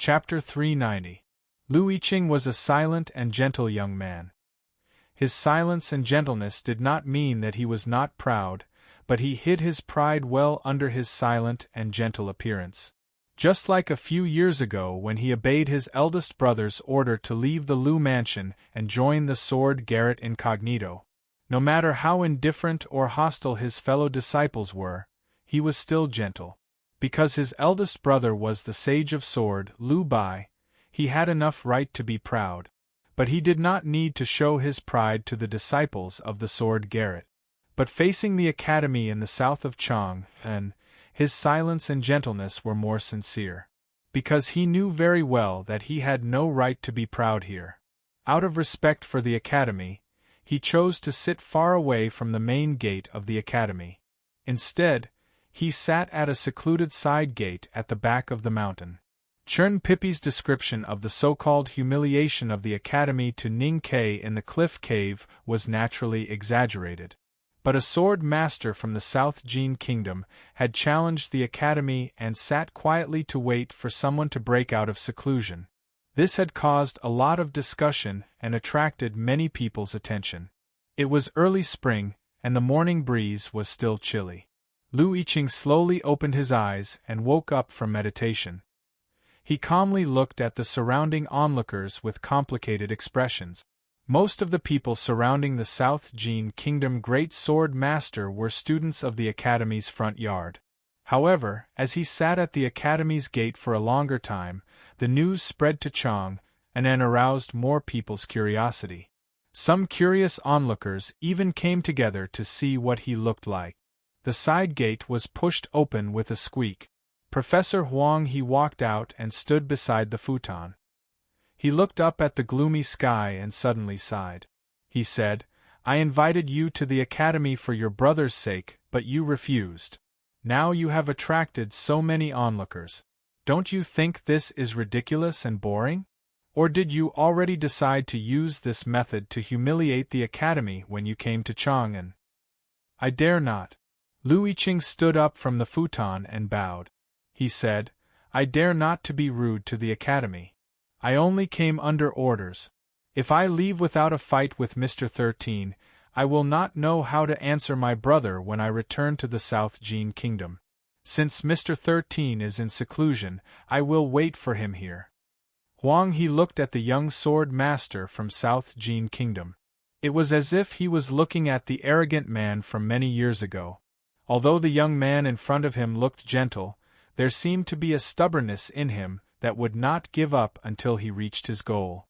Chapter 390. Lu Yiqing was a silent and gentle young man. His silence and gentleness did not mean that he was not proud, but he hid his pride well under his silent and gentle appearance. Just like a few years ago when he obeyed his eldest brother's order to leave the Lu mansion and join the Sword Garret incognito. No matter how indifferent or hostile his fellow disciples were, he was still gentle. Because his eldest brother was the Sage of Sword, Lu Bai, he had enough right to be proud. But he did not need to show his pride to the disciples of the Sword Garret. But facing the academy in the south of Chang'an, his silence and gentleness were more sincere. Because he knew very well that he had no right to be proud here. Out of respect for the academy, he chose to sit far away from the main gate of the academy. Instead, he sat at a secluded side gate at the back of the mountain. Chern Pipi's description of the so-called humiliation of the academy to Ning Ke in the cliff cave was naturally exaggerated. But a sword master from the South Jin Kingdom had challenged the academy and sat quietly to wait for someone to break out of seclusion. This had caused a lot of discussion and attracted many people's attention. It was early spring, and the morning breeze was still chilly. Lu Yiqing slowly opened his eyes and woke up from meditation. He calmly looked at the surrounding onlookers with complicated expressions. Most of the people surrounding the South Jin Kingdom Great Sword Master were students of the academy's front yard. However, as he sat at the academy's gate for a longer time, the news spread to Chang'an and aroused more people's curiosity. Some curious onlookers even came together to see what he looked like. The side gate was pushed open with a squeak. Professor Huang He walked out and stood beside the futon. He looked up at the gloomy sky and suddenly sighed. He said, "I invited you to the academy for your brother's sake, but you refused. Now you have attracted so many onlookers. Don't you think this is ridiculous and boring? Or did you already decide to use this method to humiliate the academy when you came to Chang'an?" "I dare not." Lu Yiqing stood up from the futon and bowed. He said, "I dare not to be rude to the academy. I only came under orders. If I leave without a fight with Mr. 13, I will not know how to answer my brother when I return to the South Jin Kingdom. Since Mr. 13 is in seclusion, I will wait for him here." Huang He looked at the young sword master from South Jin Kingdom. It was as if he was looking at the arrogant man from many years ago. Although the young man in front of him looked gentle, there seemed to be a stubbornness in him that would not give up until he reached his goal.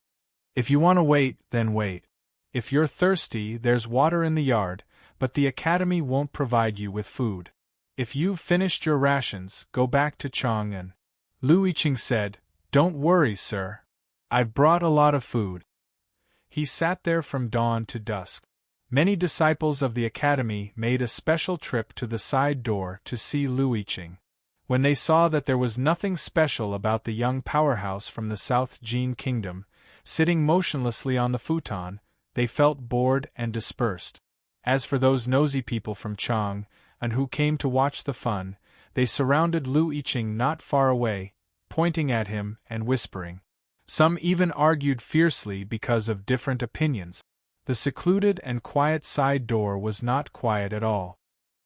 "If you want to wait, then wait. If you're thirsty, there's water in the yard, but the academy won't provide you with food. If you've finished your rations, go back to Chang'an." Lu Yiqing said, "Don't worry, sir. I've brought a lot of food." He sat there from dawn to dusk. Many disciples of the academy made a special trip to the side door to see Lu Yiqing. When they saw that there was nothing special about the young powerhouse from the South Jin Kingdom, sitting motionlessly on the futon, they felt bored and dispersed. As for those nosy people from Chang'an who came to watch the fun, they surrounded Lu Yiqing not far away, pointing at him and whispering. Some even argued fiercely because of different opinions. The secluded and quiet side door was not quiet at all.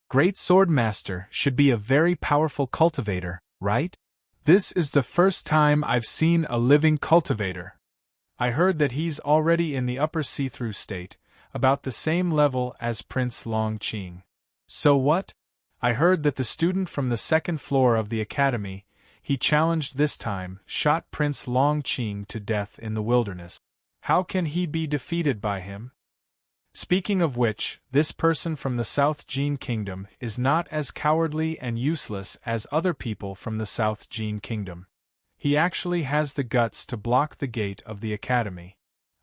"Great Sword Master should be a very powerful cultivator, right? This is the first time I've seen a living cultivator. I heard that he's already in the upper see-through state, about the same level as Prince Long Qing." "So what?" "I heard that the student from the second floor of the academy, he challenged this time, shot Prince Long Qing to death in the wilderness. How can he be defeated by him? Speaking of which, this person from the South Jin Kingdom is not as cowardly and useless as other people from the South Jin Kingdom. He actually has the guts to block the gate of the academy.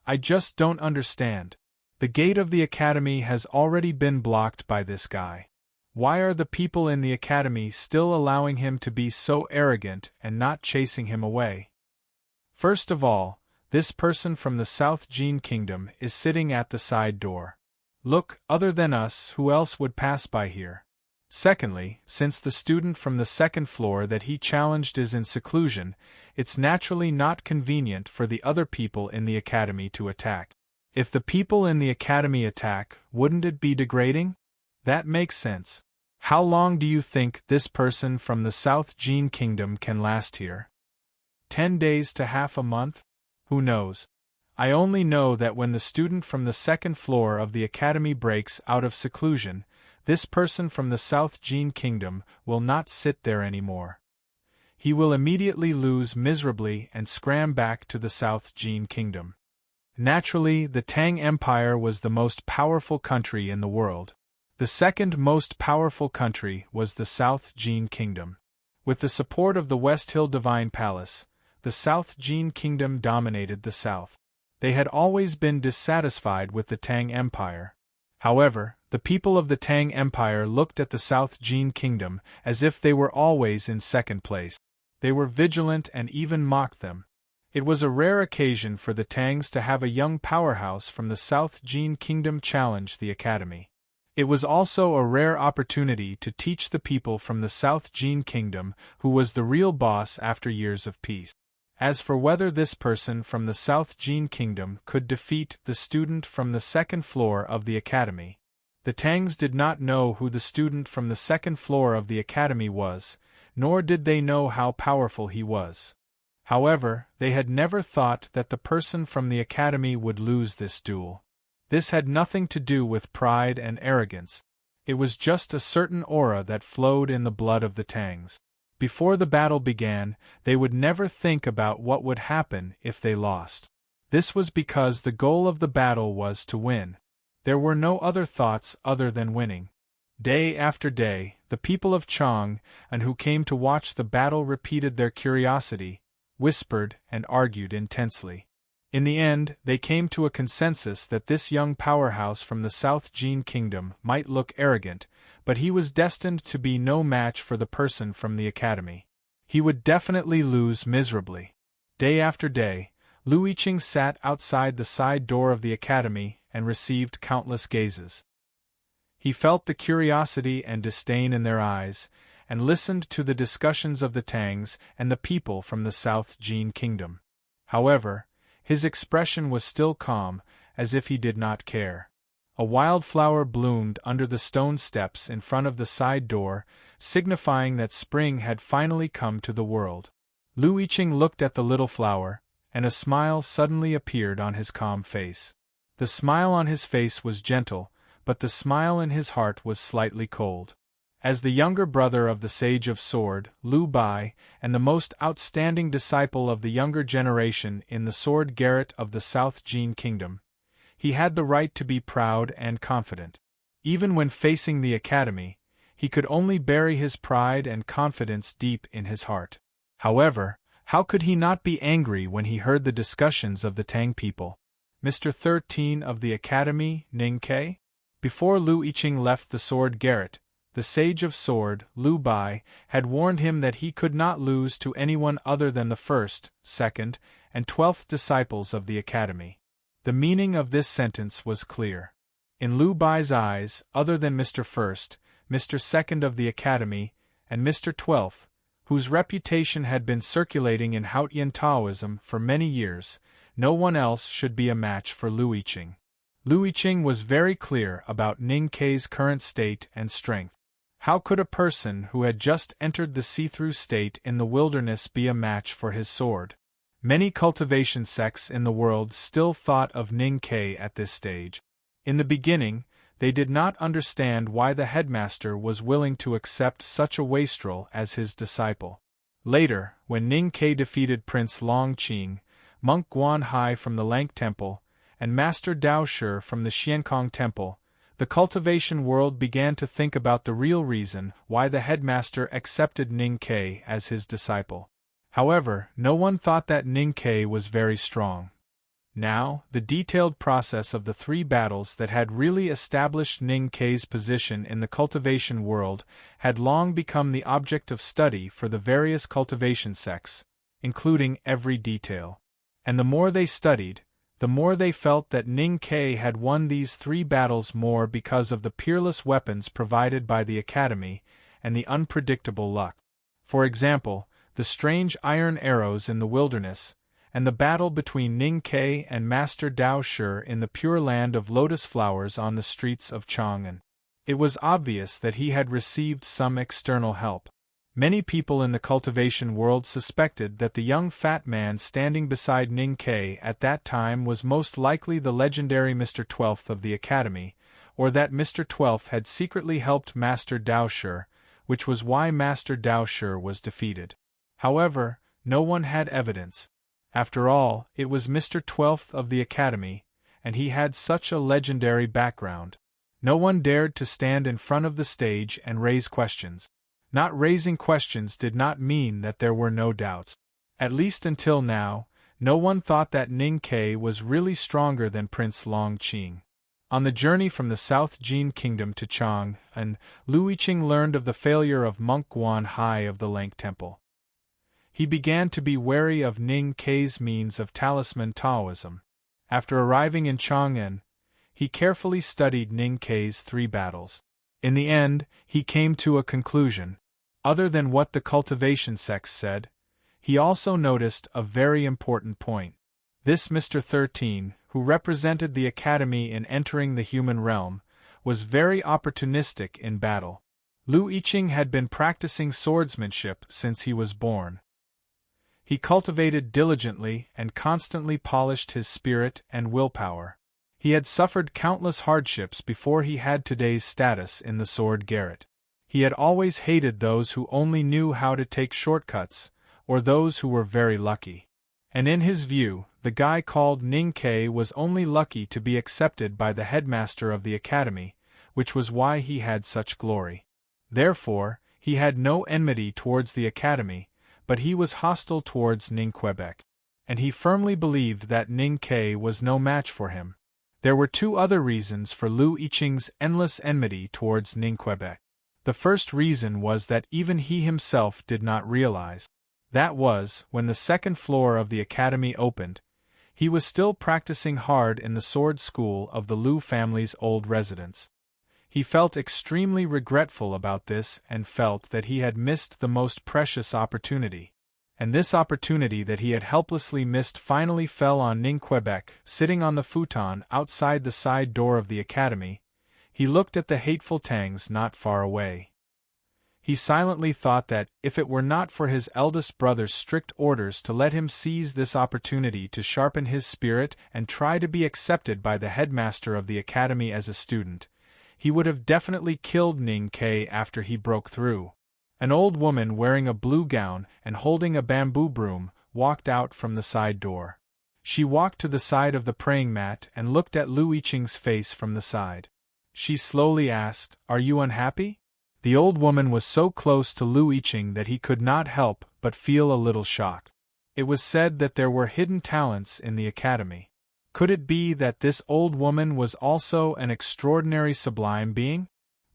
I just don't understand. The gate of the academy has already been blocked by this guy. Why are the people in the academy still allowing him to be so arrogant and not chasing him away? First of all, this person from the South Jin Kingdom is sitting at the side door. Look, other than us, who else would pass by here? Secondly, since the student from the second floor that he challenged is in seclusion, it's naturally not convenient for the other people in the academy to attack. If the people in the academy attack, wouldn't it be degrading? That makes sense. How long do you think this person from the South Gene Kingdom can last here? 10 days to half a month? Who knows? I only know that when the student from the second floor of the academy breaks out of seclusion, this person from the South Gene Kingdom will not sit there anymore. He will immediately lose miserably and scram back to the South Gene Kingdom. Naturally, the Tang Empire was the most powerful country in the world. The second most powerful country was the South Gene Kingdom. With the support of the West Hill Divine Palace, the South Gene Kingdom dominated the South. They had always been dissatisfied with the Tang Empire. However, the people of the Tang Empire looked at the South Gene Kingdom as if they were always in second place. They were vigilant and even mocked them. It was a rare occasion for the Tangs to have a young powerhouse from the South Gene Kingdom challenge the academy. It was also a rare opportunity to teach the people from the South Gene Kingdom who was the real boss after years of peace. As for whether this person from the South Gene Kingdom could defeat the student from the second floor of the academy, the Tangs did not know who the student from the second floor of the academy was, nor did they know how powerful he was. However, they had never thought that the person from the academy would lose this duel. This had nothing to do with pride and arrogance. It was just a certain aura that flowed in the blood of the Tangs. Before the battle began, they would never think about what would happen if they lost. This was because the goal of the battle was to win. There were no other thoughts other than winning. Day after day, the people of Chang, and who came to watch the battle, repeated their curiosity, whispered, and argued intensely. In the end, they came to a consensus that this young powerhouse from the South Gene Kingdom might look arrogant, but he was destined to be no match for the person from the academy. He would definitely lose miserably. Day after day, Lu Yiqing sat outside the side door of the academy and received countless gazes. He felt the curiosity and disdain in their eyes, and listened to the discussions of the Tangs and the people from the South Gene Kingdom. However, his expression was still calm, as if he did not care. A wildflower bloomed under the stone steps in front of the side door, signifying that spring had finally come to the world. Lu Yiqing looked at the little flower, and a smile suddenly appeared on his calm face. The smile on his face was gentle, but the smile in his heart was slightly cold. As the younger brother of the Sage of Sword, Lu Bai, and the most outstanding disciple of the younger generation in the Sword Garret of the South Gene Kingdom, he had the right to be proud and confident. Even when facing the academy, he could only bury his pride and confidence deep in his heart. However, how could he not be angry when he heard the discussions of the Tang people? Mr. 13 of the academy, Ning Ke? Before Lu Yiqing left the Sword Garret, the Sage of Sword, Lu Bai, had warned him that he could not lose to anyone other than the first, second, and 12th disciples of the academy. The meaning of this sentence was clear. In Lu Bai's eyes, other than Mr. First, Mr. Second of the academy, and Mr. 12th, whose reputation had been circulating in Haotian Taoism for many years, no one else should be a match for Lu Yiqing. Lu Yiqing was very clear about Ning Ke's current state and strength. How could a person who had just entered the see-through state in the wilderness be a match for his sword? Many cultivation sects in the world still thought of Ning Ke at this stage. In the beginning, they did not understand why the headmaster was willing to accept such a wastrel as his disciple. Later, when Ning Ke defeated Prince Long Qing, Monk Guan Hai from the Lank Temple, and Master Dao Shi from the Xiankong Temple, the cultivation world began to think about the real reason why the headmaster accepted Ning Ke as his disciple. However, no one thought that Ning Ke was very strong. Now, the detailed process of the 3 battles that had really established Ning Ke's position in the cultivation world had long become the object of study for the various cultivation sects, including every detail. And the more they studied, the more they felt that Ning Ke had won these 3 battles more because of the peerless weapons provided by the Academy and the unpredictable luck. For example, the strange iron arrows in the wilderness, and the battle between Ning Ke and Master Dao Shi in the Pure Land of Lotus Flowers on the streets of Chang'an. It was obvious that he had received some external help. Many people in the cultivation world suspected that the young fat man standing beside Ning Ke at that time was most likely the legendary Mr. 12th of the Academy, or that Mr. 12th had secretly helped Master Dao Shi, which was why Master Dao Shi was defeated. However, no one had evidence. After all, it was Mr. 12th of the Academy, and he had such a legendary background. No one dared to stand in front of the stage and raise questions. Not raising questions did not mean that there were no doubts. At least until now, no one thought that Ning Ke was really stronger than Prince Long Qing. On the journey from the South Jin Kingdom to Chang'an, Lu Yiqing learned of the failure of Monk Guan Hai of the Lank Temple. He began to be wary of Ning Ke's means of talisman Taoism. After arriving in Chang'an, he carefully studied Ning Ke's 3 battles. In the end, he came to a conclusion. Other than what the cultivation sects said, he also noticed a very important point. This Mr. 13, who represented the Academy in entering the human realm, was very opportunistic in battle. Lu Yiqing had been practicing swordsmanship since he was born. He cultivated diligently and constantly polished his spirit and willpower. He had suffered countless hardships before he had today's status in the sword garret. He had always hated those who only knew how to take shortcuts, or those who were very lucky. And in his view, the guy called Ning Ke was only lucky to be accepted by the headmaster of the Academy, which was why he had such glory. Therefore, he had no enmity towards the Academy, but he was hostile towards Ning Quebec. And he firmly believed that Ning Ke was no match for him. There were 2 other reasons for Lu Yiqing's endless enmity towards Ning Quebec. The first reason was that even he himself did not realize. That was, when the 2nd floor of the Academy opened, he was still practicing hard in the sword school of the Lu family's old residence. He felt extremely regretful about this and felt that he had missed the most precious opportunity. And this opportunity that he had helplessly missed finally fell on Ning Quebec, sitting on the futon outside the side door of the Academy. He looked at the hateful Tangs not far away. He silently thought that, if it were not for his eldest brother's strict orders to let him seize this opportunity to sharpen his spirit and try to be accepted by the headmaster of the Academy as a student, he would have definitely killed Ning Ke after he broke through. An old woman wearing a blue gown and holding a bamboo broom walked out from the side door. She walked to the side of the praying mat and looked at Lu Yiqing's face from the side. She slowly asked, "Are you unhappy?" The old woman was so close to Lu Yiqing that he could not help but feel a little shocked. It was said that there were hidden talents in the Academy. Could it be that this old woman was also an extraordinary sublime being?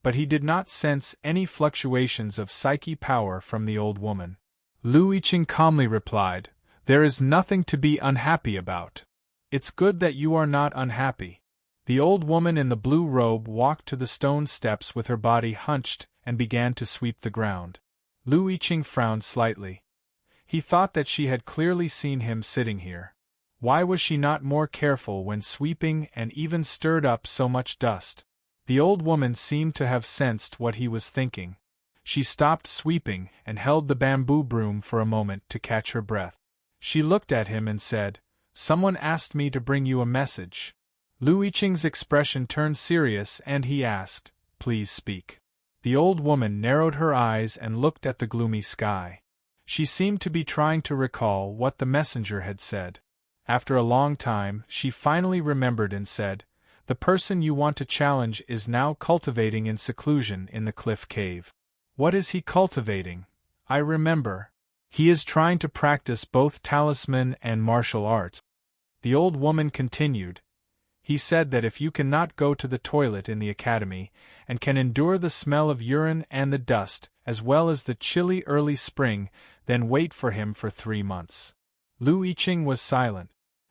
But he did not sense any fluctuations of psyche power from the old woman. Lu Yiqing calmly replied, "There is nothing to be unhappy about. It's good that you are not unhappy." The old woman in the blue robe walked to the stone steps with her body hunched and began to sweep the ground. Lu Yiqing frowned slightly. He thought that she had clearly seen him sitting here. Why was she not more careful when sweeping and even stirred up so much dust? The old woman seemed to have sensed what he was thinking. She stopped sweeping and held the bamboo broom for a moment to catch her breath. She looked at him and said, "Someone asked me to bring you a message." Lu Yiqing's expression turned serious and he asked, "Please speak." The old woman narrowed her eyes and looked at the gloomy sky. She seemed to be trying to recall what the messenger had said. After a long time, she finally remembered and said, "The person you want to challenge is now cultivating in seclusion in the cliff cave." "What is he cultivating?" "I remember. He is trying to practice both talisman and martial arts." The old woman continued, "He said that if you cannot go to the toilet in the Academy, and can endure the smell of urine and the dust, as well as the chilly early spring, then wait for him for 3 months. Lu Yiqing was silent.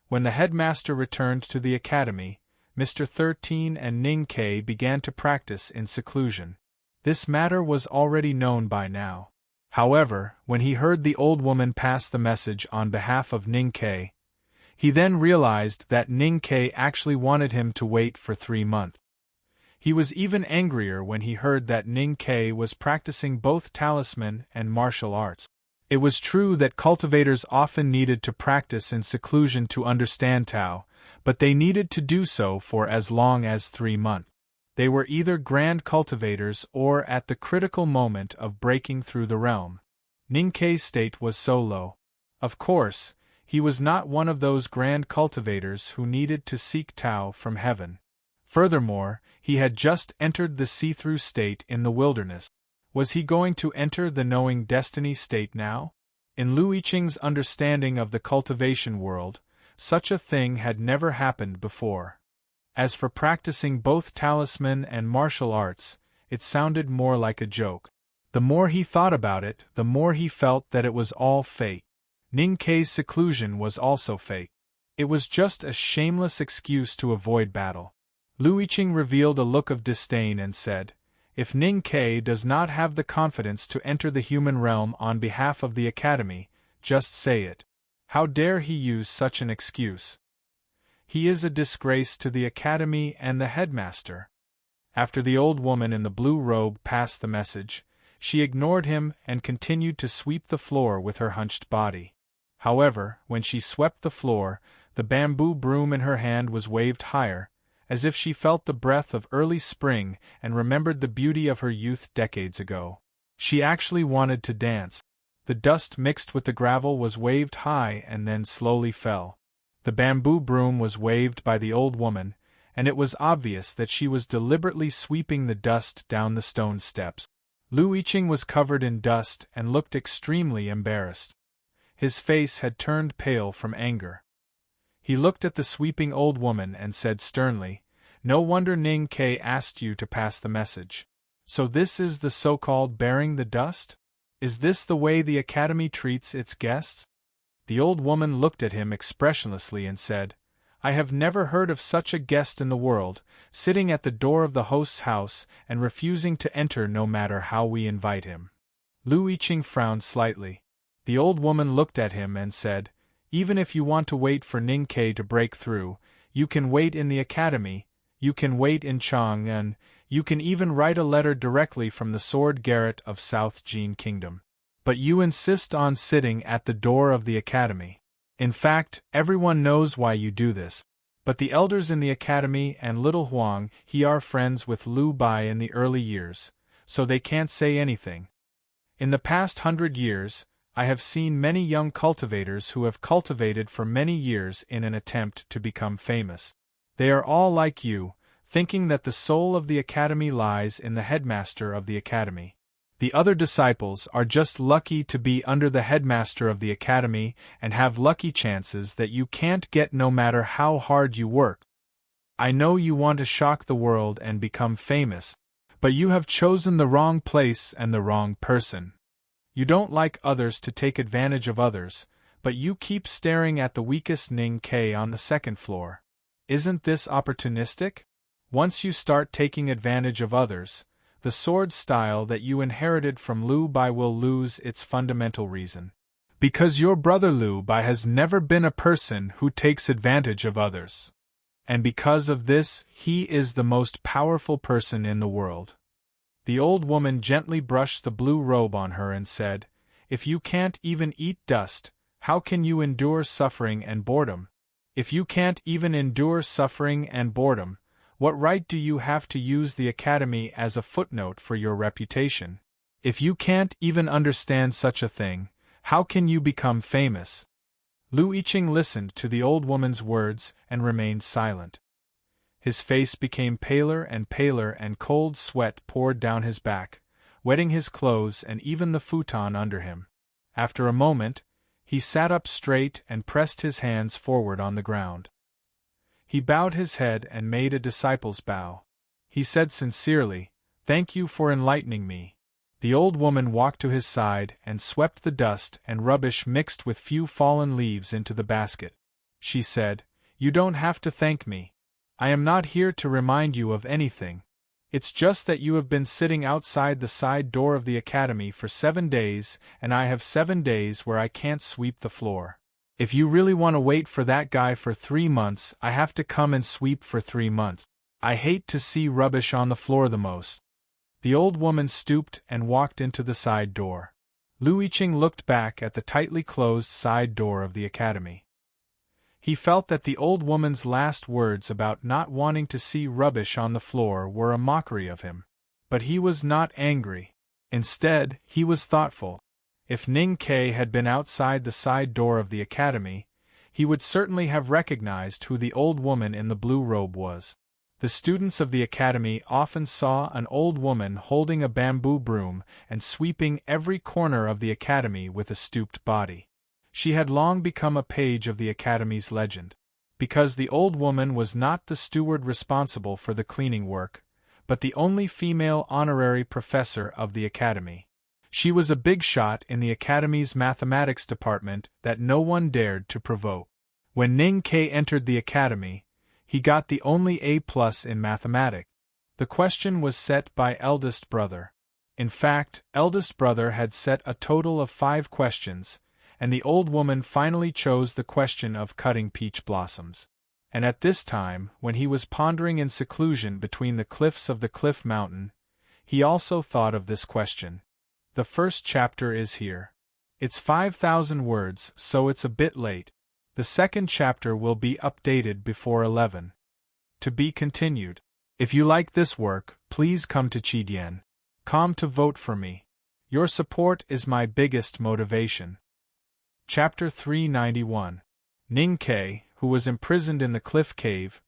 When the headmaster returned to the academy, Mr. 13 and Ning Ke began to practice in seclusion. This matter was already known by now. However, when he heard the old woman pass the message on behalf of Ning Ke, he then realized that Ning Ke actually wanted him to wait for 3 months. He was even angrier when he heard that Ning Ke was practicing both talisman and martial arts. It was true that cultivators often needed to practice in seclusion to understand Tao, but they needed to do so for as long as 3 months. They were either grand cultivators or at the critical moment of breaking through the realm. Ning Ke's state was so low. Of course, he was not one of those grand cultivators who needed to seek Tao from heaven. Furthermore, he had just entered the see-through state in the wilderness. Was he going to enter the knowing destiny state now? In Lu Yiqing's understanding of the cultivation world, such a thing had never happened before. As for practicing both talisman and martial arts, it sounded more like a joke. The more he thought about it, the more he felt that it was all fake. Ning Ke's seclusion was also fake. It was just a shameless excuse to avoid battle. Lu Yiqing revealed a look of disdain and said, "If Ning Ke does not have the confidence to enter the human realm on behalf of the academy, just say it. How dare he use such an excuse? He is a disgrace to the academy and the headmaster." After the old woman in the blue robe passed the message, she ignored him and continued to sweep the floor with her hunched body. However, when she swept the floor, the bamboo broom in her hand was waved higher, as if she felt the breath of early spring and remembered the beauty of her youth decades ago. She actually wanted to dance. The dust mixed with the gravel was waved high and then slowly fell. The bamboo broom was waved by the old woman, and it was obvious that she was deliberately sweeping the dust down the stone steps. Lu Yiqing was covered in dust and looked extremely embarrassed. His face had turned pale from anger. He looked at the sweeping old woman and said sternly, "No wonder Ning Ke asked you to pass the message. So this is the so-called bearing the dust? Is this the way the academy treats its guests?" The old woman looked at him expressionlessly and said, "I have never heard of such a guest in the world, sitting at the door of the host's house and refusing to enter no matter how we invite him." Lu Yiqing frowned slightly. The old woman looked at him and said, "Even if you want to wait for Ning Ke to break through, you can wait in the academy, you can wait in Chang'an, you can even write a letter directly from the Sword Garret of South Jin Kingdom. But you insist on sitting at the door of the academy. In fact, everyone knows why you do this. But the elders in the academy and little Huang he are friends with Lu Bai in the early years, so they can't say anything. In the past 100 years, I have seen many young cultivators who have cultivated for many years in an attempt to become famous. They are all like you, thinking that the soul of the academy lies in the headmaster of the academy. The other disciples are just lucky to be under the headmaster of the academy and have lucky chances that you can't get no matter how hard you work. I know you want to shock the world and become famous, but you have chosen the wrong place and the wrong person. You don't like others to take advantage of others, but you keep staring at the weakest Ning Ke on the second floor. Isn't this opportunistic? Once you start taking advantage of others, the sword style that you inherited from Lu Bai will lose its fundamental reason. Because your brother Lu Bai has never been a person who takes advantage of others. And because of this, he is the most powerful person in the world." The old woman gently brushed the blue robe on her and said, "If you can't even eat dust, how can you endure suffering and boredom? If you can't even endure suffering and boredom, what right do you have to use the academy as a footnote for your reputation? If you can't even understand such a thing, how can you become famous?" Lu Yiqing listened to the old woman's words and remained silent. His face became paler and cold sweat poured down his back, wetting his clothes and even the futon under him. After a moment, he sat up straight and pressed his hands forward on the ground. He bowed his head and made a disciple's bow. He said sincerely, "Thank you for enlightening me." The old woman walked to his side and swept the dust and rubbish mixed with few fallen leaves into the basket. she said. "You don't have to thank me. I am not here to remind you of anything. It's just that you have been sitting outside the side door of the academy for 7 days, and I have 7 days where I can't sweep the floor. If you really want to wait for that guy for 3 months, I have to come and sweep for 3 months. I hate to see rubbish on the floor the most." The old woman stooped and walked into the side door. Louis Qing looked back at the tightly closed side door of the academy. He felt that the old woman's last words about not wanting to see rubbish on the floor were a mockery of him. But he was not angry. Instead, he was thoughtful. If Ning Ke had been outside the side door of the academy, he would certainly have recognized who the old woman in the blue robe was. The students of the academy often saw an old woman holding a bamboo broom and sweeping every corner of the academy with a stooped body. She had long become a page of the academy's legend. Because the old woman was not the steward responsible for the cleaning work, but the only female honorary professor of the academy. She was a big shot in the academy's mathematics department that no one dared to provoke. When Ning Ke entered the academy, he got the only A+ in mathematics. The question was set by eldest brother. In fact, eldest brother had set a total of 5 questions, and the old woman finally chose the question of cutting peach blossoms. And at this time, when he was pondering in seclusion between the cliffs of the Cliff Mountain, he also thought of this question. The first chapter is here. It's 5,000 words, so it's a bit late. The second chapter will be updated before 11. To be continued. If you like this work, please come to Chidian.com to vote for me. Your support is my biggest motivation. Chapter 391. Ning Ke, who was imprisoned in the cliff cave,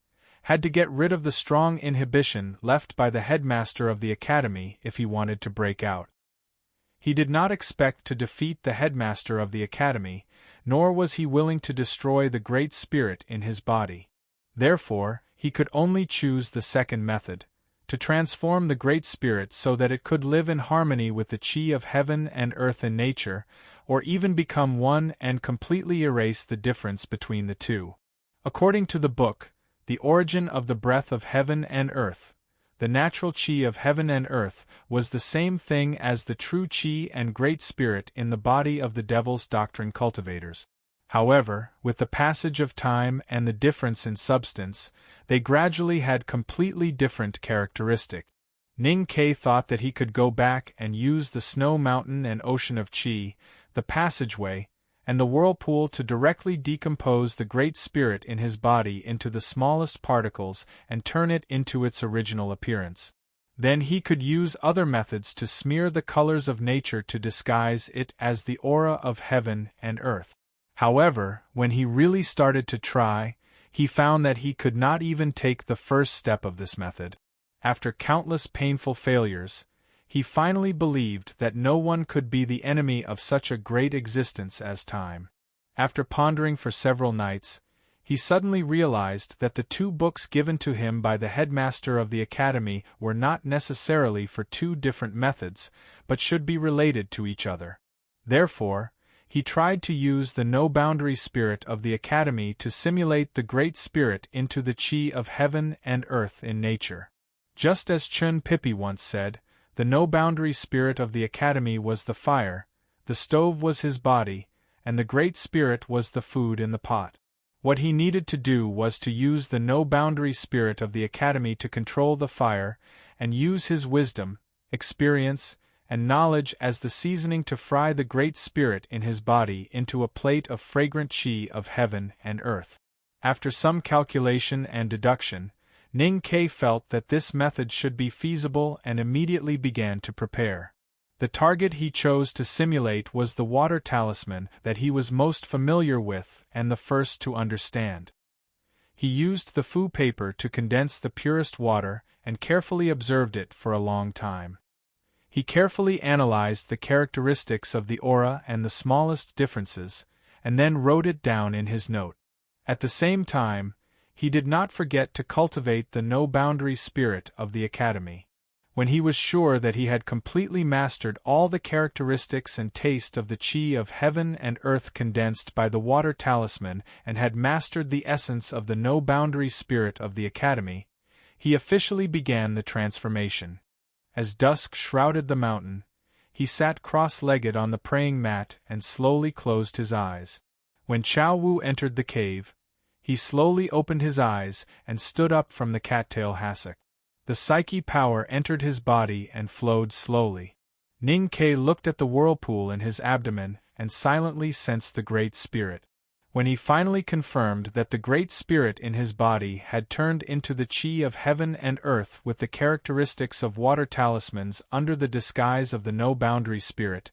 had to get rid of the strong inhibition left by the headmaster of the academy if he wanted to break out. He did not expect to defeat the headmaster of the academy, nor was he willing to destroy the Great Spirit in his body. Therefore, he could only choose the second method, to transform the Great Spirit so that it could live in harmony with the Qi of heaven and earth in nature, or even become one and completely erase the difference between the two. According to the book, The Origin of the Breath of Heaven and Earth, the natural Qi of heaven and earth was the same thing as the true Qi and Great Spirit in the body of the Devil's Doctrine cultivators. However, with the passage of time and the difference in substance, they gradually had completely different characteristics. Ning Ke thought that he could go back and use the snow mountain and ocean of Qi, the passageway, and the whirlpool to directly decompose the Great Spirit in his body into the smallest particles and turn it into its original appearance. Then he could use other methods to smear the colors of nature to disguise it as the aura of heaven and earth. However, when he really started to try, he found that he could not even take the first step of this method. After countless painful failures, he finally believed that no one could be the enemy of such a great existence as time. After pondering for several nights, he suddenly realized that the 2 books given to him by the headmaster of the academy were not necessarily for 2 different methods, but should be related to each other. Therefore, he tried to use the no-boundary spirit of the academy to simulate the Great Spirit into the Qi of heaven and earth in nature. Just as Chun Pippi once said, the no-boundary spirit of the academy was the fire, the stove was his body, and the Great Spirit was the food in the pot. What he needed to do was to use the no-boundary spirit of the academy to control the fire, and use his wisdom, experience, and knowledge as the seasoning to fry the Great Spirit in his body into a plate of fragrant Qi of heaven and earth. After some calculation and deduction, Ning Ke felt that this method should be feasible and immediately began to prepare. The target he chose to simulate was the water talisman that he was most familiar with and the first to understand. He used the Fu paper to condense the purest water and carefully observed it for a long time. He carefully analyzed the characteristics of the aura and the smallest differences, and then wrote it down in his note. At the same time, he did not forget to cultivate the no-boundary spirit of the academy. When he was sure that he had completely mastered all the characteristics and taste of the chi of heaven and earth condensed by the water talisman and had mastered the essence of the no-boundary spirit of the Academy, he officially began the transformation. As dusk shrouded the mountain, he sat cross-legged on the praying mat and slowly closed his eyes. When Chao Wu entered the cave, he slowly opened his eyes and stood up from the cattail hassock. The psyche power entered his body and flowed slowly. Ning Ke looked at the whirlpool in his abdomen and silently sensed the Great Spirit. When he finally confirmed that the Great Spirit in his body had turned into the chi of heaven and earth with the characteristics of water talismans under the disguise of the no-boundary spirit,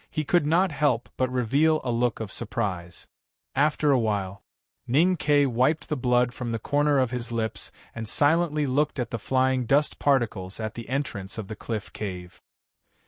he could not help but reveal a look of surprise. After a while, Ning Ke wiped the blood from the corner of his lips and silently looked at the flying dust particles at the entrance of the cliff cave.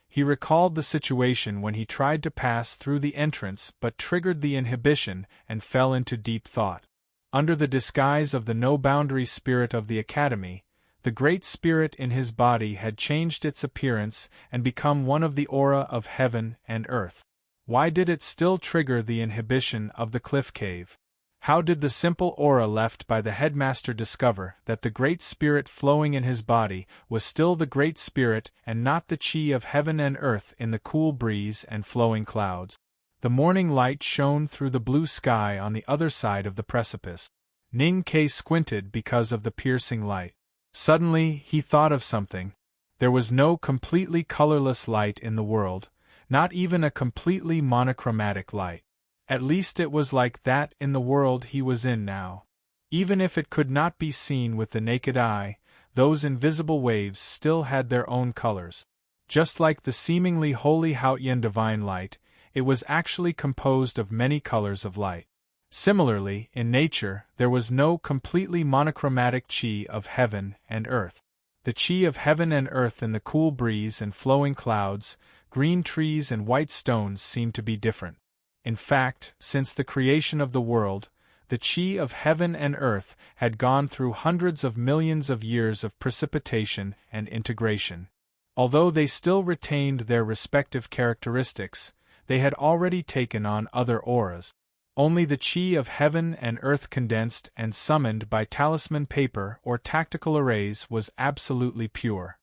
He recalled the situation when he tried to pass through the entrance but triggered the inhibition and fell into deep thought. Under the disguise of the no-boundary spirit of the Academy, the Great Spirit in his body had changed its appearance and become one of the aura of heaven and earth. Why did it still trigger the inhibition of the cliff cave? How did the simple aura left by the headmaster discover that the Great Spirit flowing in his body was still the Great Spirit and not the chi of heaven and earth in the cool breeze and flowing clouds? The morning light shone through the blue sky on the other side of the precipice. Ning Ke squinted because of the piercing light. Suddenly, he thought of something. There was no completely colorless light in the world, not even a completely monochromatic light. At least it was like that in the world he was in now. Even if it could not be seen with the naked eye, those invisible waves still had their own colors. Just like the seemingly holy Haotian divine light, it was actually composed of many colors of light. Similarly, in nature, there was no completely monochromatic chi of heaven and earth. The chi of heaven and earth in the cool breeze and flowing clouds, green trees and white stones seemed to be different. In fact, since the creation of the world, the chi of heaven and earth had gone through hundreds of millions of years of precipitation and integration. Although they still retained their respective characteristics, they had already taken on other auras. Only the chi of heaven and earth condensed and summoned by talisman paper or tactical arrays was absolutely pure.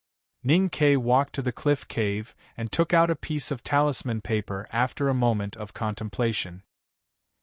Ning Ke walked to the cliff cave and took out a piece of talisman paper after a moment of contemplation.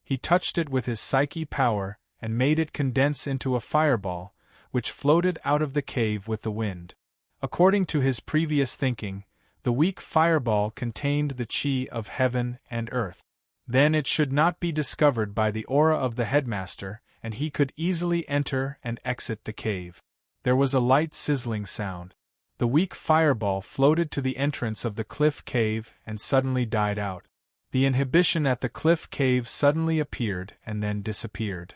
He touched it with his psyche power and made it condense into a fireball, which floated out of the cave with the wind. According to his previous thinking, the weak fireball contained the chi of heaven and earth. Then it should not be discovered by the aura of the headmaster, and he could easily enter and exit the cave. There was a light sizzling sound. The weak fireball floated to the entrance of the cliff cave and suddenly died out. The inhibition at the cliff cave suddenly appeared and then disappeared.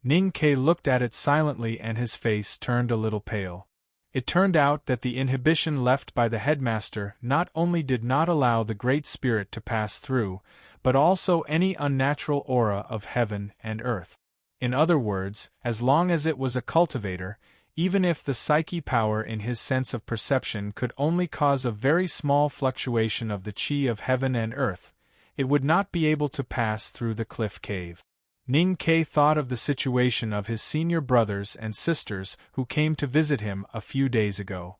Ning Ke looked at it silently and his face turned a little pale. It turned out that the inhibition left by the headmaster not only did not allow the Great Spirit to pass through, but also any unnatural aura of heaven and earth. In other words, as long as it was a cultivator, even if the psyche power in his sense of perception could only cause a very small fluctuation of the chi of heaven and earth, it would not be able to pass through the cliff cave. Ning Ke thought of the situation of his senior brothers and sisters who came to visit him a few days ago.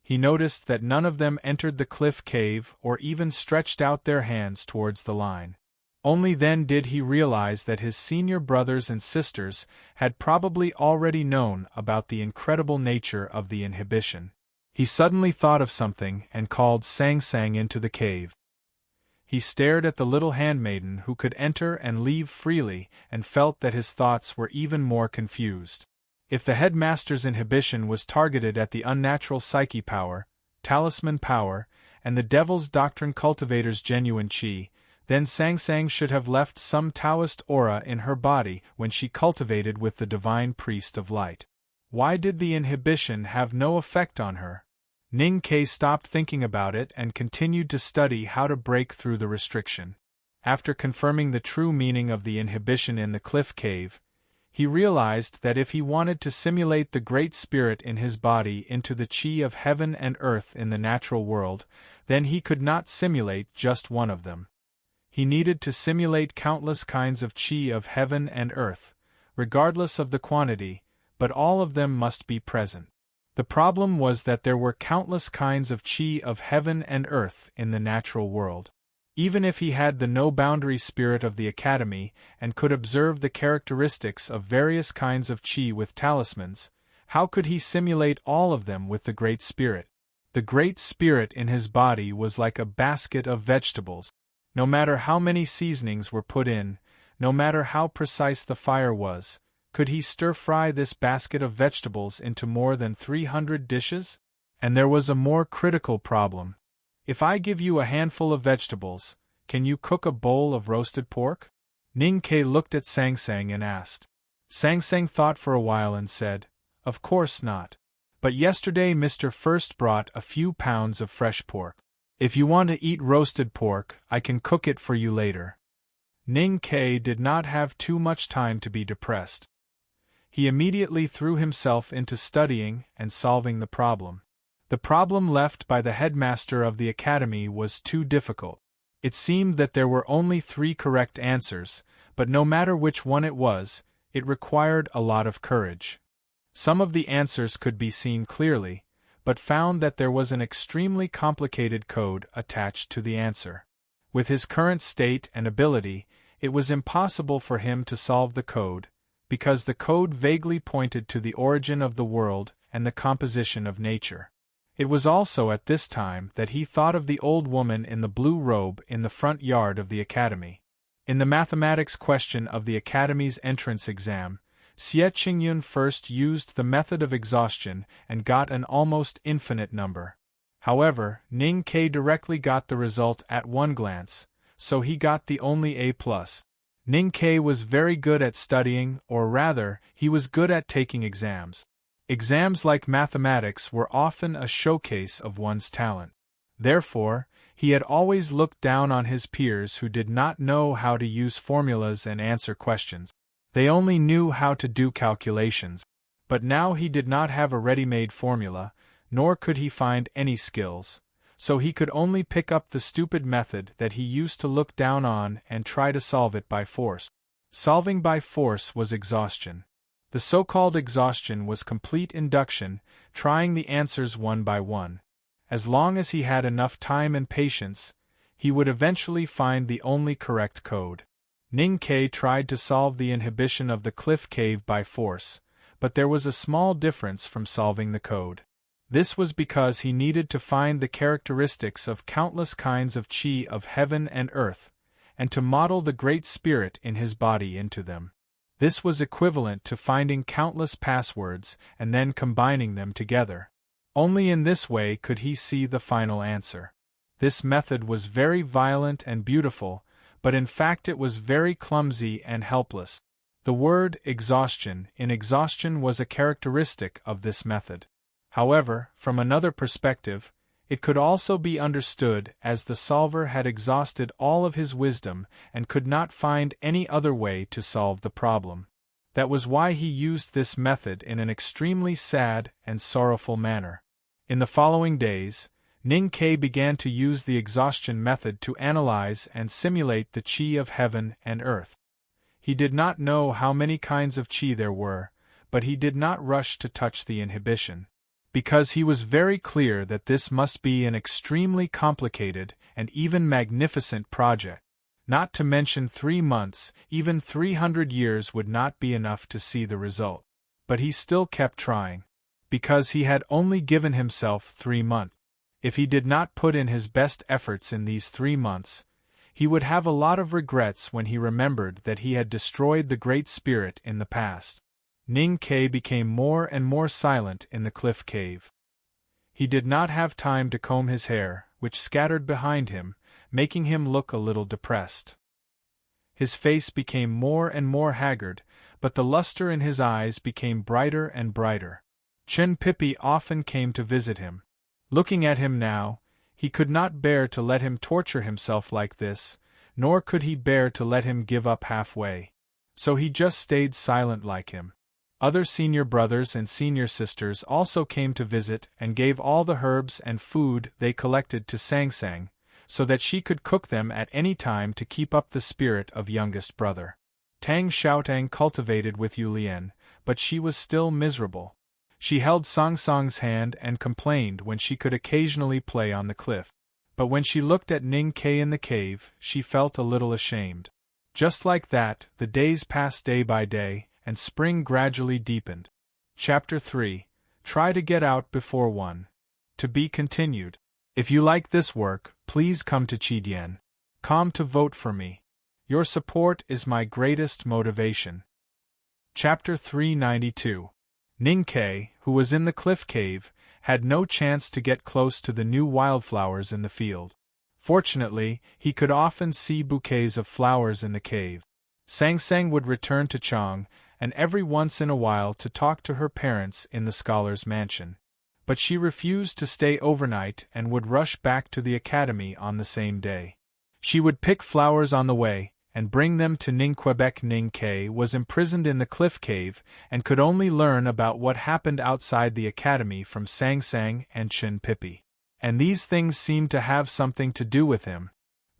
He noticed that none of them entered the cliff cave or even stretched out their hands towards the line. Only then did he realize that his senior brothers and sisters had probably already known about the incredible nature of the inhibition. He suddenly thought of something and called Sang Sang into the cave. He stared at the little handmaiden who could enter and leave freely and felt that his thoughts were even more confused. If the headmaster's inhibition was targeted at the unnatural psyche power, talisman power, and the Devil's Doctrine cultivator's genuine chi, then Sang Sang should have left some Taoist aura in her body when she cultivated with the divine priest of light. Why did the inhibition have no effect on her? Ning Ke stopped thinking about it and continued to study how to break through the restriction. After confirming the true meaning of the inhibition in the cliff cave, He realized that if he wanted to simulate the Great Spirit in his body into the chi of heaven and earth in the natural world, then he could not simulate just one of them. He needed to simulate countless kinds of chi of heaven and earth, regardless of the quantity, but all of them must be present. The problem was that there were countless kinds of chi of heaven and earth in the natural world. Even if he had the no-boundary spirit of the Academy and could observe the characteristics of various kinds of chi with talismans, how could he simulate all of them with the Great Spirit? The Great Spirit in his body was like a basket of vegetables. No matter how many seasonings were put in, no matter how precise the fire was, could he stir-fry this basket of vegetables into more than 300 dishes? And there was a more critical problem. If I give you a handful of vegetables, can you cook a bowl of roasted pork? Ning Ke looked at Sang Sang and asked. Sang Sang thought for a while and said, Of course not. But yesterday Mr. First brought a few pounds of fresh pork. If you want to eat roasted pork, I can cook it for you later. Ning Ke did not have too much time to be depressed. He immediately threw himself into studying and solving the problem. The problem left by the headmaster of the academy was too difficult. It seemed that there were only 3 correct answers, but no matter which one it was, it required a lot of courage. Some of the answers could be seen clearly, but found that there was an extremely complicated code attached to the answer. With his current state and ability, it was impossible for him to solve the code, because the code vaguely pointed to the origin of the world and the composition of nature. It was also at this time that he thought of the old woman in the blue robe in the front yard of the academy. In the mathematics question of the academy's entrance exam, Xie Qingyun first used the method of exhaustion and got an almost infinite number. However, Ning Ke directly got the result at one glance, so he got the only A+. Ning Ke was very good at studying, or rather, he was good at taking exams. Exams like mathematics were often a showcase of one's talent. Therefore, he had always looked down on his peers who did not know how to use formulas and answer questions. They only knew how to do calculations. But now he did not have a ready-made formula, nor could he find any skills, so he could only pick up the stupid method that he used to look down on and try to solve it by force. Solving by force was exhaustion. The so-called exhaustion was complete induction, trying the answers one by one. As long as he had enough time and patience, he would eventually find the only correct code. Ning Ke tried to solve the inhibition of the cliff cave by force, but there was a small difference from solving the code. This was because he needed to find the characteristics of countless kinds of chi of heaven and earth, and to model the Great Spirit in his body into them. This was equivalent to finding countless passwords and then combining them together. Only in this way could he see the final answer. This method was very violent and beautiful, but in fact it was very clumsy and helpless. The word exhaustion in exhaustion was a characteristic of this method. However, from another perspective, it could also be understood as the solver had exhausted all of his wisdom and could not find any other way to solve the problem. That was why he used this method in an extremely sad and sorrowful manner. In the following days, Ning Ke began to use the exhaustion method to analyze and simulate the chi of heaven and earth. He did not know how many kinds of chi there were, but he did not rush to touch the inhibition, because he was very clear that this must be an extremely complicated and even magnificent project. Not to mention 3 months, even 300 years would not be enough to see the result. But he still kept trying, because he had only given himself 3 months. If he did not put in his best efforts in these 3 months, he would have a lot of regrets when he remembered that he had destroyed the Great Spirit in the past. Ning Ke became more and more silent in the cliff cave. He did not have time to comb his hair, which scattered behind him, making him look a little depressed. His face became more and more haggard, but the luster in his eyes became brighter and brighter. Chen Pipi often came to visit him. Looking at him now, he could not bear to let him torture himself like this, nor could he bear to let him give up halfway. so he just stayed silent like him. Other senior brothers and senior sisters also came to visit and gave all the herbs and food they collected to Sang Sang, so that she could cook them at any time to keep up the spirit of youngest brother. Tang Xiaotang cultivated with Yu Lian, but she was still miserable. She held Song Song's hand and complained when she could occasionally play on the cliff. But when she looked at Ning Ke in the cave, she felt a little ashamed. Just like that, the days passed day by day, and spring gradually deepened. Chapter 3. Try to get out before 1. To be continued. If you like this work, please come to Qidien.com to vote for me. Your support is my greatest motivation. Chapter 392. Ning Ke, who was in the cliff cave, had no chance to get close to the new wildflowers in the field. Fortunately, he could often see bouquets of flowers in the cave. Sang Sang would return to Chang, and every once in a while to talk to her parents in the scholar's mansion. But she refused to stay overnight and would rush back to the academy on the same day. She would pick flowers on the way, and bring them to Ning Quebec. Ning Ke was imprisoned in the cliff cave, and could only learn about what happened outside the academy from Sang Sang and Chen Pipi. And these things seemed to have something to do with him.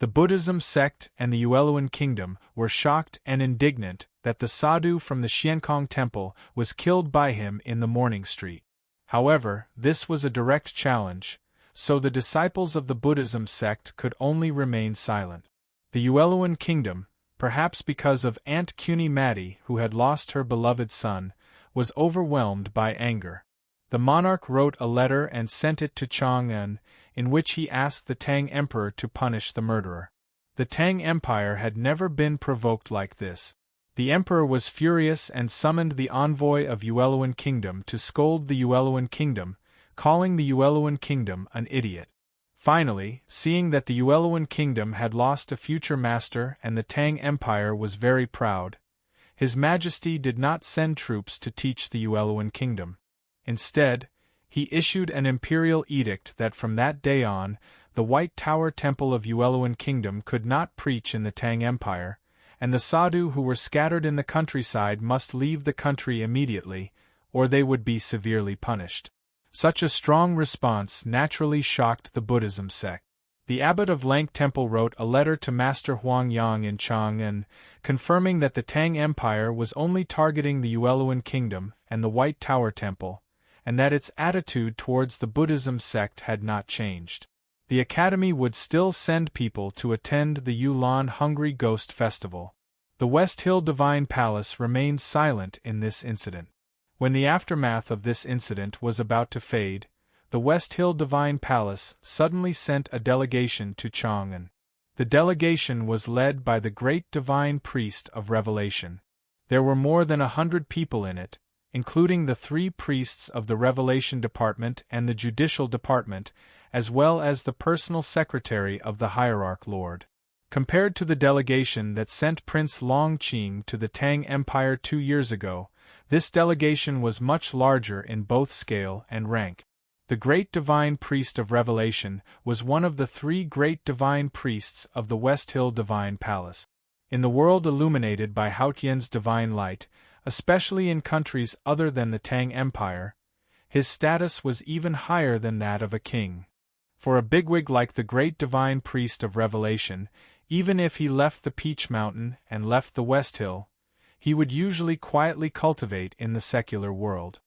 The Buddhism sect and the Yueluan kingdom were shocked and indignant that the sadhu from the Xiankong temple was killed by him in the Morning Street. However, this was a direct challenge, so the disciples of the Buddhism sect could only remain silent. The Yueluan kingdom, perhaps because of Aunt Cuny Matty who had lost her beloved son, was overwhelmed by anger. The monarch wrote a letter and sent it to Chang'an, in which he asked the Tang Emperor to punish the murderer. The Tang Empire had never been provoked like this. The emperor was furious and summoned the envoy of Yueluan kingdom to scold the Yueluan kingdom, calling the Yueluan kingdom an idiot. Finally, seeing that the Yueluan kingdom had lost a future master and the Tang Empire was very proud, His Majesty did not send troops to teach the Yueluan kingdom. Instead, he issued an imperial edict that from that day on, the White Tower Temple of Yueluan Kingdom could not preach in the Tang Empire, and the sadhu who were scattered in the countryside must leave the country immediately, or they would be severely punished. Such a strong response naturally shocked the Buddhism sect. The abbot of Lank Temple wrote a letter to Master Huang Yang in Chang'an, confirming that the Tang Empire was only targeting the Yueluan Kingdom and the White Tower Temple, and that its attitude towards the Buddhism sect had not changed. The Academy would still send people to attend the Yulan Hungry Ghost Festival. The West Hill Divine Palace remained silent in this incident. When the aftermath of this incident was about to fade, the West Hill Divine Palace suddenly sent a delegation to Chang'an. The delegation was led by the great divine priest of Revelation. There were more than 100 people in it, including the 3 priests of the Revelation Department and the Judicial Department, as well as the personal secretary of the Hierarch Lord. Compared to the delegation that sent Prince Long Qing to the Tang Empire 2 years ago, this delegation was much larger in both scale and rank. The Great Divine Priest of Revelation was one of the 3 great divine priests of the West Hill Divine Palace. In the world illuminated by Haotian's divine light, especially in countries other than the Tang Empire, his status was even higher than that of a king. For a bigwig like the Great Divine Priest of Revelation, even if he left the Peach Mountain and left the West Hill, he would usually quietly cultivate in the secular world.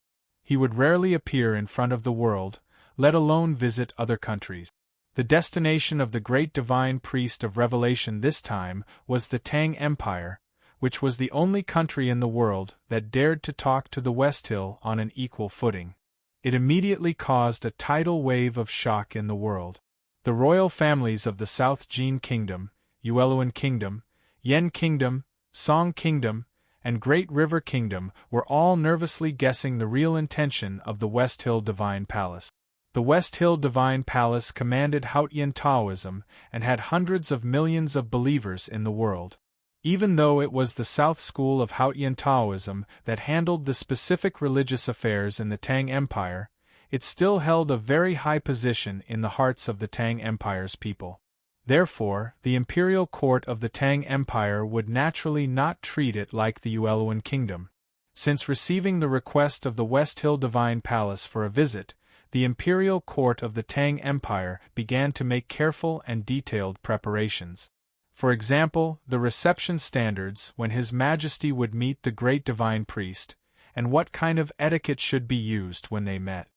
He would rarely appear in front of the world, let alone visit other countries. The destination of the Great Divine Priest of Revelation this time was the Tang Empire, which was the only country in the world that dared to talk to the West Hill on an equal footing. It immediately caused a tidal wave of shock in the world. The royal families of the South Jin Kingdom, Yueluan Kingdom, Yen Kingdom, Song Kingdom, and Great River Kingdom were all nervously guessing the real intention of the West Hill Divine Palace. The West Hill Divine Palace commanded Haotian Taoism and had hundreds of millions of believers in the world. Even though it was the South School of Haotian Taoism that handled the specific religious affairs in the Tang Empire, it still held a very high position in the hearts of the Tang Empire's people. Therefore, the imperial court of the Tang Empire would naturally not treat it like the Yueluan kingdom. Since receiving the request of the West Hill Divine Palace for a visit, the imperial court of the Tang Empire began to make careful and detailed preparations. For example, the reception standards when His Majesty would meet the great divine priest, and what kind of etiquette should be used when they met.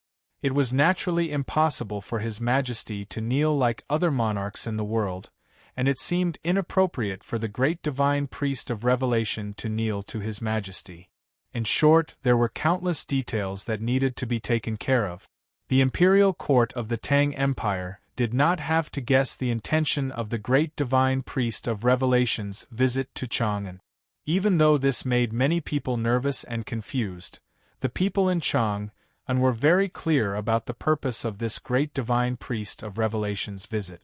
It was naturally impossible for His Majesty to kneel like other monarchs in the world, and it seemed inappropriate for the great divine priest of revelation to kneel to His Majesty. In short, there were countless details that needed to be taken care of. The imperial court of the Tang Empire did not have to guess the intention of the great divine priest of revelation's visit to Chang'an. Even though this made many people nervous and confused, the people in Chang'an were very clear about the purpose of this great divine priest of revelation's visit.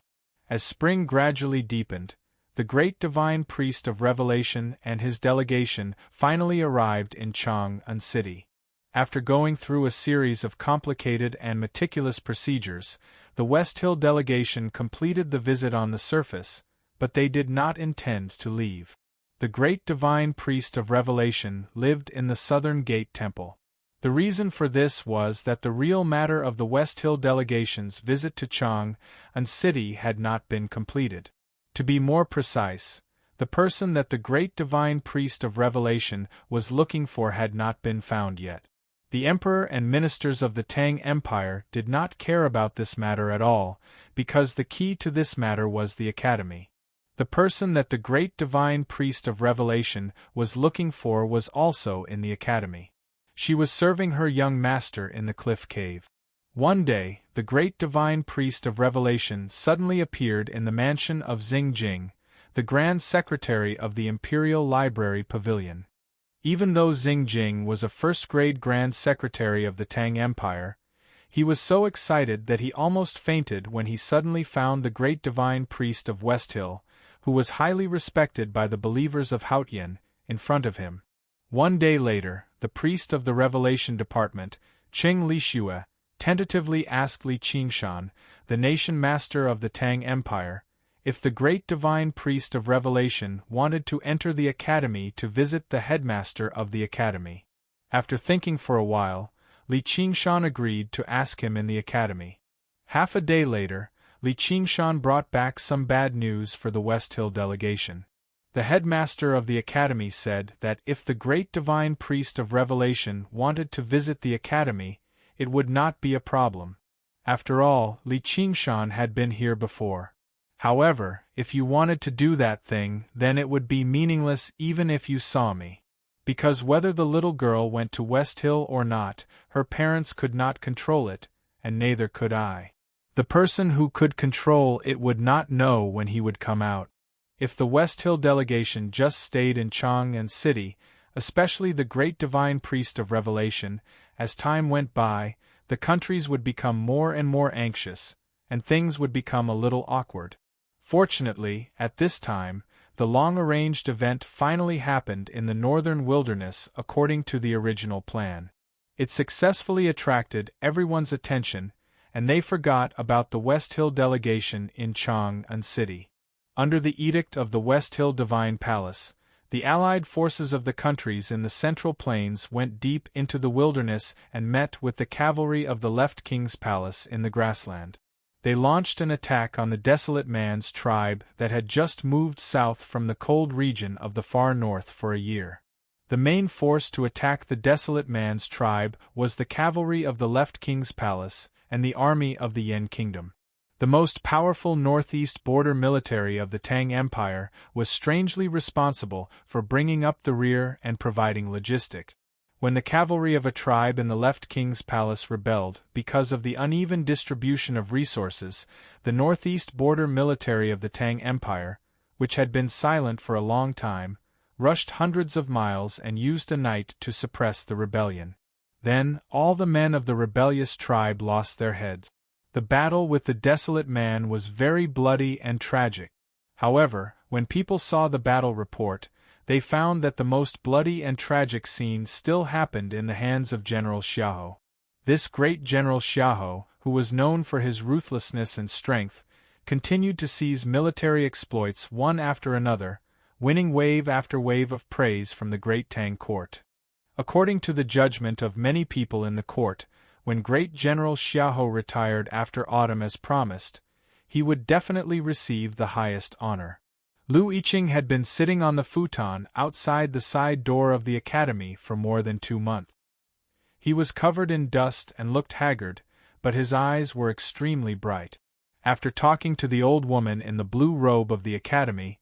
As spring gradually deepened, the great divine priest of revelation and his delegation finally arrived in Chang'an City. After going through a series of complicated and meticulous procedures, the West Hill delegation completed the visit on the surface, but they did not intend to leave. The great divine priest of revelation lived in the Southern Gate Temple. The reason for this was that the real matter of the West Hill delegation's visit to Chang'an City had not been completed. To be more precise, the person that the great divine priest of revelation was looking for had not been found yet. The emperor and ministers of the Tang Empire did not care about this matter at all, because the key to this matter was the academy. The person that the great divine priest of revelation was looking for was also in the academy. She was serving her young master in the cliff cave. One day, the great divine priest of revelation suddenly appeared in the mansion of Xingjing, the grand secretary of the Imperial Library Pavilion. Even though Xingjing was a first-grade grand secretary of the Tang Empire, he was so excited that he almost fainted when he suddenly found the great divine priest of West Hill, who was highly respected by the believers of Haotian, in front of him. One day later, the priest of the Revelation Department, Qing Lixue, tentatively asked Li Qingshan, the nation master of the Tang Empire, if the great divine priest of revelation wanted to enter the academy to visit the headmaster of the academy. After thinking for a while, Li Qingshan agreed to ask him in the academy. Half a day later, Li Qingshan brought back some bad news for the West Hill delegation. The headmaster of the academy said that if the great divine priest of revelation wanted to visit the academy, it would not be a problem. After all, Li Qingshan had been here before. However, if you wanted to do that thing, then it would be meaningless even if you saw me. Because whether the little girl went to West Hill or not, her parents could not control it, and neither could I. The person who could control it would not know when he would come out. If the West Hill delegation just stayed in Chang'an City, especially the great divine priest of revelation, as time went by, the countries would become more and more anxious, and things would become a little awkward. Fortunately, at this time, the long-arranged event finally happened in the northern wilderness according to the original plan. It successfully attracted everyone's attention, and they forgot about the West Hill delegation in Chang'an City. Under the edict of the West Hill Divine Palace, the allied forces of the countries in the Central Plains went deep into the wilderness and met with the cavalry of the Left King's Palace in the grassland. They launched an attack on the Desolate Man's tribe that had just moved south from the cold region of the far north for a year. The main force to attack the Desolate Man's tribe was the cavalry of the Left King's Palace and the army of the Yen Kingdom. The most powerful northeast border military of the Tang Empire was strangely responsible for bringing up the rear and providing logistics. When the cavalry of a tribe in the Left King's Palace rebelled because of the uneven distribution of resources, the northeast border military of the Tang Empire, which had been silent for a long time, rushed hundreds of miles and used a night to suppress the rebellion. Then, all the men of the rebellious tribe lost their heads. The battle with the Desolate Man was very bloody and tragic. However, when people saw the battle report, they found that the most bloody and tragic scene still happened in the hands of General Xiahou. This great General Xiahou, who was known for his ruthlessness and strength, continued to seize military exploits one after another, winning wave after wave of praise from the great Tang court. According to the judgment of many people in the court, when great General Xiahou retired after autumn as promised, he would definitely receive the highest honor. Lu Yiqing had been sitting on the futon outside the side door of the academy for more than 2 months. He was covered in dust and looked haggard, but his eyes were extremely bright. After talking to the old woman in the blue robe of the academy,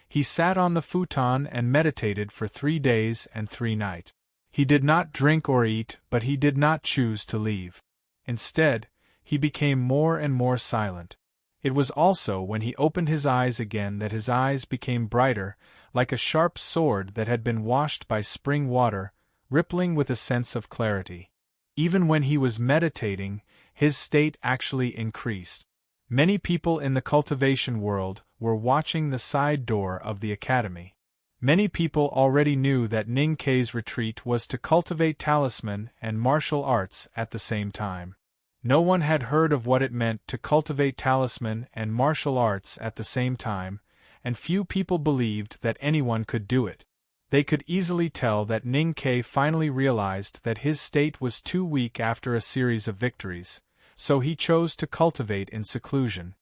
he sat on the futon and meditated for 3 days and 3 nights. He did not drink or eat, but he did not choose to leave. Instead, he became more and more silent. It was also when he opened his eyes again that his eyes became brighter, like a sharp sword that had been washed by spring water, rippling with a sense of clarity. Even when he was meditating, his state actually increased. Many people in the cultivation world were watching the side door of the academy. Many people already knew that Ning Kei's retreat was to cultivate talisman and martial arts at the same time. No one had heard of what it meant to cultivate talisman and martial arts at the same time, and few people believed that anyone could do it. They could easily tell that Ning Kei finally realized that his state was too weak after a series of victories, so he chose to cultivate in seclusion.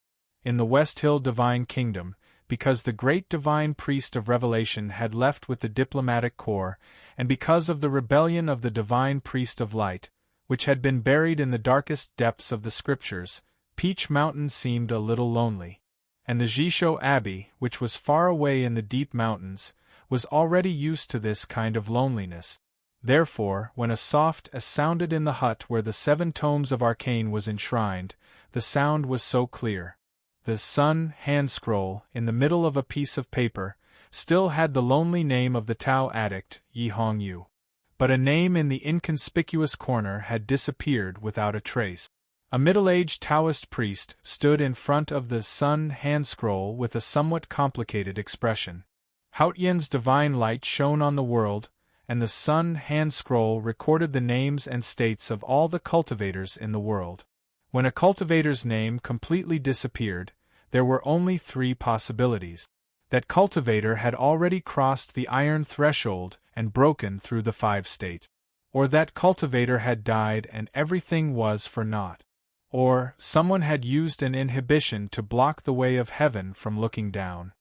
In the West Hill Divine Kingdom, because the great divine priest of revelation had left with the diplomatic corps, and because of the rebellion of the divine priest of light, which had been buried in the darkest depths of the scriptures, Peach Mountain seemed a little lonely. And the Jishou Abbey, which was far away in the deep mountains, was already used to this kind of loneliness. Therefore, when a soft sounded in the hut where the 7 tomes of arcane was enshrined, the sound was so clear. The Sun hand scroll, in the middle of a piece of paper, still had the lonely name of the Tao addict, Yi Hong Yu. But a name in the inconspicuous corner had disappeared without a trace. A middle-aged Taoist priest stood in front of the Sun hand scroll with a somewhat complicated expression. Haotian's divine light shone on the world, and the Sun hand scroll recorded the names and states of all the cultivators in the world. When a cultivator's name completely disappeared, there were only 3 possibilities. That cultivator had already crossed the iron threshold and broken through the 5 states. Or that cultivator had died and everything was for naught. Or, someone had used an inhibition to block the way of heaven from looking down.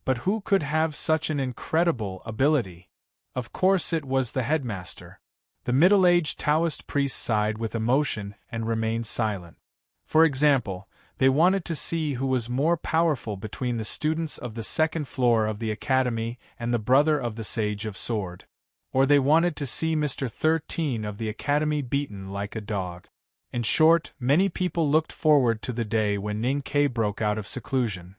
But who could have such an incredible ability? Of course it was the headmaster. The middle-aged Taoist priest sighed with emotion and remained silent. For example, they wanted to see who was more powerful between the students of the 2nd floor of the academy and the brother of the Sage of Sword. Or they wanted to see Mr. 13 of the academy beaten like a dog. In short, many people looked forward to the day when Ning Kei broke out of seclusion.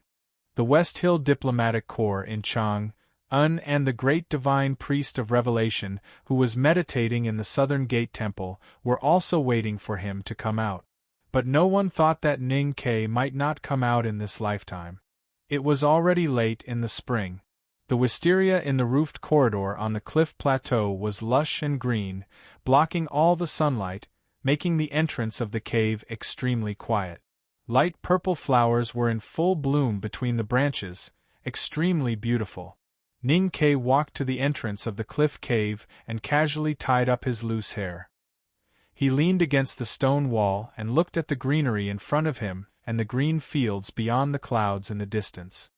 The West Hill Diplomatic Corps in Chang, and the great divine priest of revelation, who was meditating in the Southern Gate Temple, were also waiting for him to come out. But no one thought that Ning Kei might not come out in this lifetime. It was already late in the spring. The wisteria in the roofed corridor on the cliff plateau was lush and green, blocking all the sunlight, making the entrance of the cave extremely quiet. Light purple flowers were in full bloom between the branches, extremely beautiful. Ning Kei walked to the entrance of the cliff cave and casually tied up his loose hair. He leaned against the stone wall and looked at the greenery in front of him and the green fields beyond the clouds in the distance.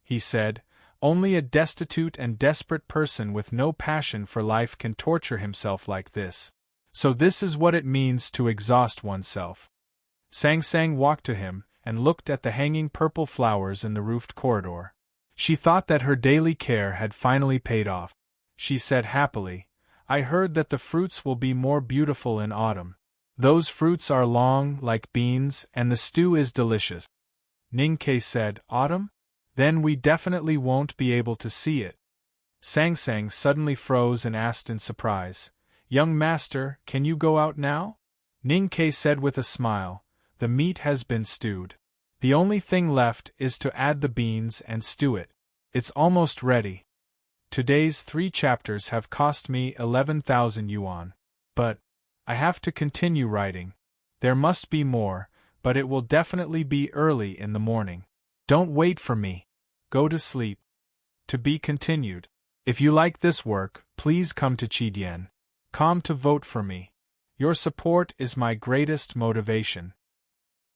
He said, "Only a destitute and desperate person with no passion for life can torture himself like this. So this is what it means to exhaust oneself." Sang Sang walked to him and looked at the hanging purple flowers in the roofed corridor. She thought that her daily care had finally paid off. She said happily, "I heard that the fruits will be more beautiful in autumn. Those fruits are long, like beans, and the stew is delicious." Ning Kei said, "Autumn? Then we definitely won't be able to see it." Sang Sang suddenly froze and asked in surprise, "Young master, can you go out now?" Ning Kei said with a smile, "The meat has been stewed. The only thing left is to add the beans and stew it. It's almost ready. Today's 3 chapters have cost me 11,000 yuan. But I have to continue writing. There must be more, but it will definitely be early in the morning. Don't wait for me. Go to sleep. To be continued. If you like this work, please come to Chidien.com to vote for me. Your support is my greatest motivation.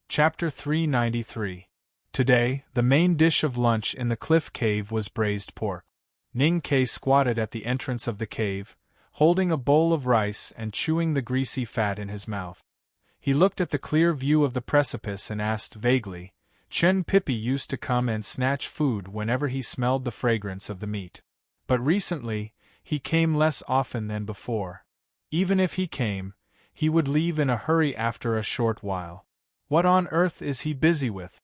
Chapter 393. Today, the main dish of lunch in the cliff cave was braised pork. Ning Ke squatted at the entrance of the cave, holding a bowl of rice and chewing the greasy fat in his mouth. He looked at the clear view of the precipice and asked vaguely, Chen Pippi used to come and snatch food whenever he smelled the fragrance of the meat. But recently, he came less often than before. Even if he came, he would leave in a hurry after a short while. What on earth is he busy with?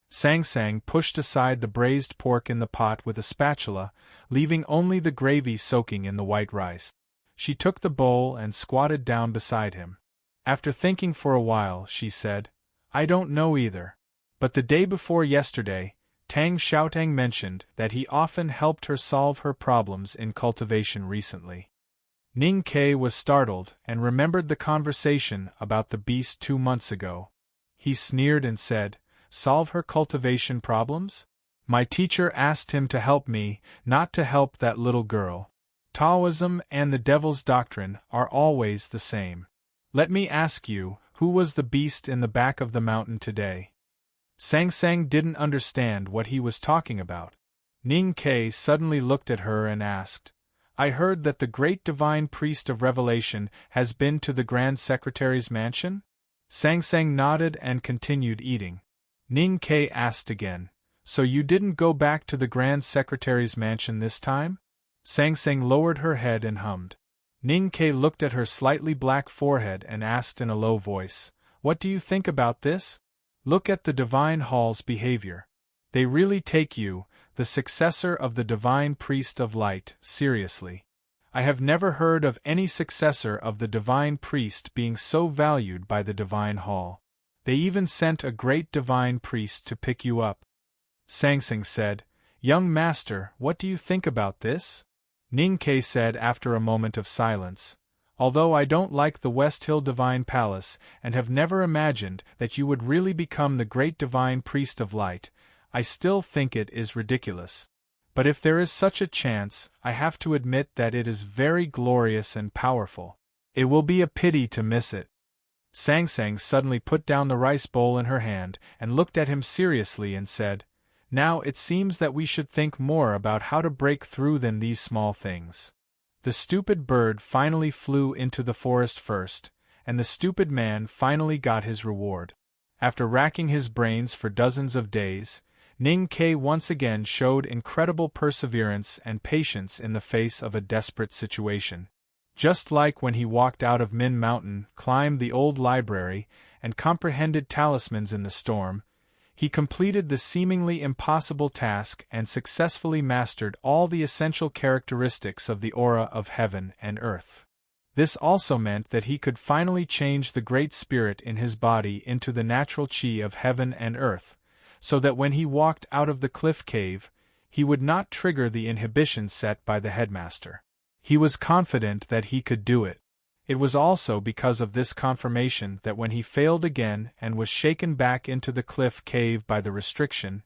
Sang Sang pushed aside the braised pork in the pot with a spatula, leaving only the gravy soaking in the white rice. She took the bowl and squatted down beside him. After thinking for a while, she said, I don't know either. But the day before yesterday, Tang Xiaotang mentioned that he often helped her solve her problems in cultivation recently. Ning Ke was startled and remembered the conversation about the beast 2 months ago. He sneered and said, Solve her cultivation problems? My teacher asked him to help me, not to help that little girl. Taoism and the devil's doctrine are always the same. Let me ask you, who was the beast in the back of the mountain today? Sang Sang didn't understand what he was talking about. Ning Ke suddenly looked at her and asked, I heard that the great divine priest of revelation has been to the Grand Secretary's mansion? Sang Sang nodded and continued eating. Ning Ke asked again, So you didn't go back to the Grand Secretary's mansion this time? Sang Sang lowered her head and hummed. Ning Ke looked at her slightly black forehead and asked in a low voice, What do you think about this? Look at the Divine Hall's behavior. They really take you, the successor of the Divine Priest of Light, seriously. I have never heard of any successor of the Divine Priest being so valued by the Divine Hall. They even sent a great Divine Priest to pick you up. Sang Sang said, Young Master, what do you think about this? Ning Ke said after a moment of silence, Although I don't like the West Hill Divine Palace and have never imagined that you would really become the great Divine Priest of Light, I still think it is ridiculous. But if there is such a chance, I have to admit that it is very glorious and powerful. It will be a pity to miss it. Sang Sang suddenly put down the rice bowl in her hand and looked at him seriously and said, Now it seems that we should think more about how to break through than these small things. The stupid bird finally flew into the forest first, and the stupid man finally got his reward. After racking his brains for dozens of days, Ning Ke once again showed incredible perseverance and patience in the face of a desperate situation. Just like when he walked out of Min Mountain, climbed the old library, and comprehended talismans in the storm, he completed the seemingly impossible task and successfully mastered all the essential characteristics of the aura of heaven and earth. This also meant that he could finally change the Great Spirit in his body into the natural chi of heaven and earth, so that when he walked out of the cliff cave, he would not trigger the inhibition set by the headmaster. He was confident that he could do it. It was also because of this confirmation that when he failed again and was shaken back into the cliff cave by the restriction,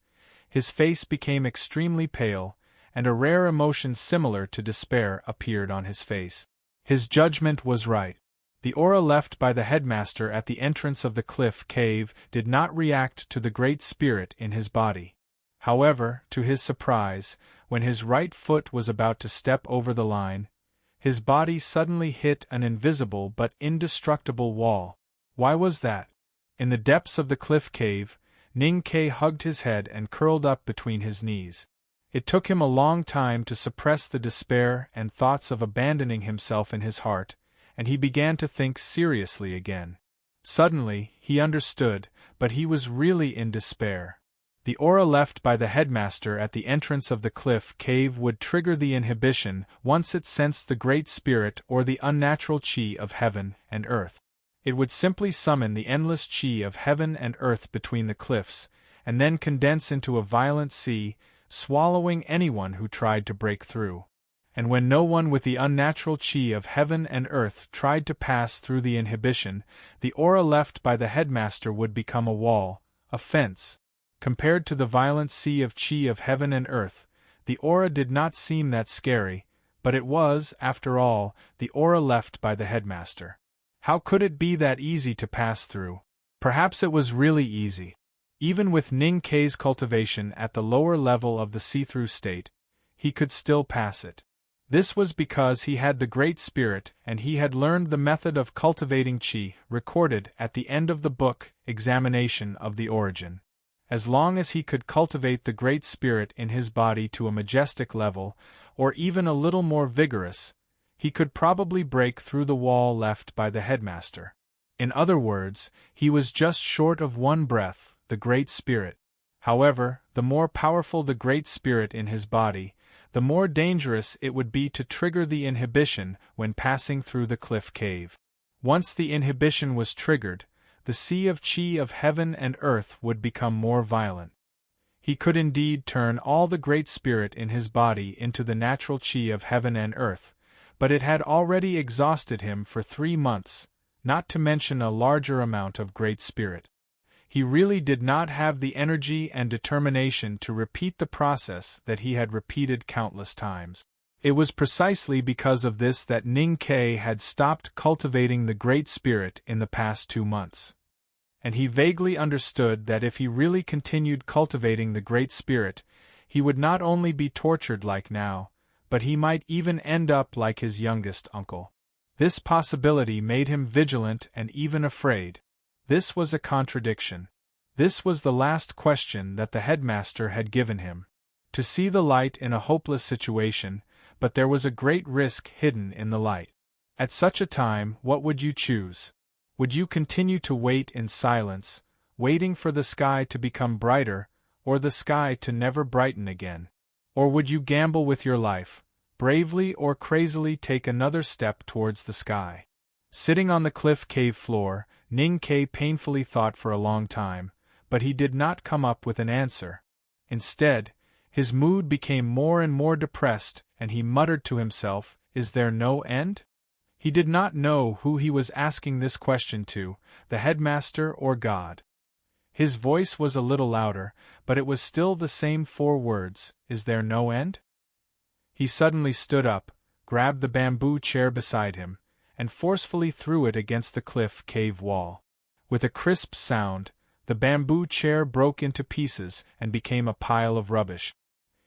his face became extremely pale, and a rare emotion similar to despair appeared on his face. His judgment was right. The aura left by the headmaster at the entrance of the cliff cave did not react to the Great Spirit in his body. However, to his surprise, when his right foot was about to step over the line, his body suddenly hit an invisible but indestructible wall. Why was that? In the depths of the cliff cave, Ning Ke hugged his head and curled up between his knees. It took him a long time to suppress the despair and thoughts of abandoning himself in his heart, and he began to think seriously again. Suddenly, he understood, but he was really in despair. The aura left by the headmaster at the entrance of the cliff cave would trigger the inhibition once it sensed the Great Spirit or the unnatural chi of heaven and earth. It would simply summon the endless chi of heaven and earth between the cliffs, and then condense into a violent sea, swallowing anyone who tried to break through. and when no one with the unnatural chi of heaven and earth tried to pass through the inhibition, the aura left by the headmaster would become a wall, a fence. Compared to the violent sea of chi of heaven and earth, the aura did not seem that scary, but it was, after all, the aura left by the headmaster. How could it be that easy to pass through? Perhaps it was really easy. Even with Ning Kei's cultivation at the lower level of the see-through state, he could still pass it. This was because he had the Great Spirit and he had learned the method of cultivating chi, recorded at the end of the book, Examination of the Origin. As long as he could cultivate the Great Spirit in his body to a majestic level, or even a little more vigorous, he could probably break through the wall left by the headmaster. In other words, he was just short of one breath, the Great Spirit. However, the more powerful the Great Spirit in his body, the more dangerous it would be to trigger the inhibition when passing through the cliff cave. Once the inhibition was triggered, the sea of chi of heaven and earth would become more violent. He could indeed turn all the Great Spirit in his body into the natural chi of heaven and earth, but it had already exhausted him for 3 months, not to mention a larger amount of Great Spirit. He really did not have the energy and determination to repeat the process that he had repeated countless times. It was precisely because of this that Ning Kei had stopped cultivating the Great Spirit in the past 2 months. And he vaguely understood that if he really continued cultivating the Great Spirit, he would not only be tortured like now, but he might even end up like his youngest uncle. This possibility made him vigilant and even afraid. This was a contradiction. This was the last question that the headmaster had given him. To see the light in a hopeless situation, but there was a great risk hidden in the light. At such a time, what would you choose? Would you continue to wait in silence, waiting for the sky to become brighter, or the sky to never brighten again? Or would you gamble with your life, bravely or crazily take another step towards the sky? Sitting on the cliff cave floor, Ning Kei painfully thought for a long time, but he did not come up with an answer. Instead, his mood became more and more depressed, and he muttered to himself, "Is there no end?" He did not know who he was asking this question to, the headmaster or God. His voice was a little louder, but it was still the same 4 words, "Is there no end?" He suddenly stood up, grabbed the bamboo chair beside him, and forcefully threw it against the cliff cave wall. With a crisp sound, the bamboo chair broke into pieces and became a pile of rubbish.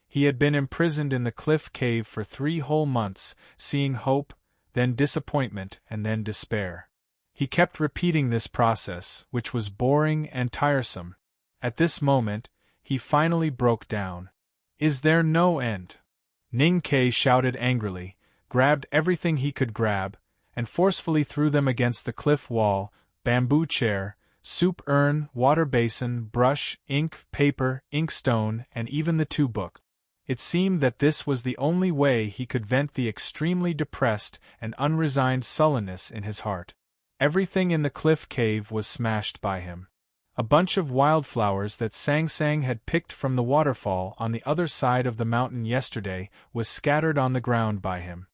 He had been imprisoned in the cliff cave for 3 whole months, seeing hope, then disappointment, and then despair. He kept repeating this process, which was boring and tiresome. At this moment, he finally broke down. "Is there no end?" Ning Kei shouted angrily, grabbed everything he could grab, and forcefully threw them against the cliff wall: bamboo chair, soup urn, water basin, brush, ink, paper, inkstone, and even the 2 books. It seemed that this was the only way he could vent the extremely depressed and unresigned sullenness in his heart. Everything in the cliff cave was smashed by him. A bunch of wildflowers that Sang Sang had picked from the waterfall on the other side of the mountain yesterday was scattered on the ground by him.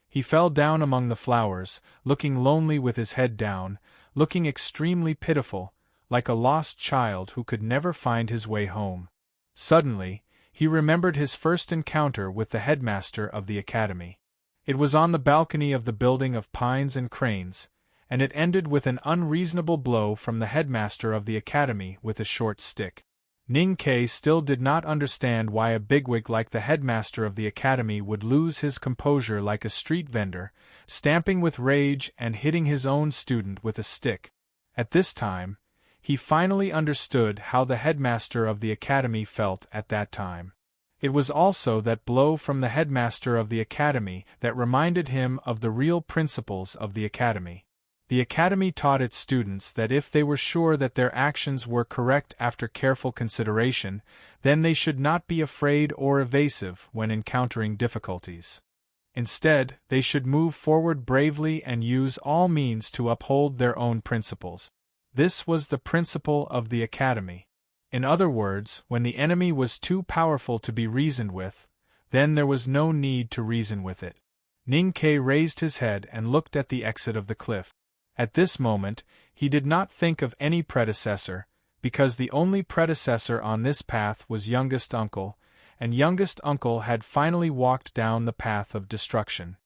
He fell down among the flowers, looking lonely with his head down, looking extremely pitiful, like a lost child who could never find his way home. Suddenly, he remembered his first encounter with the headmaster of the academy. It was on the balcony of the building of pines and cranes, and it ended with an unreasonable blow from the headmaster of the academy with a short stick. Ning Kei still did not understand why a bigwig like the headmaster of the academy would lose his composure like a street vendor, stamping with rage and hitting his own student with a stick. At this time, he finally understood how the headmaster of the academy felt at that time. It was also that blow from the headmaster of the academy that reminded him of the real principles of the academy. The academy taught its students that if they were sure that their actions were correct after careful consideration, then they should not be afraid or evasive when encountering difficulties. Instead, they should move forward bravely and use all means to uphold their own principles. This was the principle of the academy. In other words, when the enemy was too powerful to be reasoned with, Then there was no need to reason with it. Ning Ke raised his head and looked at the exit of the cliff. At this moment, he did not think of any predecessor, because the only predecessor on this path was youngest uncle, and youngest uncle had finally walked down the path of destruction.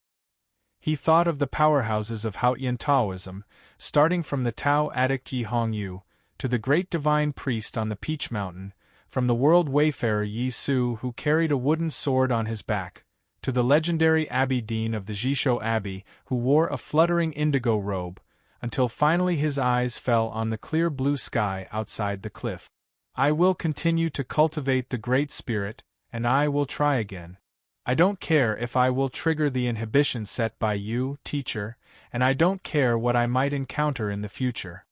He thought of the powerhouses of Haotian Taoism, starting from the Tao addict Yi Hongyu, to the great divine priest on the Peach Mountain, from the world wayfarer Yi Su who carried a wooden sword on his back, to the legendary Abbey Dean of the Jisho Abbey who wore a fluttering indigo robe, until finally his eyes fell on the clear blue sky outside the cliff. I will continue to cultivate the Great Spirit, and I will try again. I don't care if I will trigger the inhibition set by you, teacher, and I don't care what I might encounter in the future.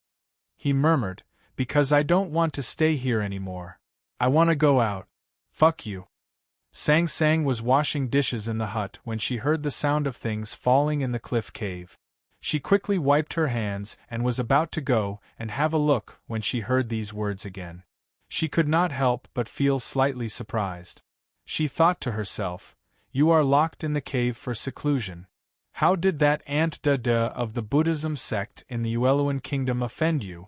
He murmured, because I don't want to stay here anymore. I want to go out. Fuck you. Sang Sang was washing dishes in the hut when she heard the sound of things falling in the cliff cave. She quickly wiped her hands and was about to go and have a look when she heard these words again. She could not help but feel slightly surprised. She thought to herself, "You are locked in the cave for seclusion. How did that Aunt Dada of the Buddhism sect in the Ueluan kingdom offend you?"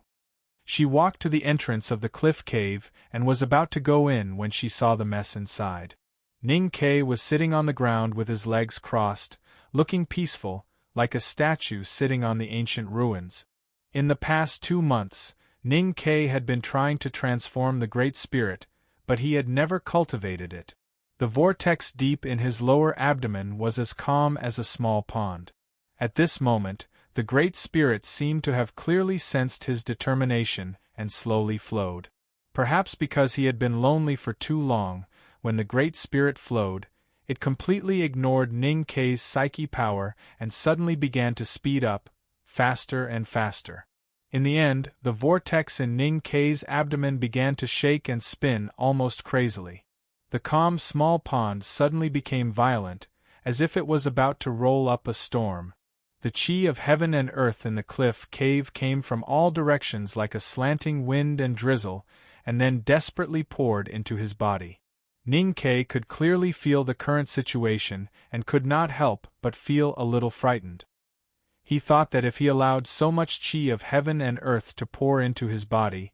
She walked to the entrance of the cliff cave and was about to go in when she saw the mess inside. Ning Ke was sitting on the ground with his legs crossed, looking peaceful, like a statue sitting on the ancient ruins. In the past 2 months, Ning Ke had been trying to transform the Great Spirit, but he had never cultivated it. The vortex deep in his lower abdomen was as calm as a small pond. At this moment, the Great Spirit seemed to have clearly sensed his determination and slowly flowed. Perhaps because he had been lonely for too long, when the Great Spirit flowed, it completely ignored Ning Ke's psyche power and suddenly began to speed up, faster and faster. In the end, the vortex in Ning Ke's abdomen began to shake and spin almost crazily. The calm small pond suddenly became violent, as if it was about to roll up a storm. The chi of heaven and earth in the cliff cave came from all directions like a slanting wind and drizzle, and then desperately poured into his body. Ning Ke could clearly feel the current situation and could not help but feel a little frightened. He thought that if he allowed so much chi of heaven and earth to pour into his body,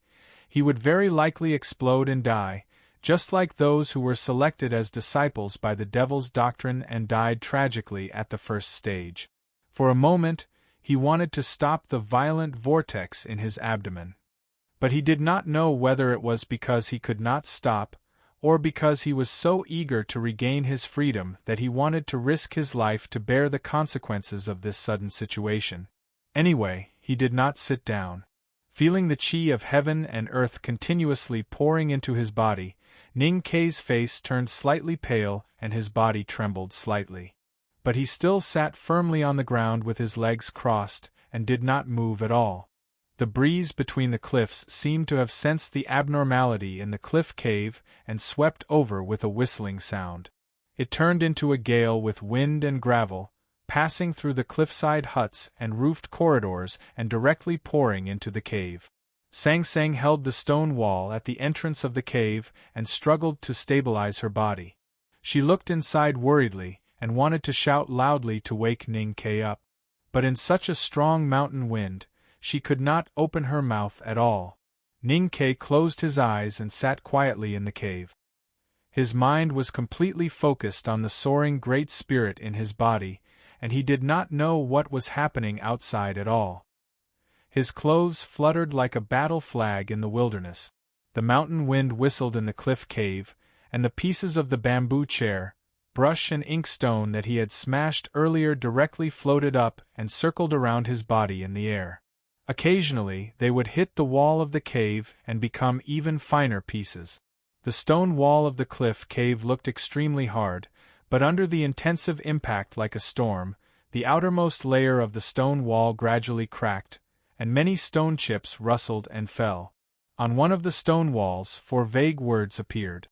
he would very likely explode and die, just like those who were selected as disciples by the devil's doctrine and died tragically at the first stage. For a moment, he wanted to stop the violent vortex in his abdomen. But he did not know whether it was because he could not stop, or because he was so eager to regain his freedom that he wanted to risk his life to bear the consequences of this sudden situation. Anyway, he did not sit down. Feeling the chi of heaven and earth continuously pouring into his body, Ning Ke's face turned slightly pale and his body trembled slightly. But he still sat firmly on the ground with his legs crossed, and did not move at all. The breeze between the cliffs seemed to have sensed the abnormality in the cliff cave and swept over with a whistling sound. It turned into a gale with wind and gravel, passing through the cliffside huts and roofed corridors and directly pouring into the cave. Sang Sang held the stone wall at the entrance of the cave and struggled to stabilize her body. She looked inside worriedly and wanted to shout loudly to wake Ning Ke up. But in such a strong mountain wind, she could not open her mouth at all. Ning Ke closed his eyes and sat quietly in the cave. His mind was completely focused on the soaring Great Spirit in his body, and he did not know what was happening outside at all. His clothes fluttered like a battle flag in the wilderness. The mountain wind whistled in the cliff cave, and the pieces of the bamboo chair, brush and inkstone that he had smashed earlier directly floated up and circled around his body in the air. Occasionally, they would hit the wall of the cave and become even finer pieces. The stone wall of the cliff cave looked extremely hard, but under the intensive impact like a storm, the outermost layer of the stone wall gradually cracked, and many stone chips rustled and fell. On one of the stone walls 4 vague words appeared.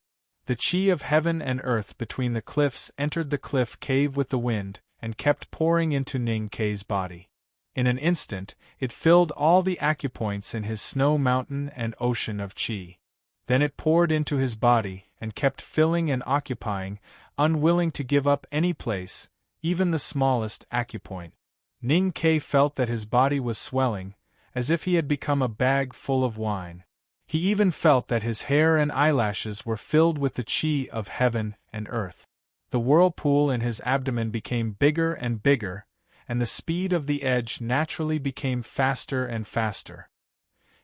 The chi of heaven and earth between the cliffs entered the cliff cave with the wind, and kept pouring into Ning Ke's body. In an instant, it filled all the acupoints in his snow mountain and ocean of chi. Then it poured into his body, and kept filling and occupying, unwilling to give up any place, even the smallest acupoint. Ning Ke felt that his body was swelling, as if he had become a bag full of wine. He even felt that his hair and eyelashes were filled with the qi of heaven and earth. The whirlpool in his abdomen became bigger and bigger, and the speed of the edge naturally became faster and faster.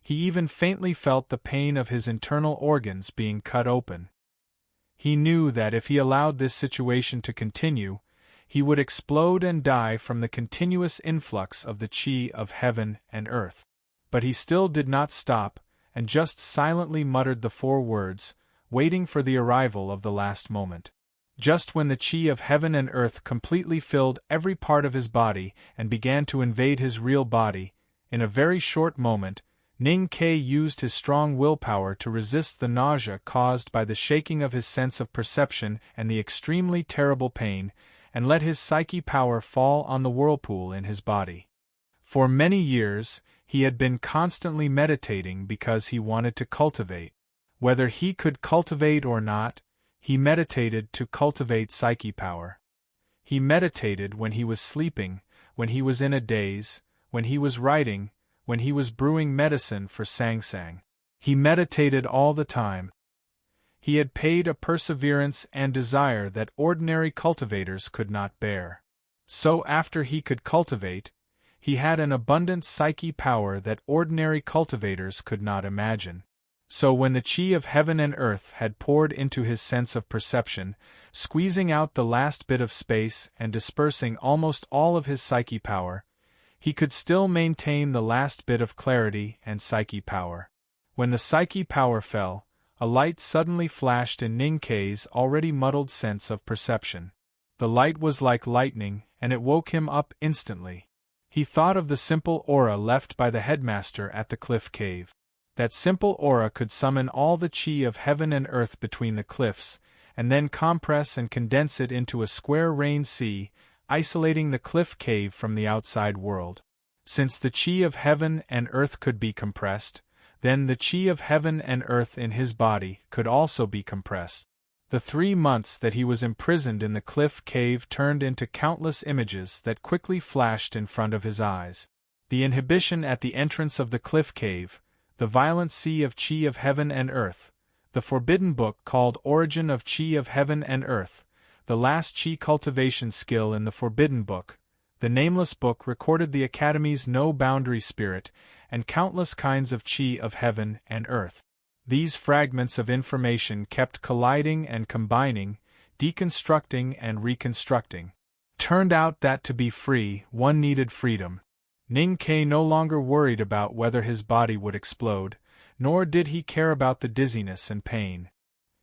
He even faintly felt the pain of his internal organs being cut open. He knew that if he allowed this situation to continue, he would explode and die from the continuous influx of the qi of heaven and earth. But he still did not stop, and just silently muttered the 4 words, waiting for the arrival of the last moment. Just when the qi of heaven and earth completely filled every part of his body and began to invade his real body, in a very short moment, Ning Ke used his strong willpower to resist the nausea caused by the shaking of his sense of perception and the extremely terrible pain, and let his psyche power fall on the whirlpool in his body. For many years, he had been constantly meditating because he wanted to cultivate. Whether he could cultivate or not, he meditated to cultivate psyche power. He meditated when he was sleeping, when he was in a daze, when he was writing, when he was brewing medicine for sangsang. He meditated all the time. He had paid a perseverance and desire that ordinary cultivators could not bear. So after he could cultivate, he had an abundant psyche power that ordinary cultivators could not imagine. So when the qi of heaven and earth had poured into his sense of perception, squeezing out the last bit of space and dispersing almost all of his psyche power, he could still maintain the last bit of clarity and psyche power. When the psyche power fell, a light suddenly flashed in Ning Ke's already muddled sense of perception. The light was like lightning, and it woke him up instantly. He thought of the simple aura left by the headmaster at the cliff cave. That simple aura could summon all the qi of heaven and earth between the cliffs, and then compress and condense it into a square rain sea, isolating the cliff cave from the outside world. Since the qi of heaven and earth could be compressed, then the qi of heaven and earth in his body could also be compressed. The 3 months that he was imprisoned in the cliff cave turned into countless images that quickly flashed in front of his eyes. The inhibition at the entrance of the cliff cave, the violent sea of qi of heaven and earth, the forbidden book called Origin of Qi of Heaven and Earth, the last qi cultivation skill in the forbidden book, the nameless book recorded the Academy's no-boundary spirit, and countless kinds of qi of heaven and earth. These fragments of information kept colliding and combining, deconstructing and reconstructing. Turned out that to be free, one needed freedom. Ning Ke no longer worried about whether his body would explode, nor did he care about the dizziness and pain.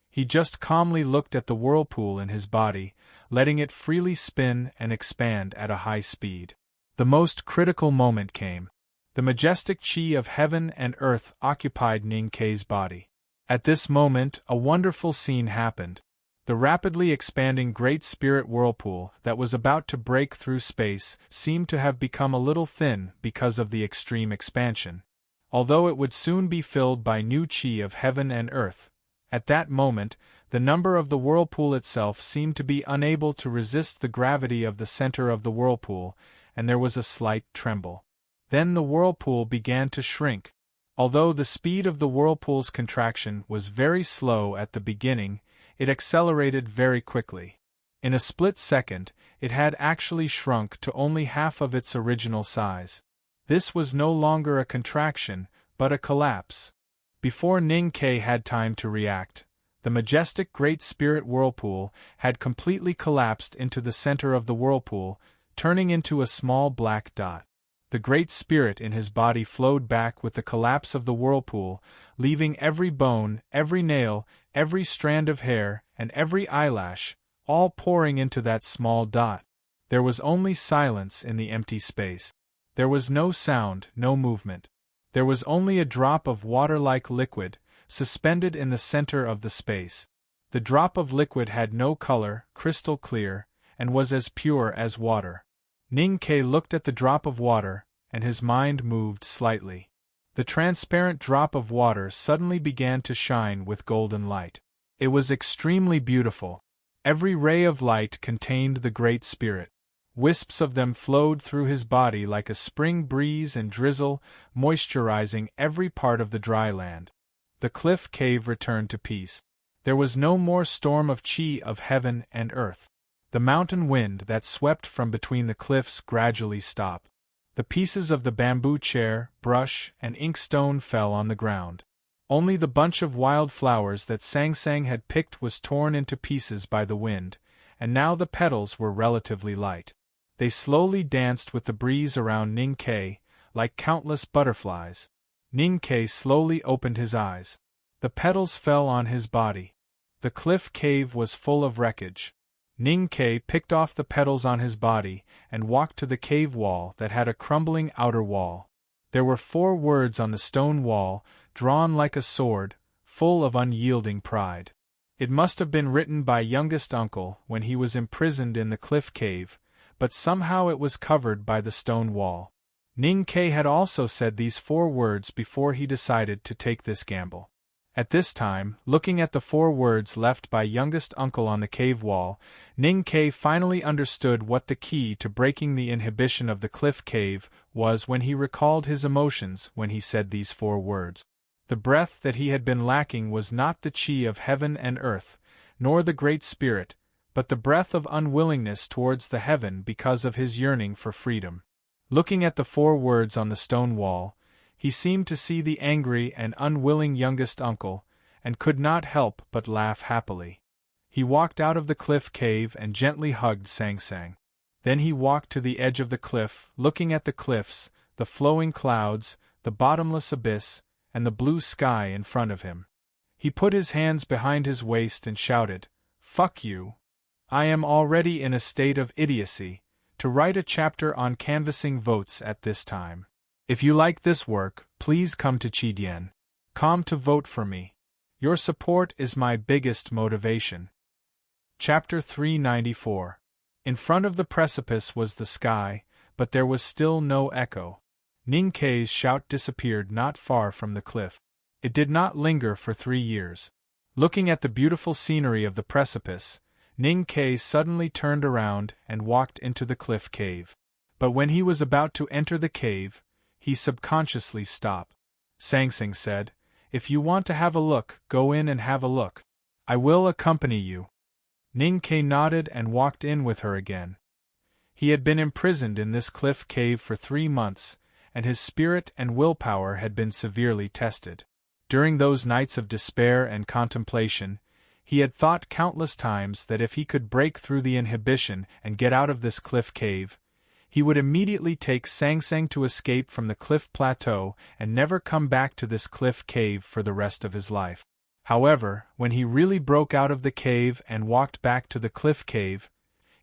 He just calmly looked at the whirlpool in his body, letting it freely spin and expand at a high speed. The most critical moment came. The majestic qi of heaven and earth occupied Ning Ke's body. At this moment, a wonderful scene happened. The rapidly expanding Great Spirit whirlpool that was about to break through space seemed to have become a little thin because of the extreme expansion. Although it would soon be filled by new qi of heaven and earth, at that moment, the number of the whirlpool itself seemed to be unable to resist the gravity of the center of the whirlpool, and there was a slight tremble. Then the whirlpool began to shrink. Although the speed of the whirlpool's contraction was very slow at the beginning, it accelerated very quickly. In a split second, it had actually shrunk to only half of its original size. This was no longer a contraction, but a collapse. Before Ning Ke had time to react, the majestic Great Spirit whirlpool had completely collapsed into the center of the whirlpool, turning into a small black dot. The Great Spirit in his body flowed back with the collapse of the whirlpool, leaving every bone, every nail, every strand of hair, and every eyelash, all pouring into that small dot. There was only silence in the empty space. There was no sound, no movement. There was only a drop of water-like liquid, suspended in the center of the space. The drop of liquid had no color, crystal clear, and was as pure as water. Ning Ke looked at the drop of water, and his mind moved slightly. The transparent drop of water suddenly began to shine with golden light. It was extremely beautiful. Every ray of light contained the Great Spirit. Wisps of them flowed through his body like a spring breeze and drizzle, moisturizing every part of the dry land. The cliff cave returned to peace. There was no more storm of chi of heaven and earth. The mountain wind that swept from between the cliffs gradually stopped. The pieces of the bamboo chair, brush, and inkstone fell on the ground. Only the bunch of wild flowers that Sang Sang had picked was torn into pieces by the wind, and now the petals were relatively light. They slowly danced with the breeze around Ning Ke, like countless butterflies. Ning Ke slowly opened his eyes. The petals fell on his body. The cliff cave was full of wreckage. Ning Ke picked off the petals on his body and walked to the cave wall that had a crumbling outer wall. There were 4 words on the stone wall, drawn like a sword, full of unyielding pride. It must have been written by youngest uncle when he was imprisoned in the cliff cave, but somehow it was covered by the stone wall. Ning Ke had also said these 4 words before he decided to take this gamble. At this time, looking at the 4 words left by youngest uncle on the cave wall, Ning Ke finally understood what the key to breaking the inhibition of the cliff cave was when he recalled his emotions when he said these 4 words. The breath that he had been lacking was not the chi of heaven and earth, nor the Great Spirit, but the breath of unwillingness towards the heaven because of his yearning for freedom. Looking at the 4 words on the stone wall, he seemed to see the angry and unwilling youngest uncle, and could not help but laugh happily. He walked out of the cliff cave and gently hugged Sang Sang. Then he walked to the edge of the cliff, looking at the cliffs, the flowing clouds, the bottomless abyss, and the blue sky in front of him. He put his hands behind his waist and shouted, "Fuck you! I am already in a state of idiocy to write a chapter on canvassing votes at this time. If you like this work, please come to Chidien.com to vote for me. Your support is my biggest motivation." Chapter 394. In front of the precipice was the sky, but there was still no echo. Ning Ke's shout disappeared not far from the cliff. It did not linger for 3 years. Looking at the beautiful scenery of the precipice, Ning Ke suddenly turned around and walked into the cliff cave. But when he was about to enter the cave, he subconsciously stopped. Sang Sang said, "If you want to have a look, go in and have a look. I will accompany you." Ning Ke nodded and walked in with her again. He had been imprisoned in this cliff cave for 3 months, and his spirit and willpower had been severely tested. During those nights of despair and contemplation, he had thought countless times that if he could break through the inhibition and get out of this cliff cave, he would immediately take Sang Sang to escape from the cliff plateau and never come back to this cliff cave for the rest of his life. However, when he really broke out of the cave and walked back to the cliff cave,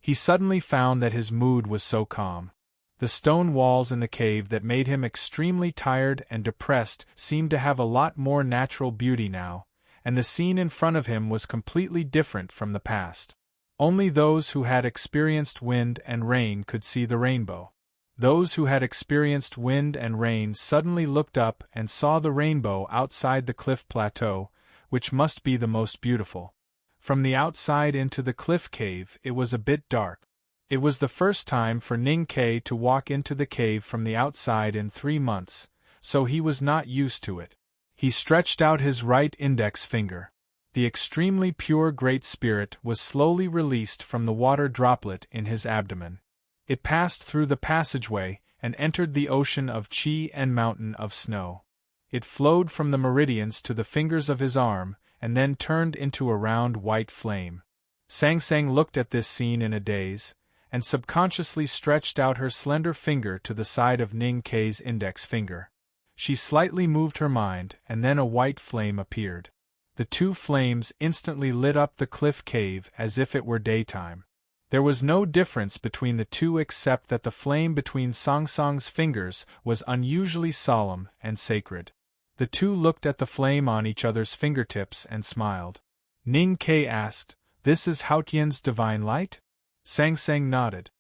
he suddenly found that his mood was so calm. The stone walls in the cave that made him extremely tired and depressed seemed to have a lot more natural beauty now, and the scene in front of him was completely different from the past. Only those who had experienced wind and rain could see the rainbow. Those who had experienced wind and rain suddenly looked up and saw the rainbow outside the cliff plateau, which must be the most beautiful. From the outside into the cliff cave it was a bit dark. It was the first time for Ning Ke to walk into the cave from the outside in 3 months, so he was not used to it. He stretched out his right index finger. The extremely pure Great Spirit was slowly released from the water droplet in his abdomen. It passed through the passageway and entered the ocean of chi and mountain of snow. It flowed from the meridians to the fingers of his arm, and then turned into a round white flame. Sang Sang looked at this scene in a daze, and subconsciously stretched out her slender finger to the side of Ning Ke's index finger. She slightly moved her mind, and then a white flame appeared. The 2 flames instantly lit up the cliff cave as if it were daytime. There was no difference between the 2 except that the flame between Sang Sang's fingers was unusually solemn and sacred. The 2 looked at the flame on each other's fingertips and smiled. Ning Ke asked, "This is Haotian's divine light?" Sang Sang nodded.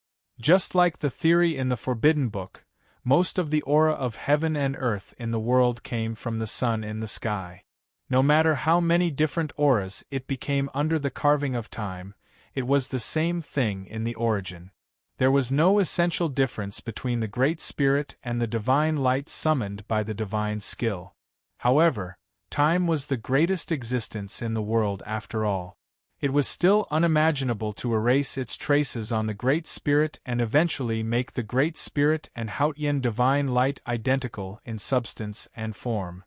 Just like the theory in the Forbidden Book, most of the aura of heaven and earth in the world came from the sun in the sky. No matter how many different auras it became under the carving of time, it was the same thing in the origin. There was no essential difference between the Great Spirit and the divine light summoned by the divine skill. However, time was the greatest existence in the world after all. It was still unimaginable to erase its traces on the Great Spirit and eventually make the Great Spirit and Haotian divine light identical in substance and form.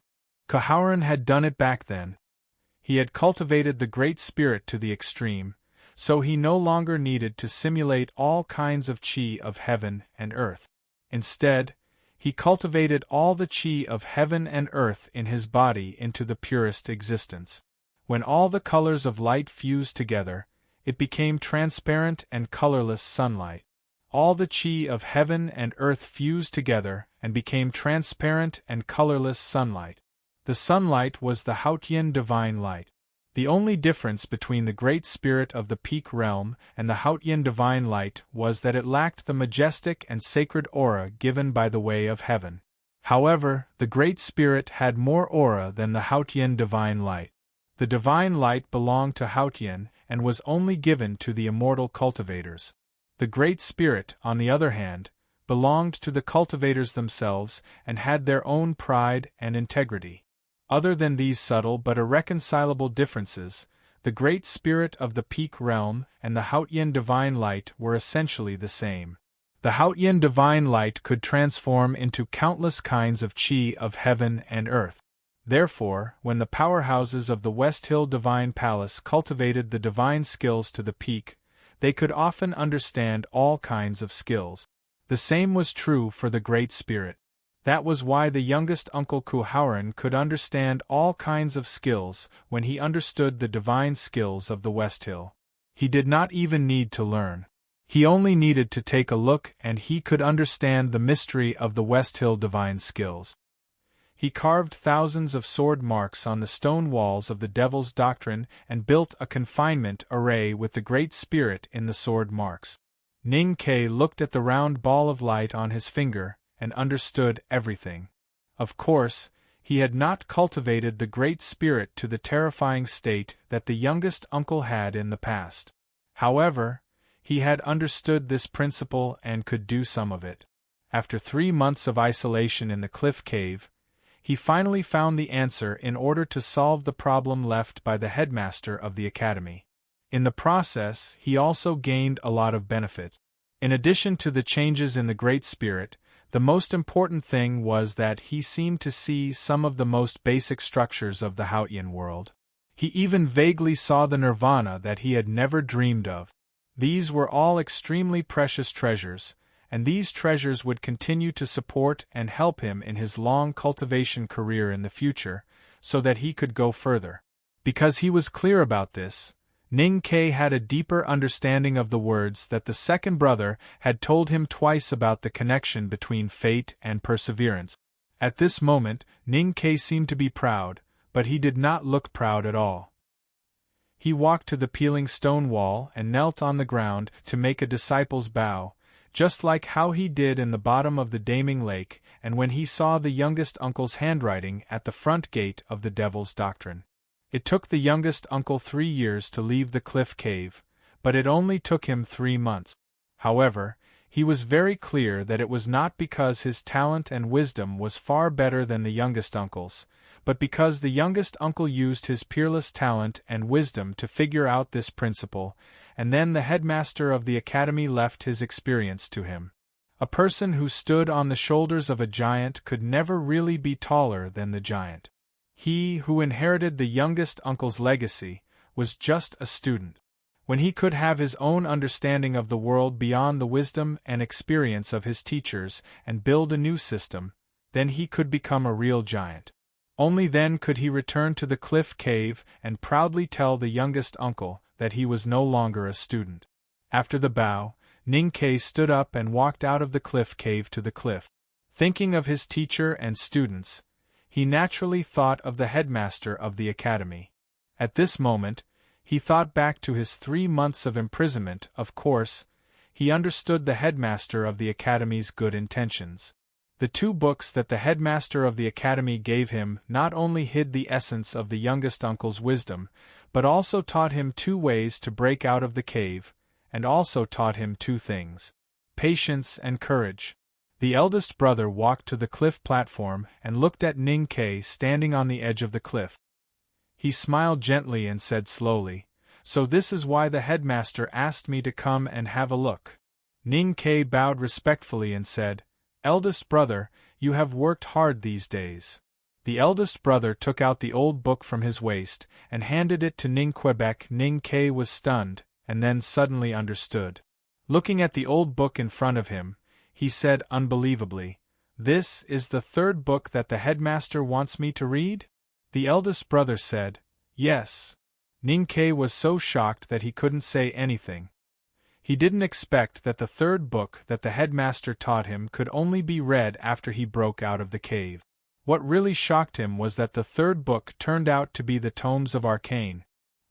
Cuahuaran had done it back then. He had cultivated the Great Spirit to the extreme, so he no longer needed to simulate all kinds of qi of heaven and earth. Instead, he cultivated all the qi of heaven and earth in his body into the purest existence. When all the colors of light fused together, it became transparent and colorless sunlight. All the qi of heaven and earth fused together and became transparent and colorless sunlight. The sunlight was the Haotian divine light. The only difference between the Great Spirit of the Peak Realm and the Haotian divine light was that it lacked the majestic and sacred aura given by the way of heaven. However, the Great Spirit had more aura than the Haotian divine light. The divine light belonged to Haotian and was only given to the immortal cultivators. The Great Spirit, on the other hand, belonged to the cultivators themselves and had their own pride and integrity. Other than these subtle but irreconcilable differences, the Great Spirit of the Peak Realm and the Haotian divine light were essentially the same. The Haotian divine light could transform into countless kinds of qi of heaven and earth. Therefore, when the powerhouses of the West Hill Divine Palace cultivated the divine skills to the peak, they could often understand all kinds of skills. The same was true for the Great Spirit. That was why the youngest uncle Cuahuaran could understand all kinds of skills when he understood the divine skills of the West Hill. He did not even need to learn. He only needed to take a look and he could understand the mystery of the West Hill divine skills. He carved thousands of sword marks on the stone walls of the Devil's Doctrine and built a confinement array with the Great Spirit in the sword marks. Ning Ke looked at the round ball of light on his finger and understood everything. Of course, he had not cultivated the Great Spirit to the terrifying state that the youngest uncle had in the past. However, he had understood this principle and could do some of it. After 3 months of isolation in the cliff cave, he finally found the answer in order to solve the problem left by the headmaster of the academy. In the process, he also gained a lot of benefit. In addition to the changes in the Great Spirit, the most important thing was that he seemed to see some of the most basic structures of the Haotian world. He even vaguely saw the nirvana that he had never dreamed of. These were all extremely precious treasures, and these treasures would continue to support and help him in his long cultivation career in the future, so that he could go further. Because he was clear about this, Ning Ke had a deeper understanding of the words that the second brother had told him twice about the connection between fate and perseverance. At this moment, Ning Ke seemed to be proud, but he did not look proud at all. He walked to the peeling stone wall and knelt on the ground to make a disciple's bow, just like how he did in the bottom of the Daming Lake and when he saw the youngest uncle's handwriting at the front gate of the Devil's Doctrine. It took the youngest uncle 3 years to leave the cliff cave, but it only took him 3 months. However, he was very clear that it was not because his talent and wisdom was far better than the youngest uncle's, but because the youngest uncle used his peerless talent and wisdom to figure out this principle, and then the headmaster of the academy left his experience to him. A person who stood on the shoulders of a giant could never really be taller than the giant. He who inherited the youngest uncle's legacy was just a student. When he could have his own understanding of the world beyond the wisdom and experience of his teachers and build a new system, then he could become a real giant. Only then could he return to the cliff cave and proudly tell the youngest uncle that he was no longer a student. After the bow, Ning Ke stood up and walked out of the cliff cave to the cliff. Thinking of his teacher and students, he naturally thought of the headmaster of the academy. At this moment, he thought back to his 3 months of imprisonment. Of course, he understood the headmaster of the academy's good intentions. The 2 books that the headmaster of the academy gave him not only hid the essence of the youngest uncle's wisdom, but also taught him 2 ways to break out of the cave, and also taught him 2 things: patience and courage. The eldest brother walked to the cliff platform and looked at Ning Ke standing on the edge of the cliff. He smiled gently and said slowly, "So this is why the headmaster asked me to come and have a look." Ning Ke bowed respectfully and said, "Eldest brother, you have worked hard these days." The eldest brother took out the old book from his waist and handed it to Ning Quebec. Ning Ke was stunned, and then suddenly understood. Looking at the old book in front of him, he said unbelievably, "This is the 3rd book that the headmaster wants me to read?" The eldest brother said, "Yes." Ning Ke was so shocked that he couldn't say anything. He didn't expect that the 3rd book that the headmaster taught him could only be read after he broke out of the cave. What really shocked him was that the 3rd book turned out to be the Tomes of Arcane.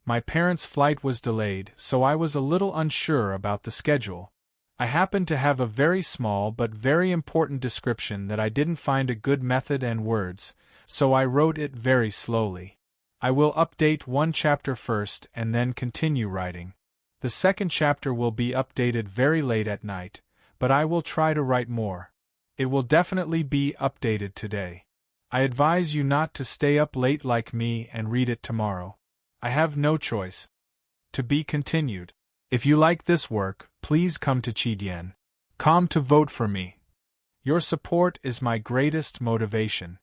"My parents' flight was delayed, so I was a little unsure about the schedule. I happened to have a very small but very important description that I didn't find a good method and words, so I wrote it very slowly. I will update 1 chapter first and then continue writing. The 2nd chapter will be updated very late at night, but I will try to write more. It will definitely be updated today. I advise you not to stay up late like me and read it tomorrow. I have no choice." To be continued. If you like this work, please come to Chidian.com to vote for me. Your support is my greatest motivation.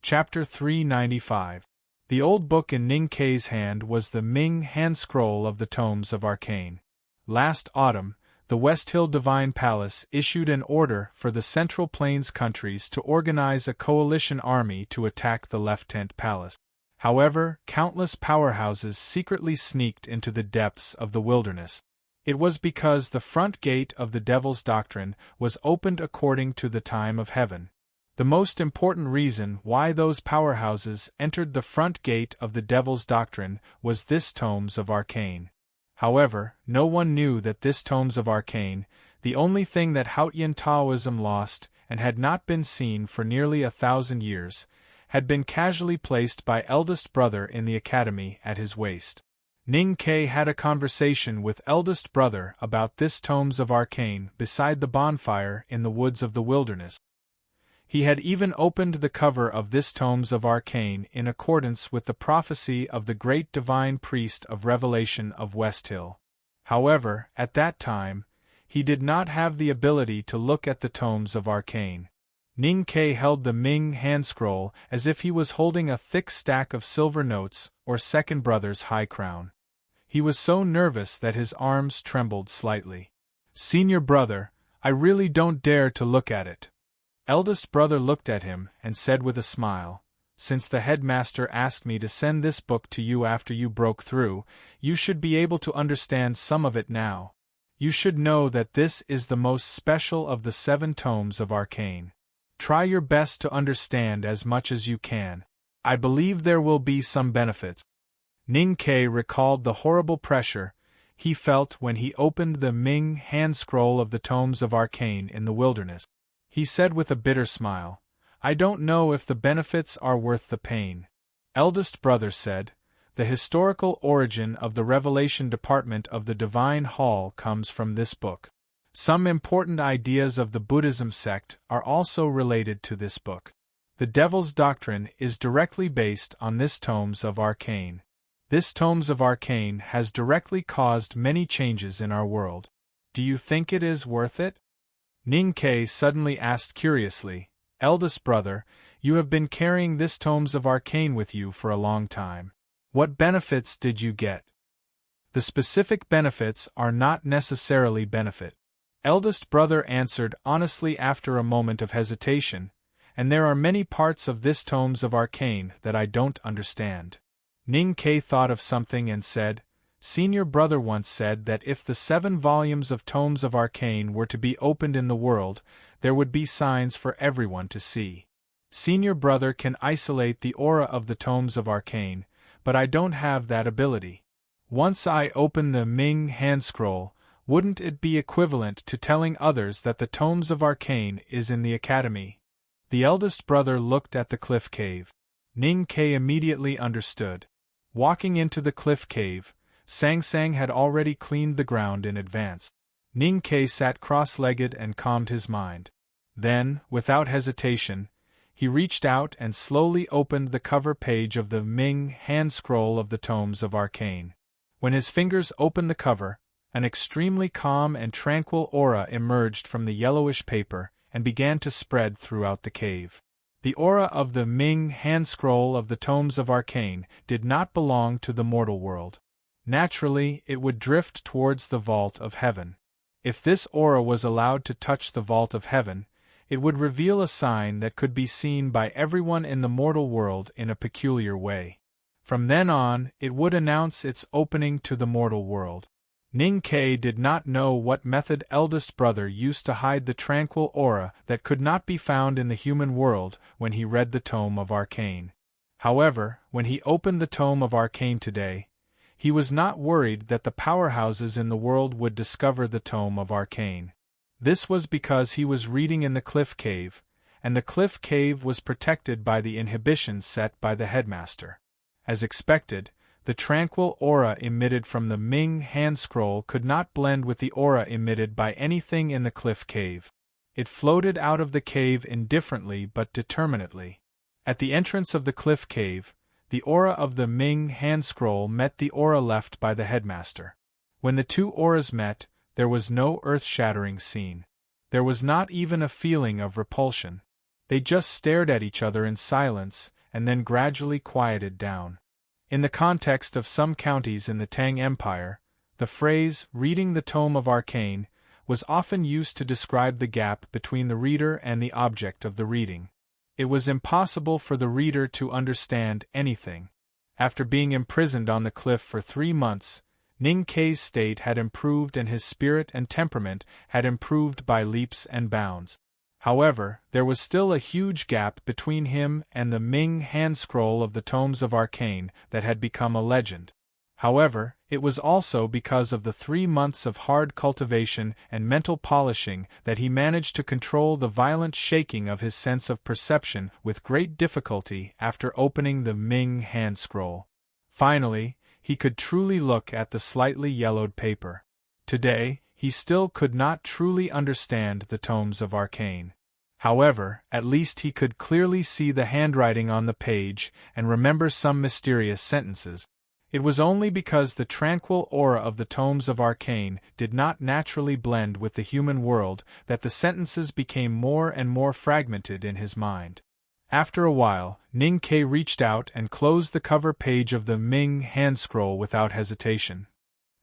Chapter 395. The old book in Ning Ke's hand was the Ming hand scroll of the Tomes of Arcane. Last autumn, the West Hill Divine Palace issued an order for the Central Plains countries to organize a coalition army to attack the Left Tent Palace. However, countless powerhouses secretly sneaked into the depths of the wilderness. It was because the front gate of the Devil's Doctrine was opened according to the time of heaven. The most important reason why those powerhouses entered the front gate of the Devil's Doctrine was this Tomes of Arcane. However, no one knew that this Tomes of Arcane, the only thing that Hautian Taoism lost and had not been seen for nearly 1,000 years, had been casually placed by eldest brother in the academy at his waist. Ning Ke had a conversation with eldest brother about this Tomes of Arcane beside the bonfire in the woods of the wilderness. He had even opened the cover of this Tomes of Arcane in accordance with the prophecy of the great divine priest of Revelation of West Hill. However, at that time, he did not have the ability to look at the Tomes of Arcane. Ning Ke held the Ming hand scroll as if he was holding a thick stack of silver notes or second brother's high crown. He was so nervous that his arms trembled slightly. "Senior brother, I really don't dare to look at it." Eldest brother looked at him and said with a smile, "Since the headmaster asked me to send this book to you after you broke through, you should be able to understand some of it now. You should know that this is the most special of the 7 Tomes of Arcane. Try your best to understand as much as you can. I believe there will be some benefits." Ning Ke recalled the horrible pressure he felt when he opened the Ming hand scroll of the Tomes of Arcane in the wilderness. He said with a bitter smile, "I don't know if the benefits are worth the pain." Eldest brother said, "The historical origin of the Revelation Department of the Divine Hall comes from this book. Some important ideas of the Buddhism sect are also related to this book. The Devil's Doctrine is directly based on this Tomes of Arcane. This Tomes of Arcane has directly caused many changes in our world. Do you think it is worth it?" Ning Ke suddenly asked curiously, "Eldest brother, you have been carrying this Tomes of Arcane with you for a long time. What benefits did you get?" "The specific benefits are not necessarily benefit," eldest brother answered honestly after a moment of hesitation, "and there are many parts of this Tomes of Arcane that I don't understand." Ning Ke thought of something and said, "Senior brother once said that if the 7 volumes of Tomes of Arcane were to be opened in the world, there would be signs for everyone to see. Senior brother can isolate the aura of the Tomes of Arcane, but I don't have that ability. Once I open the Ming hand scroll, wouldn't it be equivalent to telling others that the Tomes of Arcane is in the academy?" The eldest brother looked at the cliff cave. Ning Ke immediately understood. Walking into the cliff cave, Sang Sang had already cleaned the ground in advance. Ning Ke sat cross-legged and calmed his mind. Then, without hesitation, he reached out and slowly opened the cover page of the Ming hand scroll of the Tomes of Arcane. When his fingers opened the cover, an extremely calm and tranquil aura emerged from the yellowish paper and began to spread throughout the cave. The aura of the Ming hand scroll of the Tomes of Arcane did not belong to the mortal world. Naturally, it would drift towards the vault of heaven. If this aura was allowed to touch the vault of heaven, it would reveal a sign that could be seen by everyone in the mortal world in a peculiar way. From then on, it would announce its opening to the mortal world. Ning Ke did not know what method eldest brother used to hide the tranquil aura that could not be found in the human world when he read the Tome of Arcane. However, when he opened the Tome of Arcane today, he was not worried that the powerhouses in the world would discover the Tome of Arcane. This was because he was reading in the cliff cave, and the cliff cave was protected by the inhibitions set by the headmaster. As expected, the tranquil aura emitted from the Ming hand scroll could not blend with the aura emitted by anything in the cliff cave. It floated out of the cave indifferently but determinately. At the entrance of the cliff cave, the aura of the Ming hand scroll met the aura left by the headmaster. When the two auras met, there was no earth-shattering scene. There was not even a feeling of repulsion. They just stared at each other in silence and then gradually quieted down. In the context of some counties in the Tang Empire, the phrase, reading the Tome of Arcane, was often used to describe the gap between the reader and the object of the reading. It was impossible for the reader to understand anything. After being imprisoned on the cliff for 3 months, Ning Ke's state had improved and his spirit and temperament had improved by leaps and bounds. However, there was still a huge gap between him and the Ming hand scroll of the Tomes of Arcane that had become a legend. However, it was also because of the 3 months of hard cultivation and mental polishing that he managed to control the violent shaking of his sense of perception with great difficulty after opening the Ming hand scroll. Finally, he could truly look at the slightly yellowed paper. Today, he still could not truly understand the Tomes of Arcane. However, at least he could clearly see the handwriting on the page and remember some mysterious sentences. It was only because the tranquil aura of the Tomes of Arcane did not naturally blend with the human world that the sentences became more and more fragmented in his mind. After a while, Ning Ke reached out and closed the cover page of the Ming hand scroll without hesitation.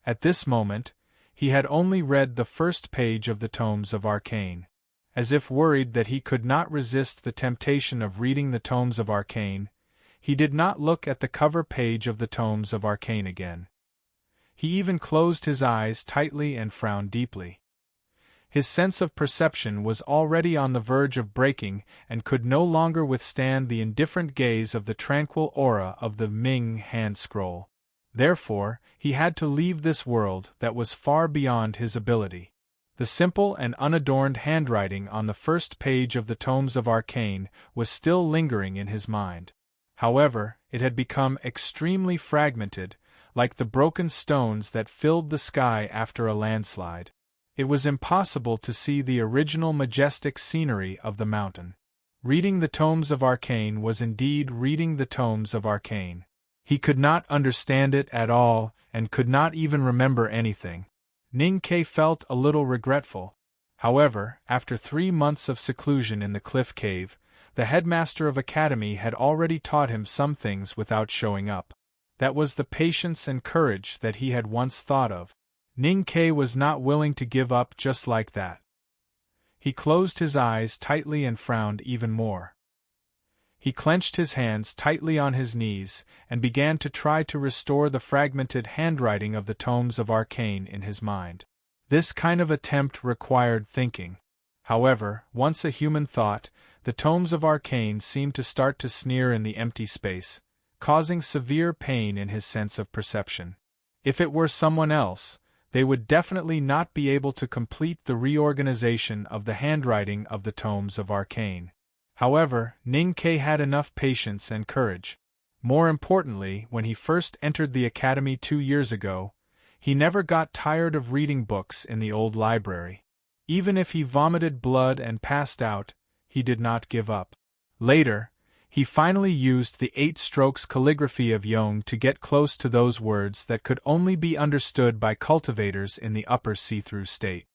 At this moment, he had only read the first page of the Tomes of Arcane. As if worried that he could not resist the temptation of reading the Tomes of Arcane, he did not look at the cover page of the Tomes of Arcane again. He even closed his eyes tightly and frowned deeply. His sense of perception was already on the verge of breaking and could no longer withstand the indifferent gaze of the tranquil aura of the Ming hand scroll. Therefore, he had to leave this world that was far beyond his ability. The simple and unadorned handwriting on the first page of the Tomes of Arcane was still lingering in his mind. However, it had become extremely fragmented, like the broken stones that filled the sky after a landslide. It was impossible to see the original majestic scenery of the mountain. Reading the Tomes of Arcane was indeed reading the Tomes of Arcane. He could not understand it at all, and could not even remember anything. Ning Ke felt a little regretful. However, after 3 months of seclusion in the cliff cave, the headmaster of academy had already taught him some things without showing up. That was the patience and courage that he had once thought of. Ning Ke was not willing to give up just like that. He closed his eyes tightly and frowned even more. He clenched his hands tightly on his knees and began to try to restore the fragmented handwriting of the Tomes of Arcane in his mind. This kind of attempt required thinking. However, once a human thought, the Tomes of Arcane seemed to start to sneer in the empty space, causing severe pain in his sense of perception. If it were someone else, they would definitely not be able to complete the reorganization of the handwriting of the Tomes of Arcane. However, Ning Ke had enough patience and courage. More importantly, when he first entered the academy 2 years ago, he never got tired of reading books in the old library. Even if he vomited blood and passed out, he did not give up. Later, he finally used the 8 strokes calligraphy of Yong to get close to those words that could only be understood by cultivators in the upper see-through state.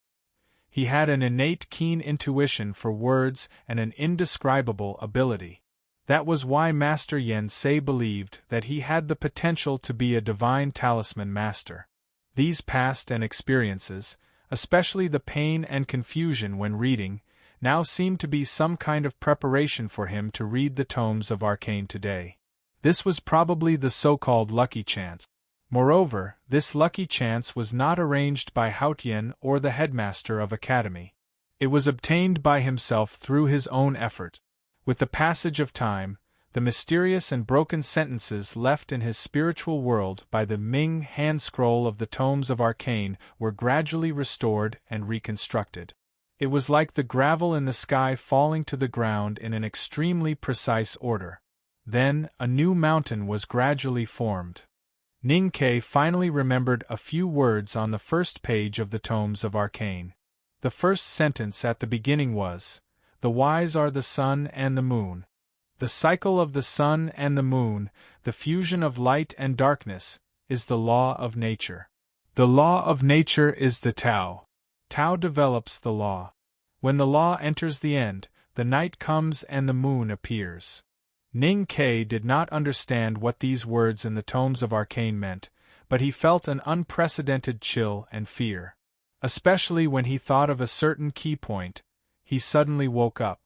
He had an innate keen intuition for words and an indescribable ability. That was why Master Yen Sei believed that he had the potential to be a divine talisman master. These past and experiences, especially the pain and confusion when reading, now seemed to be some kind of preparation for him to read the tomes of arcane today. This was probably the so-called lucky chance. Moreover, this lucky chance was not arranged by Haotian or the headmaster of academy. It was obtained by himself through his own effort. With the passage of time, the mysterious and broken sentences left in his spiritual world by the Ming hand scroll of the tomes of arcane were gradually restored and reconstructed. It was like the gravel in the sky falling to the ground in an extremely precise order. Then, a new mountain was gradually formed. Ning Ke finally remembered a few words on the first page of the tomes of arcane. The first sentence at the beginning was, "The wise are the sun and the moon. The cycle of the sun and the moon, the fusion of light and darkness, is the law of nature. The law of nature is the Tao. Tao develops the law. When the law enters the end, the night comes and the moon appears." Ning Ke did not understand what these words in the tomes of arcane meant, but he felt an unprecedented chill and fear. Especially when he thought of a certain key point, he suddenly woke up.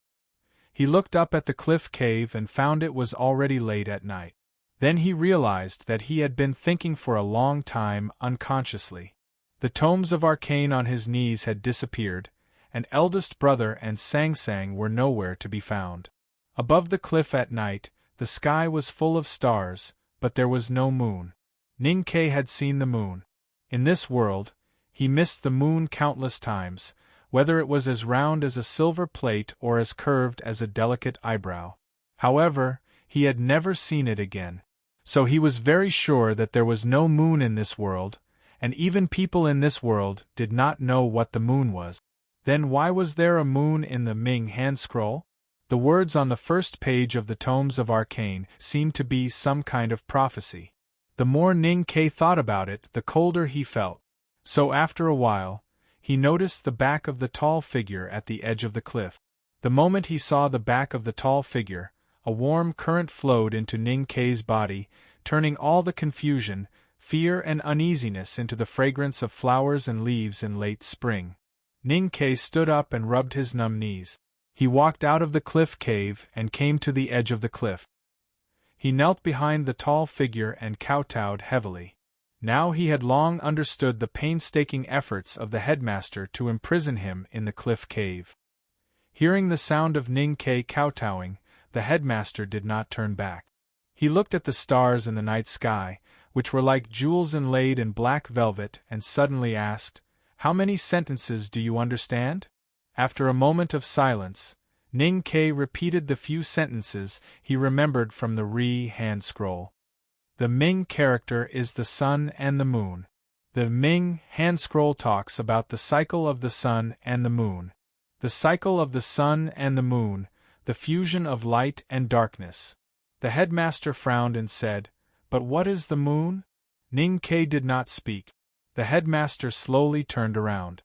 He looked up at the cliff cave and found it was already late at night. Then he realized that he had been thinking for a long time unconsciously. The tomes of arcane on his knees had disappeared, and eldest brother and Sang Sang were nowhere to be found. Above the cliff at night, the sky was full of stars, but there was no moon. Ning Ke had seen the moon. In this world, he missed the moon countless times, whether it was as round as a silver plate or as curved as a delicate eyebrow. However, he had never seen it again. So he was very sure that there was no moon in this world, and even people in this world did not know what the moon was. Then why was there a moon in the Ming hand scroll? The words on the first page of the tomes of arcane seemed to be some kind of prophecy. The more Ning Ke thought about it, the colder he felt. So after a while, he noticed the back of the tall figure at the edge of the cliff. The moment he saw the back of the tall figure, a warm current flowed into Ning Ke's body, turning all the confusion, fear and uneasiness into the fragrance of flowers and leaves in late spring. Ning Ke stood up and rubbed his numb knees. He walked out of the cliff cave and came to the edge of the cliff. He knelt behind the tall figure and kowtowed heavily. Now he had long understood the painstaking efforts of the headmaster to imprison him in the cliff cave. Hearing the sound of Ning Ke kowtowing, the headmaster did not turn back. He looked at the stars in the night sky, which were like jewels inlaid in black velvet, and suddenly asked, "How many sentences do you understand?" After a moment of silence, Ning Ke repeated the few sentences he remembered from the Ri hand scroll. The Ming character is the sun and the moon. The Ming hand scroll talks about the cycle of the sun and the moon. The cycle of the sun and the moon, the fusion of light and darkness. The headmaster frowned and said, "But what is the moon?" Ning Ke did not speak. The headmaster slowly turned around.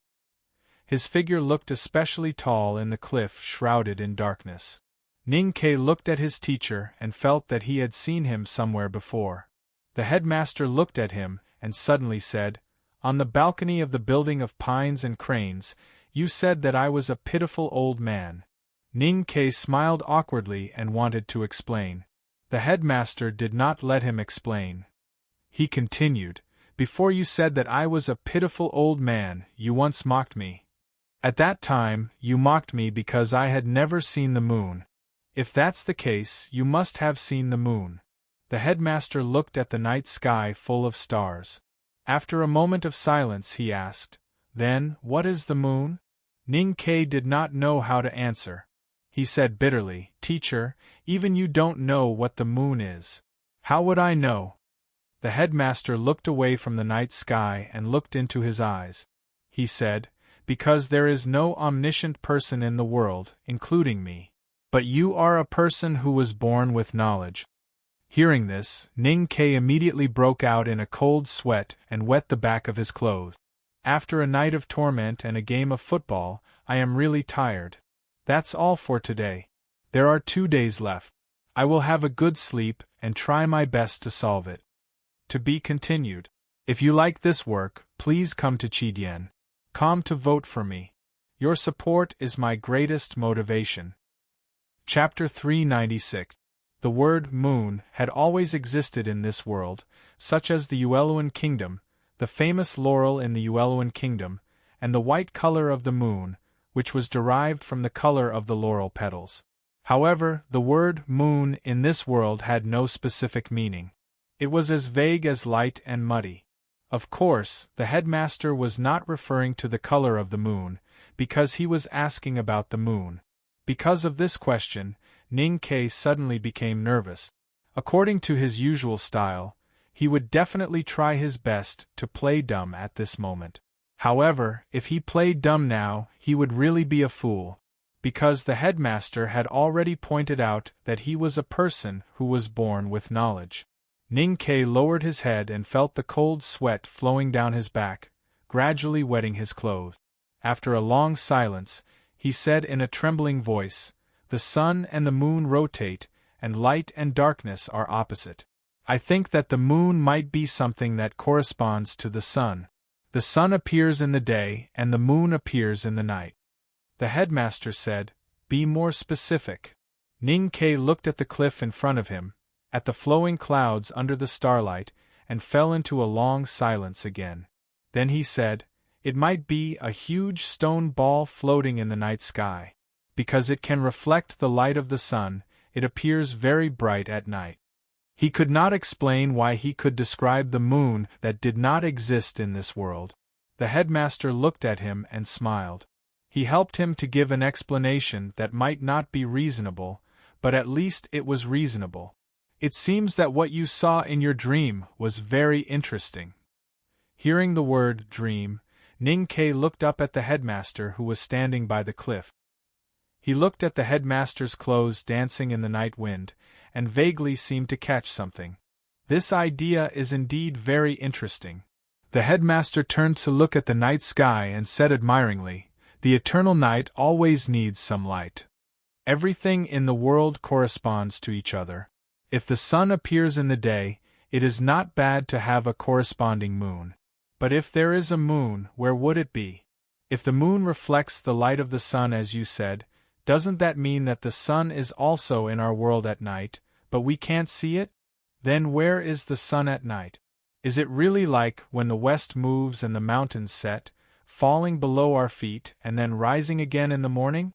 His figure looked especially tall in the cliff shrouded in darkness. Ning Ke looked at his teacher and felt that he had seen him somewhere before. The headmaster looked at him and suddenly said, "On the balcony of the building of pines and cranes, you said that I was a pitiful old man." Ning Ke smiled awkwardly and wanted to explain. The headmaster did not let him explain. He continued, "Before you said that I was a pitiful old man, you once mocked me. At that time, you mocked me because I had never seen the moon. If that's the case, you must have seen the moon." The headmaster looked at the night sky full of stars. After a moment of silence he asked, "Then, what is the moon?" Ning Ke did not know how to answer. he said bitterly. "Teacher, even you don't know what the moon is." "How would I know?" The headmaster looked away from the night sky and looked into his eyes. He said, "Because there is no omniscient person in the world, including me. But you are a person who was born with knowledge." Hearing this, Ning Ke immediately broke out in a cold sweat and wet the back of his clothes. "After a night of torment and a game of football, I am really tired. That's all for today. There are 2 days left. I will have a good sleep and try my best to solve it." To be continued. If you like this work, please come to Chidien.com to vote for me. Your support is my greatest motivation. Chapter 396. The word moon had always existed in this world, such as the Ueluan kingdom, the famous laurel in the Ueluan kingdom, and the white color of the moon, which was derived from the color of the laurel petals. However, the word moon in this world had no specific meaning. It was as vague as light and muddy. Of course, the headmaster was not referring to the color of the moon, because he was asking about the moon. Because of this question, Ning Ke suddenly became nervous. According to his usual style, he would definitely try his best to play dumb at this moment. However, if he played dumb now, he would really be a fool, because the headmaster had already pointed out that he was a person who was born with knowledge. Ning Ke lowered his head and felt the cold sweat flowing down his back, gradually wetting his clothes. After a long silence, he said in a trembling voice, "The sun and the moon rotate, and light and darkness are opposite. I think that the moon might be something that corresponds to the sun. The sun appears in the day and the moon appears in the night." The headmaster said, "Be more specific." Ning Ke looked at the cliff in front of him, at the flowing clouds under the starlight, and fell into a long silence again. Then he said, "It might be a huge stone ball floating in the night sky. Because it can reflect the light of the sun, it appears very bright at night." He could not explain why he could describe the moon that did not exist in this world. The headmaster looked at him and smiled. He helped him to give an explanation that might not be reasonable, but at least it was reasonable. "It seems that what you saw in your dream was very interesting." Hearing the word dream, Ning Ke looked up at the headmaster who was standing by the cliff. He looked at the headmaster's clothes dancing in the night wind, and vaguely seemed to catch something. "This idea is indeed very interesting." The headmaster turned to look at the night sky and said admiringly, "The eternal night always needs some light. Everything in the world corresponds to each other. If the sun appears in the day, it is not bad to have a corresponding moon. But if there is a moon, where would it be? If the moon reflects the light of the sun as you said, doesn't that mean that the sun is also in our world at night, but we can't see it? Then where is the sun at night? Is it really like when the west moves and the mountains set, falling below our feet and then rising again in the morning?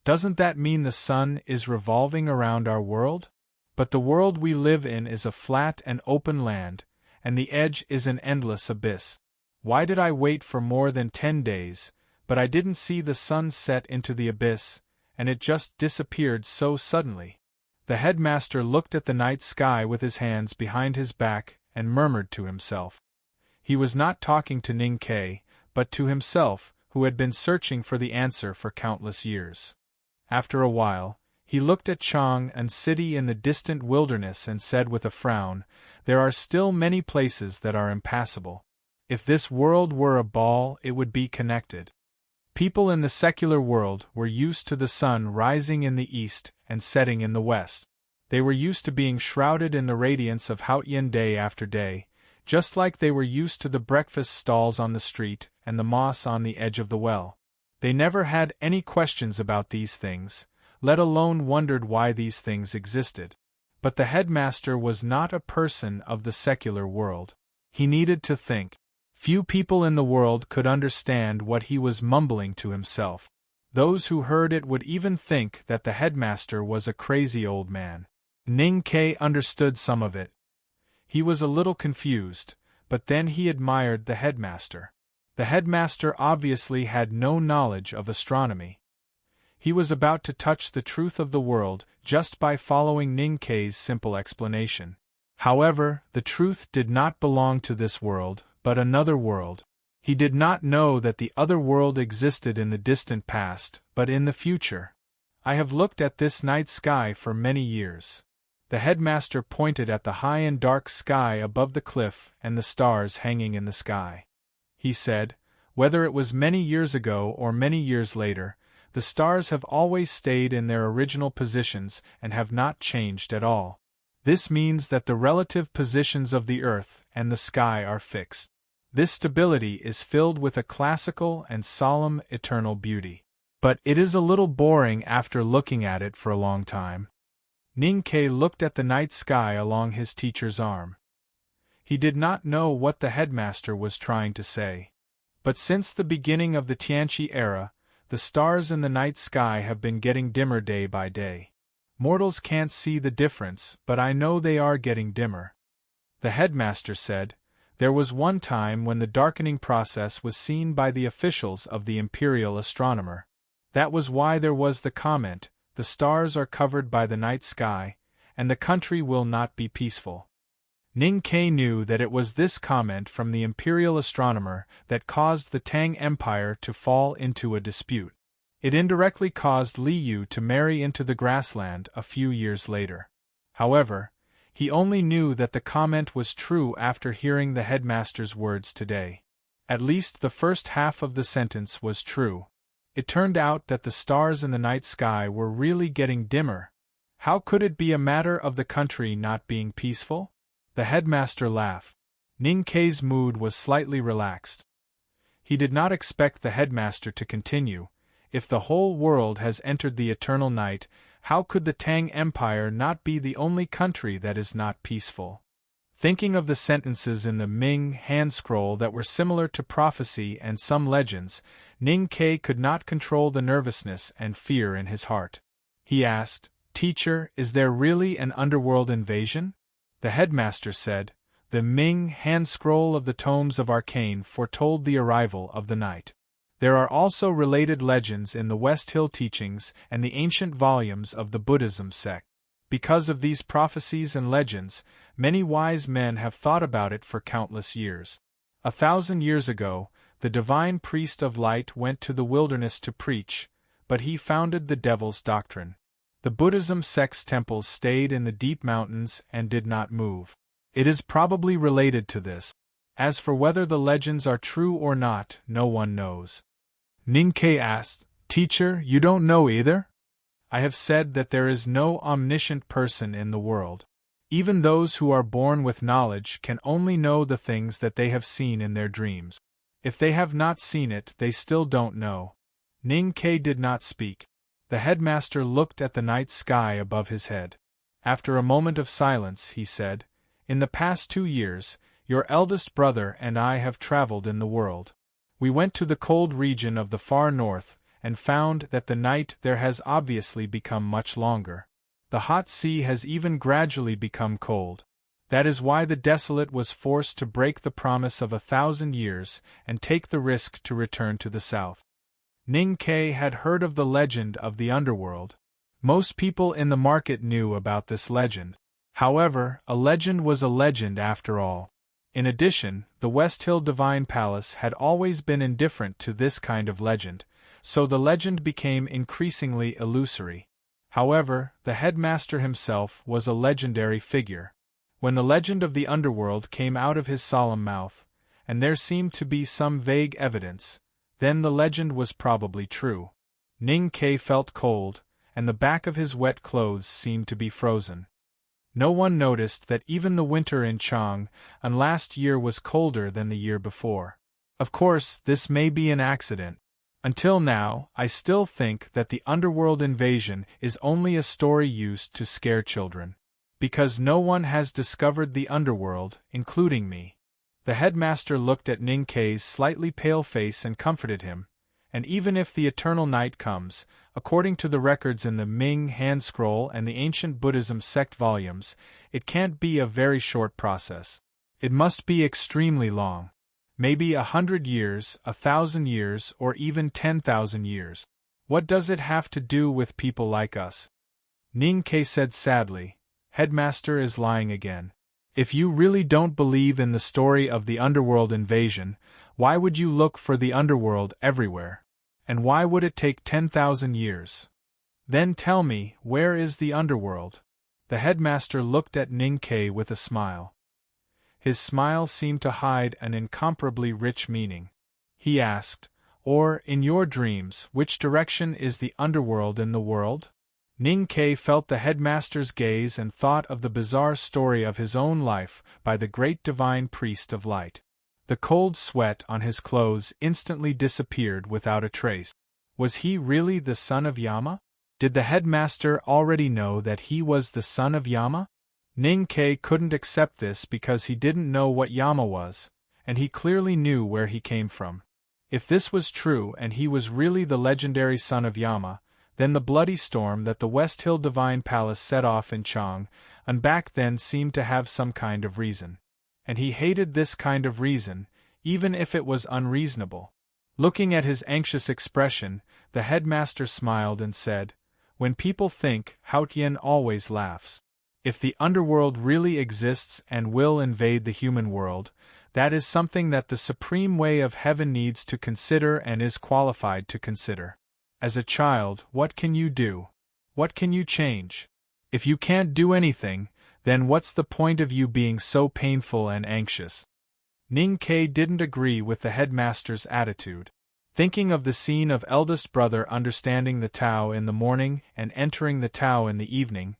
Doesn't that mean the sun is revolving around our world? But the world we live in is a flat and open land, and the edge is an endless abyss. Why did I wait for more than 10 days, but I didn't see the sun set into the abyss, and it just disappeared so suddenly?" The headmaster looked at the night sky with his hands behind his back and murmured to himself. He was not talking to Ning Ke, but to himself, who had been searching for the answer for countless years. After a while, he looked at Chang, a city in the distant wilderness, and said with a frown, "There are still many places that are impassable. If this world were a ball, it would be connected." People in the secular world were used to the sun rising in the east and setting in the west. They were used to being shrouded in the radiance of Haotian day after day, just like they were used to the breakfast stalls on the street and the moss on the edge of the well. They never had any questions about these things, let alone wondered why these things existed. But the headmaster was not a person of the secular world. He needed to think. Few people in the world could understand what he was mumbling to himself. Those who heard it would even think that the headmaster was a crazy old man. Ning Ke understood some of it. He was a little confused, but then he admired the headmaster. The headmaster obviously had no knowledge of astronomy. He was about to touch the truth of the world just by following Ning Kei's simple explanation. However, the truth did not belong to this world, but another world. He did not know that the other world existed in the distant past, but in the future. I have looked at this night sky for many years. The headmaster pointed at the high and dark sky above the cliff and the stars hanging in the sky. He said, whether it was many years ago or many years later, the stars have always stayed in their original positions and have not changed at all. This means that the relative positions of the earth and the sky are fixed. This stability is filled with a classical and solemn eternal beauty. But it is a little boring after looking at it for a long time. Ning Kei looked at the night sky along his teacher's arm. He did not know what the headmaster was trying to say. But since the beginning of the Tianqi era, the stars in the night sky have been getting dimmer day by day. Mortals can't see the difference, but I know they are getting dimmer. The headmaster said, there was one time when the darkening process was seen by the officials of the imperial astronomer. That was why there was the comment, the stars are covered by the night sky, and the country will not be peaceful. Ning Kei knew that it was this comment from the imperial astronomer that caused the Tang Empire to fall into a dispute. It indirectly caused Li Yu to marry into the grassland a few years later. However, he only knew that the comment was true after hearing the headmaster's words today. At least the first half of the sentence was true. It turned out that the stars in the night sky were really getting dimmer. How could it be a matter of the country not being peaceful? The headmaster laughed. Ning Kei's mood was slightly relaxed. He did not expect the headmaster to continue. If the whole world has entered the eternal night, how could the Tang Empire not be the only country that is not peaceful? Thinking of the sentences in the Ming hand scroll that were similar to prophecy and some legends, Ning Kei could not control the nervousness and fear in his heart. He asked, "Teacher, is there really an underworld invasion?" The headmaster said, "The Ming hand scroll of the tomes of arcane foretold the arrival of the night. There are also related legends in the West Hill teachings and the ancient volumes of the Buddhism sect. Because of these prophecies and legends, many wise men have thought about it for countless years. 1,000 years ago, the divine priest of light went to the wilderness to preach, but he founded the devil's doctrine. The Buddhism sect's temples stayed in the deep mountains and did not move. It is probably related to this. As for whether the legends are true or not, no one knows." Ning Kei asked, "Teacher, you don't know either?" "I have said that there is no omniscient person in the world. Even those who are born with knowledge can only know the things that they have seen in their dreams. If they have not seen it, they still don't know." Ning Kei did not speak. The headmaster looked at the night sky above his head. After a moment of silence, he said, "In the past 2 years, your eldest brother and I have traveled in the world. We went to the cold region of the far north, and found that the night there has obviously become much longer. The hot sea has even gradually become cold. That is why the desolate was forced to break the promise of 1,000 years and take the risk to return to the south." Ning Kei had heard of the legend of the underworld. Most people in the market knew about this legend. However, a legend was a legend after all. In addition, the West Hill Divine Palace had always been indifferent to this kind of legend, so the legend became increasingly illusory. However, the headmaster himself was a legendary figure. When the legend of the underworld came out of his solemn mouth, and there seemed to be some vague evidence, then the legend was probably true. Ning Kei felt cold, and the back of his wet clothes seemed to be frozen. No one noticed that even the winter in Chang'an last year was colder than the year before. Of course, this may be an accident. Until now, I still think that the underworld invasion is only a story used to scare children. Because no one has discovered the underworld, including me. The headmaster looked at Ning Kei's slightly pale face and comforted him. And even if the eternal night comes, according to the records in the Ming hand scroll and the ancient Buddhism sect volumes, it can't be a very short process. It must be extremely long. Maybe 100 years, 1,000 years, or even 10,000 years. What does it have to do with people like us? Ning-Ke said sadly. Headmaster is lying again. If you really don't believe in the story of the underworld invasion, why would you look for the underworld everywhere? And why would it take 10,000 years? Then tell me, where is the underworld? The headmaster looked at Ning-Ke with a smile. His smile seemed to hide an incomparably rich meaning. He asked, or, in your dreams, which direction is the underworld in the world? Ning-Ke felt the headmaster's gaze and thought of the bizarre story of his own life by the great divine priest of light. The cold sweat on his clothes instantly disappeared without a trace. Was he really the son of Yama? Did the headmaster already know that he was the son of Yama? Ning-Ke couldn't accept this because he didn't know what Yama was, and he clearly knew where he came from. If this was true and he was really the legendary son of Yama, then the bloody storm that the West Hill Divine Palace set off in Chang, and back then seemed to have some kind of reason. And he hated this kind of reason, even if it was unreasonable. Looking at his anxious expression, the headmaster smiled and said, "When people think, Haotian always laughs. If the underworld really exists and will invade the human world, that is something that the supreme way of heaven needs to consider and is qualified to consider. As a child, what can you do? What can you change? If you can't do anything, then what's the point of you being so painful and anxious?" Ning-Ke didn't agree with the headmaster's attitude. Thinking of the scene of eldest brother understanding the Tao in the morning and entering the Tao in the evening,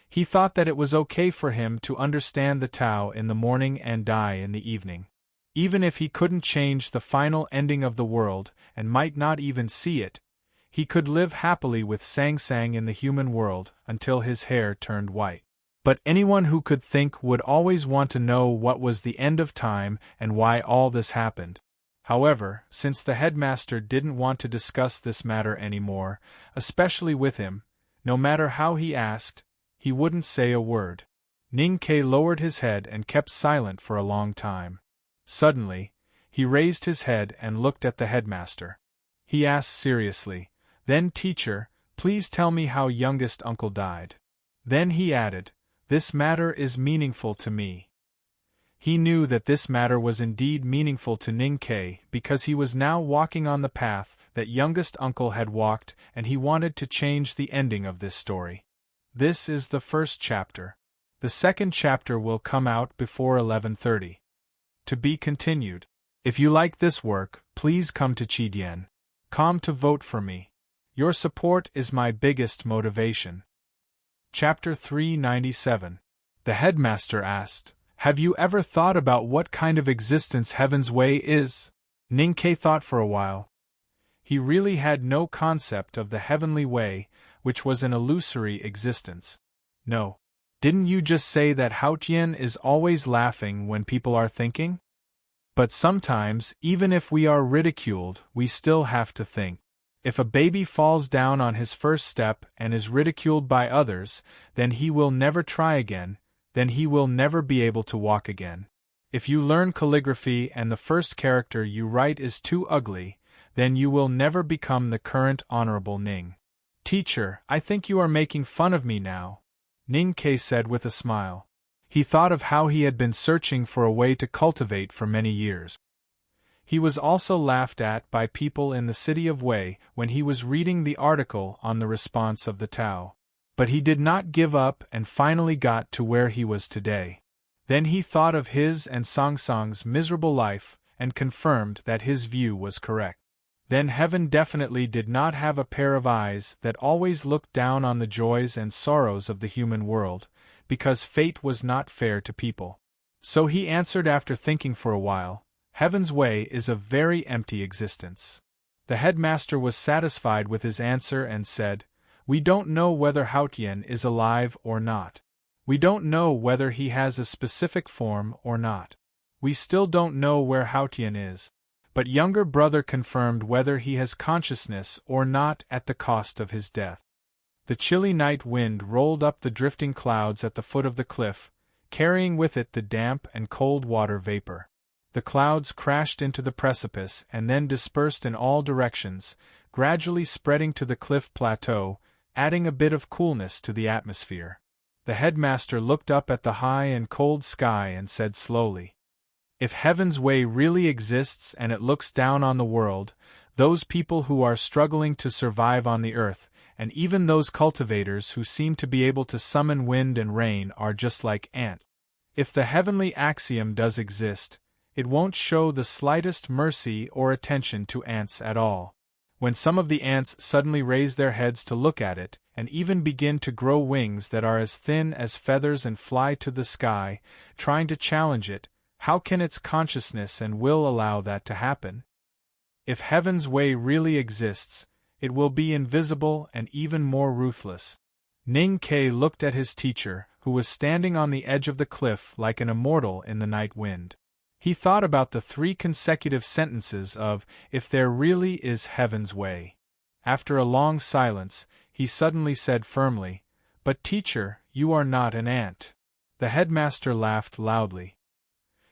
he thought that it was okay for him to understand the Tao in the morning and die in the evening. Even if he couldn't change the final ending of the world and might not even see it, he could live happily with Sang-Sang in the human world until his hair turned white. But anyone who could think would always want to know what was the end of time and why all this happened. However, since the headmaster didn't want to discuss this matter anymore, especially with him, no matter how he asked, he wouldn't say a word. Ning-Ke lowered his head and kept silent for a long time. Suddenly, he raised his head and looked at the headmaster. He asked seriously, "Then, teacher, please tell me how youngest uncle died." Then he added, "This matter is meaningful to me." He knew that this matter was indeed meaningful to Ning-Ke because he was now walking on the path that youngest uncle had walked, and he wanted to change the ending of this story. This is the first chapter. The second chapter will come out before 11:30. To be continued. If you like this work, please come to Chidian.com to vote for me. Your support is my biggest motivation. Chapter 397. The headmaster asked, "Have you ever thought about what kind of existence Heaven's Way is?" Ning-Ke thought for a while. He really had no concept of the heavenly way, which was an illusory existence. No. Didn't you just say that Haotian is always laughing when people are thinking? But sometimes, even if we are ridiculed, we still have to think. If a baby falls down on his first step and is ridiculed by others, then he will never try again, then he will never be able to walk again. If you learn calligraphy and the first character you write is too ugly, then you will never become the current Honorable Ning. "Teacher, I think you are making fun of me now," Ning-Ke said with a smile. He thought of how he had been searching for a way to cultivate for many years. He was also laughed at by people in the city of Wei when he was reading the article on the response of the Tao. But he did not give up and finally got to where he was today. Then he thought of his and Sang-Sang's miserable life and confirmed that his view was correct. Then heaven definitely did not have a pair of eyes that always looked down on the joys and sorrows of the human world, because fate was not fair to people. So he answered after thinking for a while, "Heaven's Way is a very empty existence." The headmaster was satisfied with his answer and said, "We don't know whether Haotian is alive or not. We don't know whether he has a specific form or not. We still don't know where Haotian is. But younger brother confirmed whether he has consciousness or not at the cost of his death." The chilly night wind rolled up the drifting clouds at the foot of the cliff, carrying with it the damp and cold water vapor. The clouds crashed into the precipice and then dispersed in all directions, gradually spreading to the cliff plateau, adding a bit of coolness to the atmosphere. The headmaster looked up at the high and cold sky and said slowly, "If Heaven's Way really exists and it looks down on the world, those people who are struggling to survive on the earth, and even those cultivators who seem to be able to summon wind and rain are just like ants. If the heavenly axiom does exist, it won't show the slightest mercy or attention to ants at all. When some of the ants suddenly raise their heads to look at it, and even begin to grow wings that are as thin as feathers and fly to the sky, trying to challenge it, how can its consciousness and will allow that to happen? If Heaven's Way really exists, it will be invisible and even more ruthless." Ning Ke looked at his teacher, who was standing on the edge of the cliff like an immortal in the night wind. He thought about the 3 consecutive sentences of, "If there really is Heaven's Way." After a long silence, he suddenly said firmly, "But teacher, you are not an ant." The headmaster laughed loudly.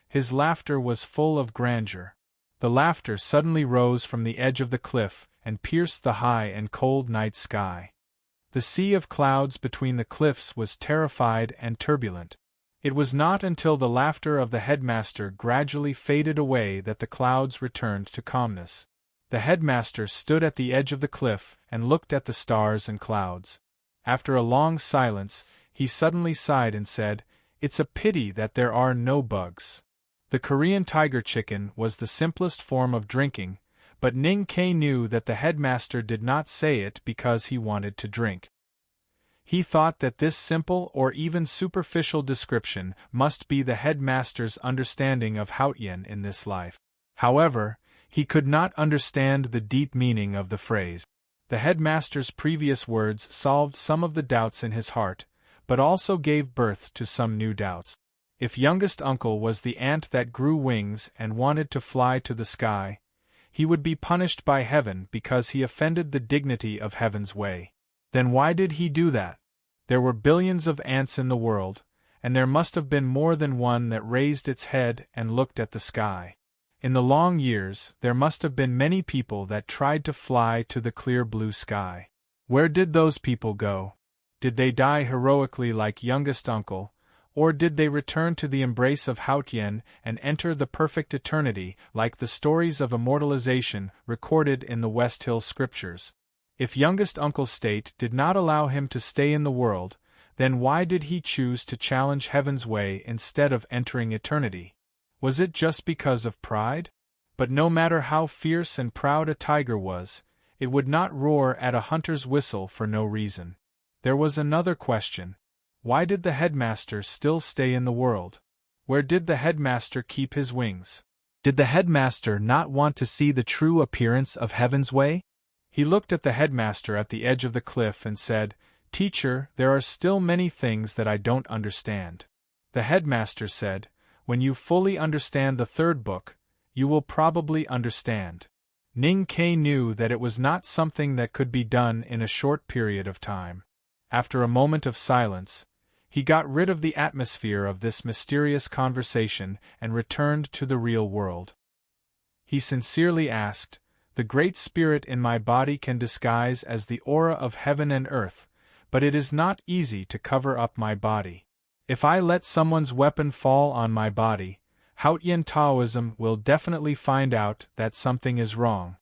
His laughter was full of grandeur. The laughter suddenly rose from the edge of the cliff and pierced the high and cold night sky. The sea of clouds between the cliffs was terrified and turbulent. It was not until the laughter of the headmaster gradually faded away that the clouds returned to calmness. The headmaster stood at the edge of the cliff and looked at the stars and clouds. After a long silence, he suddenly sighed and said, "It's a pity that there are no bugs." The Korean tiger chicken was the simplest form of drinking, but Ning Ke knew that the headmaster did not say it because he wanted to drink. He thought that this simple or even superficial description must be the headmaster's understanding of Haotian in this life. However, he could not understand the deep meaning of the phrase. The headmaster's previous words solved some of the doubts in his heart, but also gave birth to some new doubts. If youngest uncle was the ant that grew wings and wanted to fly to the sky, he would be punished by heaven because he offended the dignity of Heaven's Way. Then why did he do that? There were billions of ants in the world, and there must have been more than one that raised its head and looked at the sky. In the long years, there must have been many people that tried to fly to the clear blue sky. Where did those people go? Did they die heroically like youngest uncle, or did they return to the embrace of Haotian and enter the perfect eternity like the stories of immortalization recorded in the West Hill scriptures? If youngest uncle's state did not allow him to stay in the world, then why did he choose to challenge Heaven's Way instead of entering eternity? Was it just because of pride? But no matter how fierce and proud a tiger was, it would not roar at a hunter's whistle for no reason. There was another question. Why did the headmaster still stay in the world? Where did the headmaster keep his wings? Did the headmaster not want to see the true appearance of Heaven's Way? He looked at the headmaster at the edge of the cliff and said, "Teacher, there are still many things that I don't understand." The headmaster said, "When you fully understand the 3rd book, you will probably understand." Ning Ke knew that it was not something that could be done in a short period of time. After a moment of silence, he got rid of the atmosphere of this mysterious conversation and returned to the real world. He sincerely asked, "The Great Spirit in my body can disguise as the aura of heaven and earth, but it is not easy to cover up my body. If I let someone's weapon fall on my body, Haotian Taoism will definitely find out that something is wrong."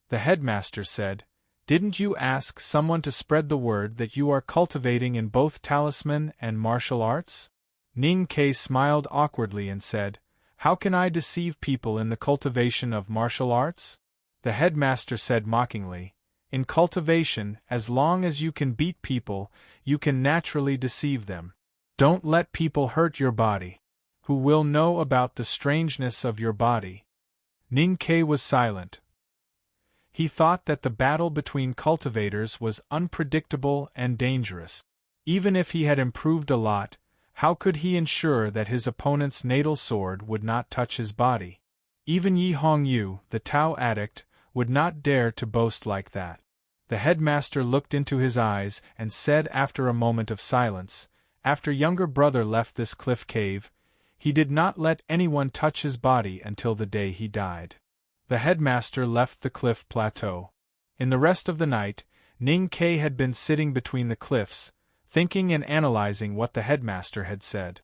The headmaster said, "Didn't you ask someone to spread the word that you are cultivating in both talisman and martial arts?" Ning Ke smiled awkwardly and said, "How can I deceive people in the cultivation of martial arts?" The headmaster said mockingly, "In cultivation, as long as you can beat people, you can naturally deceive them. Don't let people hurt your body. Who will know about the strangeness of your body?" Ning Ke was silent. He thought that the battle between cultivators was unpredictable and dangerous. Even if he had improved a lot, how could he ensure that his opponent's natal sword would not touch his body? Even Yi Hongyu, the Tao addict, would not dare to boast like that. The headmaster looked into his eyes and said after a moment of silence, "After younger brother left this cliff cave, he did not let anyone touch his body until the day he died." The headmaster left the cliff plateau. In the rest of the night, Ning Kei had been sitting between the cliffs, thinking and analyzing what the headmaster had said.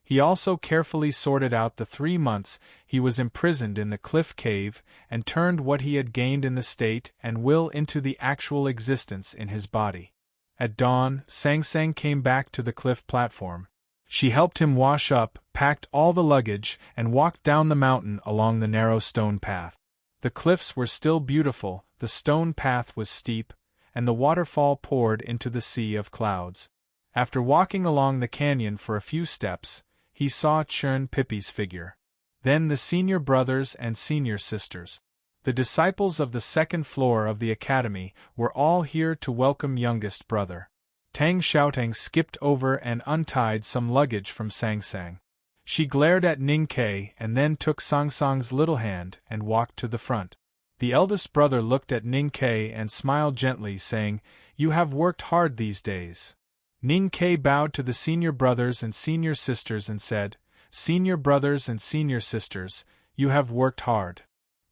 He also carefully sorted out the 3 months he was imprisoned in the cliff cave and turned what he had gained in the state and will into the actual existence in his body. At dawn, Sang Sang came back to the cliff platform. She helped him wash up, packed all the luggage, and walked down the mountain along the narrow stone path. The cliffs were still beautiful, the stone path was steep, and the waterfall poured into the sea of clouds. After walking along the canyon for a few steps, he saw Chern Pippi's figure. Then the senior brothers and senior sisters. The disciples of the second floor of the academy were all here to welcome youngest brother. Tang Xiaotang skipped over and untied some luggage from Sang Sang. She glared at Ning Kei and then took Sang Sang's little hand and walked to the front. The eldest brother looked at Ning Kei and smiled gently, saying, "You have worked hard these days." Ning Kei bowed to the senior brothers and senior sisters and said, "Senior brothers and senior sisters, you have worked hard."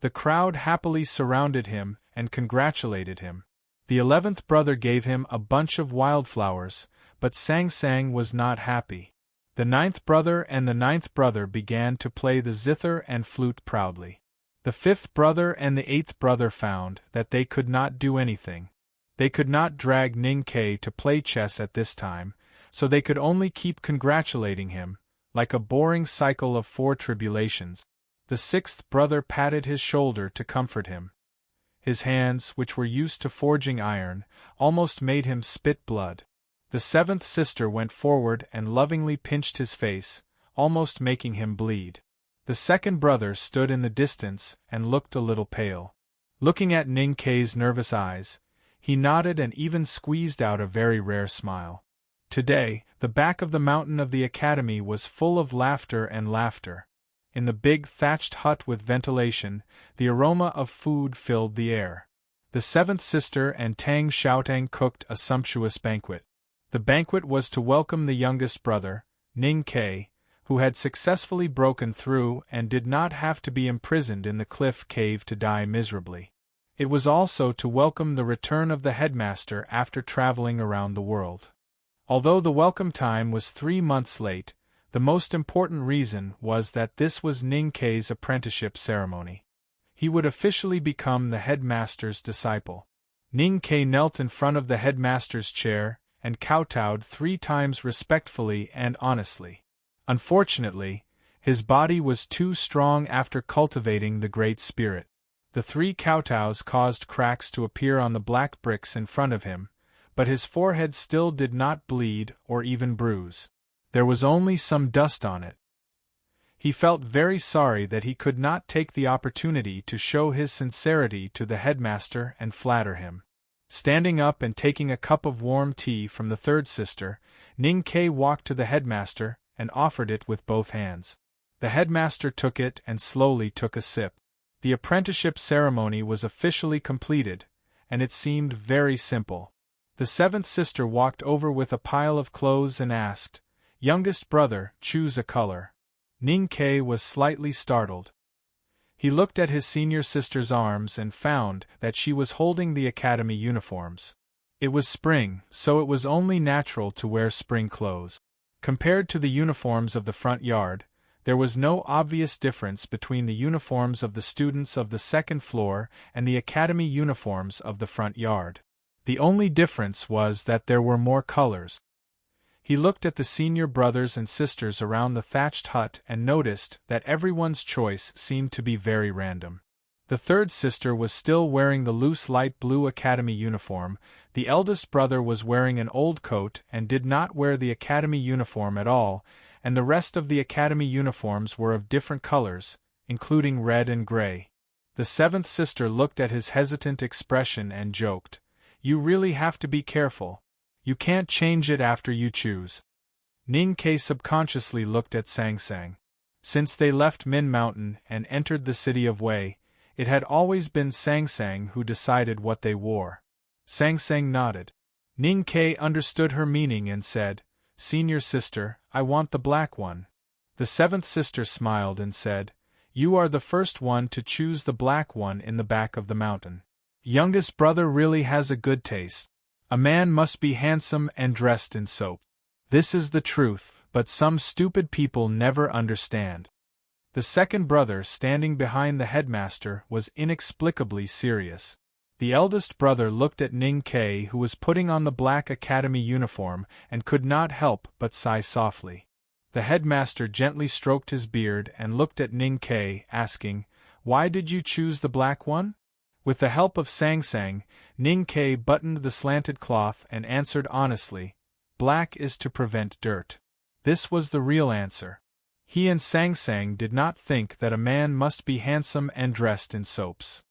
The crowd happily surrounded him and congratulated him. The 11th brother gave him a bunch of wildflowers, but Sang Sang was not happy. The 9th brother and the 9th brother began to play the zither and flute proudly. The 5th brother and the 8th brother found that they could not do anything. They could not drag Ning Kei to play chess at this time, so they could only keep congratulating him, like a boring cycle of 4 tribulations. The 6th brother patted his shoulder to comfort him. His hands, which were used to forging iron, almost made him spit blood. The 7th sister went forward and lovingly pinched his face, almost making him bleed. The 2nd brother stood in the distance and looked a little pale. Looking at Ning Kei's nervous eyes, he nodded and even squeezed out a very rare smile. Today, the back of the mountain of the academy was full of laughter and laughter. In the big thatched hut with ventilation, the aroma of food filled the air. The 7th sister and Tang Xiaotang cooked a sumptuous banquet. The banquet was to welcome the youngest brother, Ning Kei, who had successfully broken through and did not have to be imprisoned in the cliff cave to die miserably. It was also to welcome the return of the headmaster after traveling around the world. Although the welcome time was 3 months late, the most important reason was that this was Ning Kei's apprenticeship ceremony. He would officially become the headmaster's disciple. Ning Kei knelt in front of the headmaster's chair and kowtowed 3 times respectfully and honestly. Unfortunately, his body was too strong after cultivating the Great Spirit. The 3 kowtows caused cracks to appear on the black bricks in front of him, but his forehead still did not bleed or even bruise. There was only some dust on it. He felt very sorry that he could not take the opportunity to show his sincerity to the headmaster and flatter him. Standing up and taking a cup of warm tea from the 3rd sister, Ning Kei walked to the headmaster and offered it with both hands. The headmaster took it and slowly took a sip. The apprenticeship ceremony was officially completed, and it seemed very simple. The 7th sister walked over with a pile of clothes and asked, "Youngest brother, choose a color." Ning Kei was slightly startled. He looked at his senior sister's arms and found that she was holding the academy uniforms. It was spring, so it was only natural to wear spring clothes. Compared to the uniforms of the front yard, there was no obvious difference between the uniforms of the students of the 2nd floor and the academy uniforms of the front yard. The only difference was that there were more colors. He looked at the senior brothers and sisters around the thatched hut and noticed that everyone's choice seemed to be very random. The 3rd sister was still wearing the loose light blue academy uniform, the eldest brother was wearing an old coat and did not wear the academy uniform at all, and the rest of the academy uniforms were of different colors, including red and gray. The 7th sister looked at his hesitant expression and joked, "You really have to be careful. You can't change it after you choose." Ning Kei subconsciously looked at Sang Sang. Since they left Min Mountain and entered the city of Wei, it had always been Sang Sang who decided what they wore. Sang Sang nodded. Ning Kei understood her meaning and said, "Senior sister, I want the black one." The 7th sister smiled and said, "You are the first one to choose the black one in the back of the mountain." Youngest brother really has a good taste. A man must be handsome and dressed in soap. This is the truth, but some stupid people never understand. The second brother, standing behind the headmaster, was inexplicably serious. The eldest brother looked at Ning Kei, who was putting on the black academy uniform, and could not help but sigh softly. The headmaster gently stroked his beard and looked at Ning Kei, asking, "Why did you choose the black one?" With the help of Sang Sang, Ning Kei buttoned the slanted cloth and answered honestly, "Black is to prevent dirt." This was the real answer. He and Sang Sang did not think that a man must be handsome and dressed in soaps.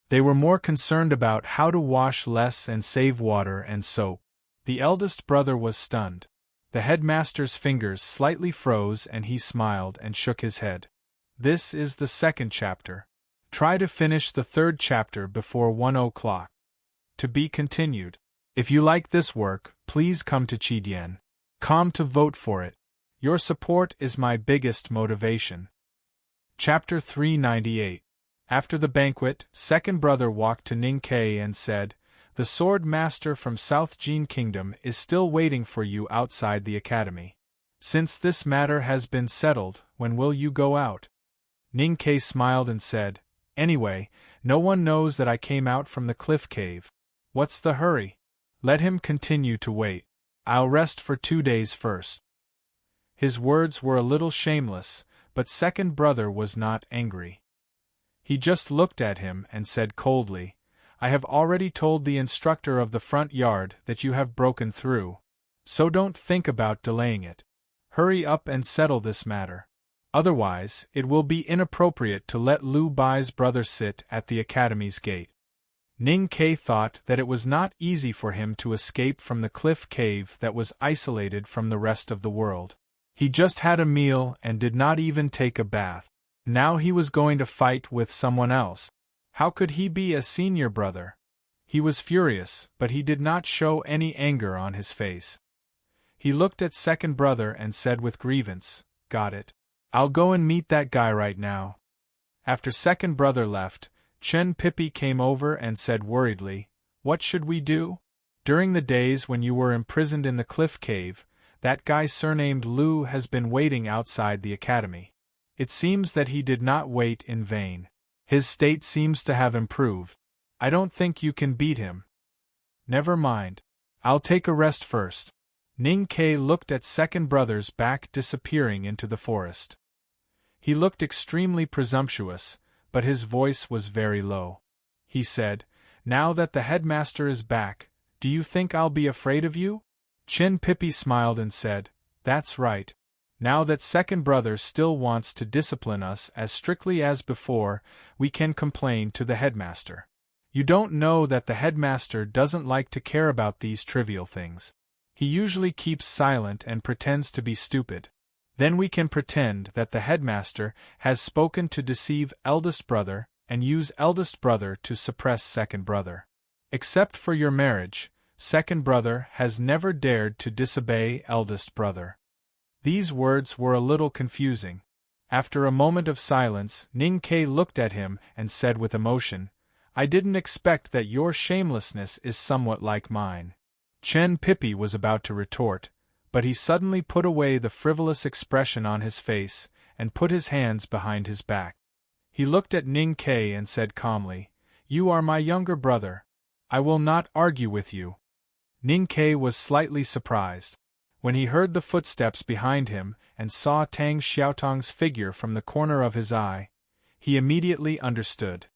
They were more concerned about how to wash less and save water and soap. The eldest brother was stunned. The headmaster's fingers slightly froze and he smiled and shook his head. This is the second chapter. Try to finish the third chapter before 1 o'clock. To be continued. If you like this work, please come to Chidian.com to vote for it. Your support is my biggest motivation. Chapter 398. After the banquet, second brother walked to Ning Kei and said, "The sword master from South Jin Kingdom is still waiting for you outside the academy. Since this matter has been settled, when will you go out?" Ning Kei smiled and said, "Anyway, no one knows that I came out from the cliff cave. What's the hurry? Let him continue to wait. I'll rest for 2 days first." His words were a little shameless, but second brother was not angry. He just looked at him and said coldly, "I have already told the instructor of the front yard that you have broken through. So don't think about delaying it. Hurry up and settle this matter. Otherwise, it will be inappropriate to let Lu Bai's brother sit at the academy's gate." Ning Kei thought that it was not easy for him to escape from the cliff cave that was isolated from the rest of the world. He just had a meal and did not even take a bath. Now he was going to fight with someone else. How could he be a senior brother? He was furious, but he did not show any anger on his face. He looked at second brother and said with grievance, "Got it. I'll go and meet that guy right now." After second brother left, Chen Pippi came over and said worriedly, "What should we do? During the days when you were imprisoned in the cliff cave, that guy surnamed Lu has been waiting outside the academy. It seems that he did not wait in vain. His state seems to have improved. I don't think you can beat him." "Never mind. I'll take a rest first." Ning Kei looked at second brother's back disappearing into the forest. He looked extremely presumptuous, but his voice was very low. He said, "Now that the headmaster is back, do you think I'll be afraid of you?" Chen Pippi smiled and said, "That's right. Now that second brother still wants to discipline us as strictly as before, we can complain to the headmaster. You don't know that the headmaster doesn't like to care about these trivial things. He usually keeps silent and pretends to be stupid. Then we can pretend that the headmaster has spoken to deceive eldest brother and use eldest brother to suppress second brother. Except for your marriage, second brother has never dared to disobey eldest brother." These words were a little confusing. After a moment of silence, Ning Kei looked at him and said with emotion, "I didn't expect that your shamelessness is somewhat like mine." Chen Pippi was about to retort, but he suddenly put away the frivolous expression on his face and put his hands behind his back. He looked at Ning Kei and said calmly, "You are my younger brother. I will not argue with you." Ning Kei was slightly surprised. When he heard the footsteps behind him and saw Tang Xiaotong's figure from the corner of his eye, he immediately understood.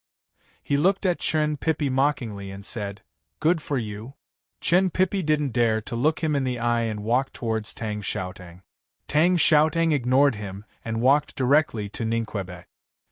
He looked at Chen Pippi mockingly and said, "Good for you." Chen Pippi didn't dare to look him in the eye and walked towards Tang Xiaotong. Tang Xiaotong ignored him and walked directly to Ning Quebec.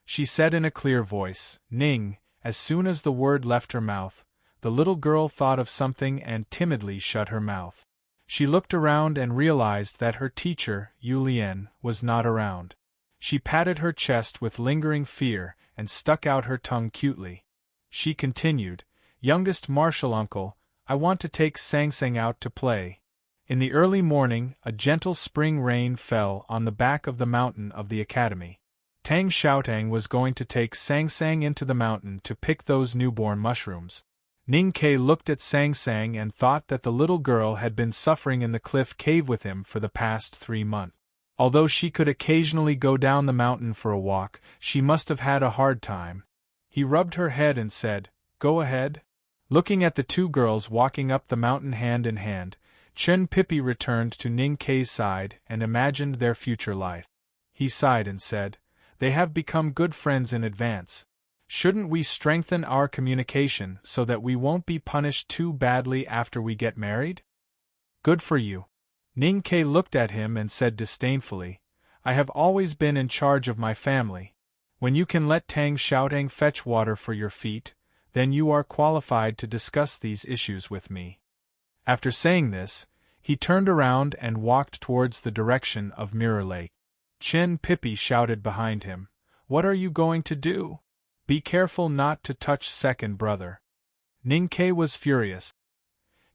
She said in a clear voice, "Ning." As soon as the word left her mouth, the little girl thought of something and timidly shut her mouth. She looked around and realized that her teacher, Yu Lian, was not around. She patted her chest with lingering fear and stuck out her tongue cutely. She continued, "Youngest martial uncle, I want to take Sang Sang out to play." In the early morning, a gentle spring rain fell on the back of the mountain of the academy. Tang Xiaotong was going to take Sang Sang into the mountain to pick those newborn mushrooms. Ning Ke looked at Sang Sang and thought that the little girl had been suffering in the cliff cave with him for the past 3 months. Although she could occasionally go down the mountain for a walk, she must have had a hard time. He rubbed her head and said, "Go ahead." Looking at the two girls walking up the mountain hand in hand, Chen Pippi returned to Ning Ke's side and imagined their future life. He sighed and said, "They have become good friends in advance. Shouldn't we strengthen our communication so that we won't be punished too badly after we get married?" "Good for you." Ning Ke looked at him and said disdainfully, "I have always been in charge of my family. When you can let Tang Xiaotang fetch water for your feet, then you are qualified to discuss these issues with me." After saying this, he turned around and walked towards the direction of Mirror Lake. Chen Pippi shouted behind him, "What are you going to do? Be careful not to touch second brother." Ning Ke was furious.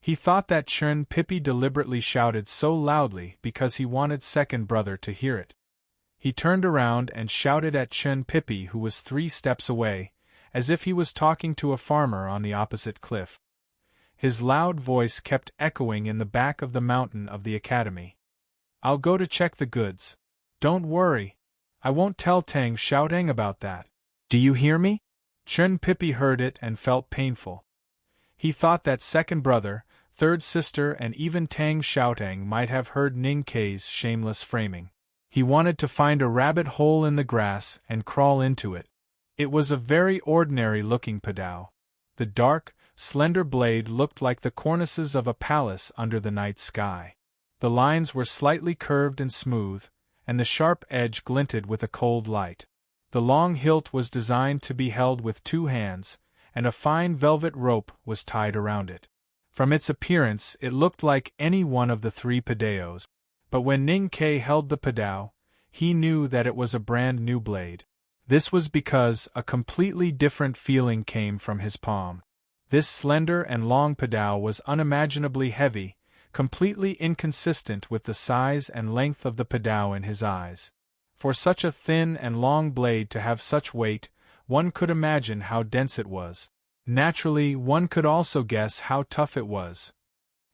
He thought that Chen Pippi deliberately shouted so loudly because he wanted second brother to hear it. He turned around and shouted at Chen Pippi, who was 3 steps away, as if he was talking to a farmer on the opposite cliff. His loud voice kept echoing in the back of the mountain of the academy. "I'll go to check the goods. Don't worry. I won't tell Tang Xiaotang about that. Do you hear me?" Chen Pippi heard it and felt painful. He thought that second brother, third sister and even Tang Xiaotang might have heard Ning Ke's shameless framing. He wanted to find a rabbit hole in the grass and crawl into it. It was a very ordinary-looking padao. The dark, slender blade looked like the cornices of a palace under the night sky. The lines were slightly curved and smooth, and the sharp edge glinted with a cold light. The long hilt was designed to be held with 2 hands, and a fine velvet rope was tied around it. From its appearance it looked like any one of the 3 padaos, but when Ning Ke held the padao, he knew that it was a brand new blade. This was because a completely different feeling came from his palm. This slender and long padao was unimaginably heavy, completely inconsistent with the size and length of the padao in his eyes. For such a thin and long blade to have such weight, one could imagine how dense it was. Naturally, one could also guess how tough it was.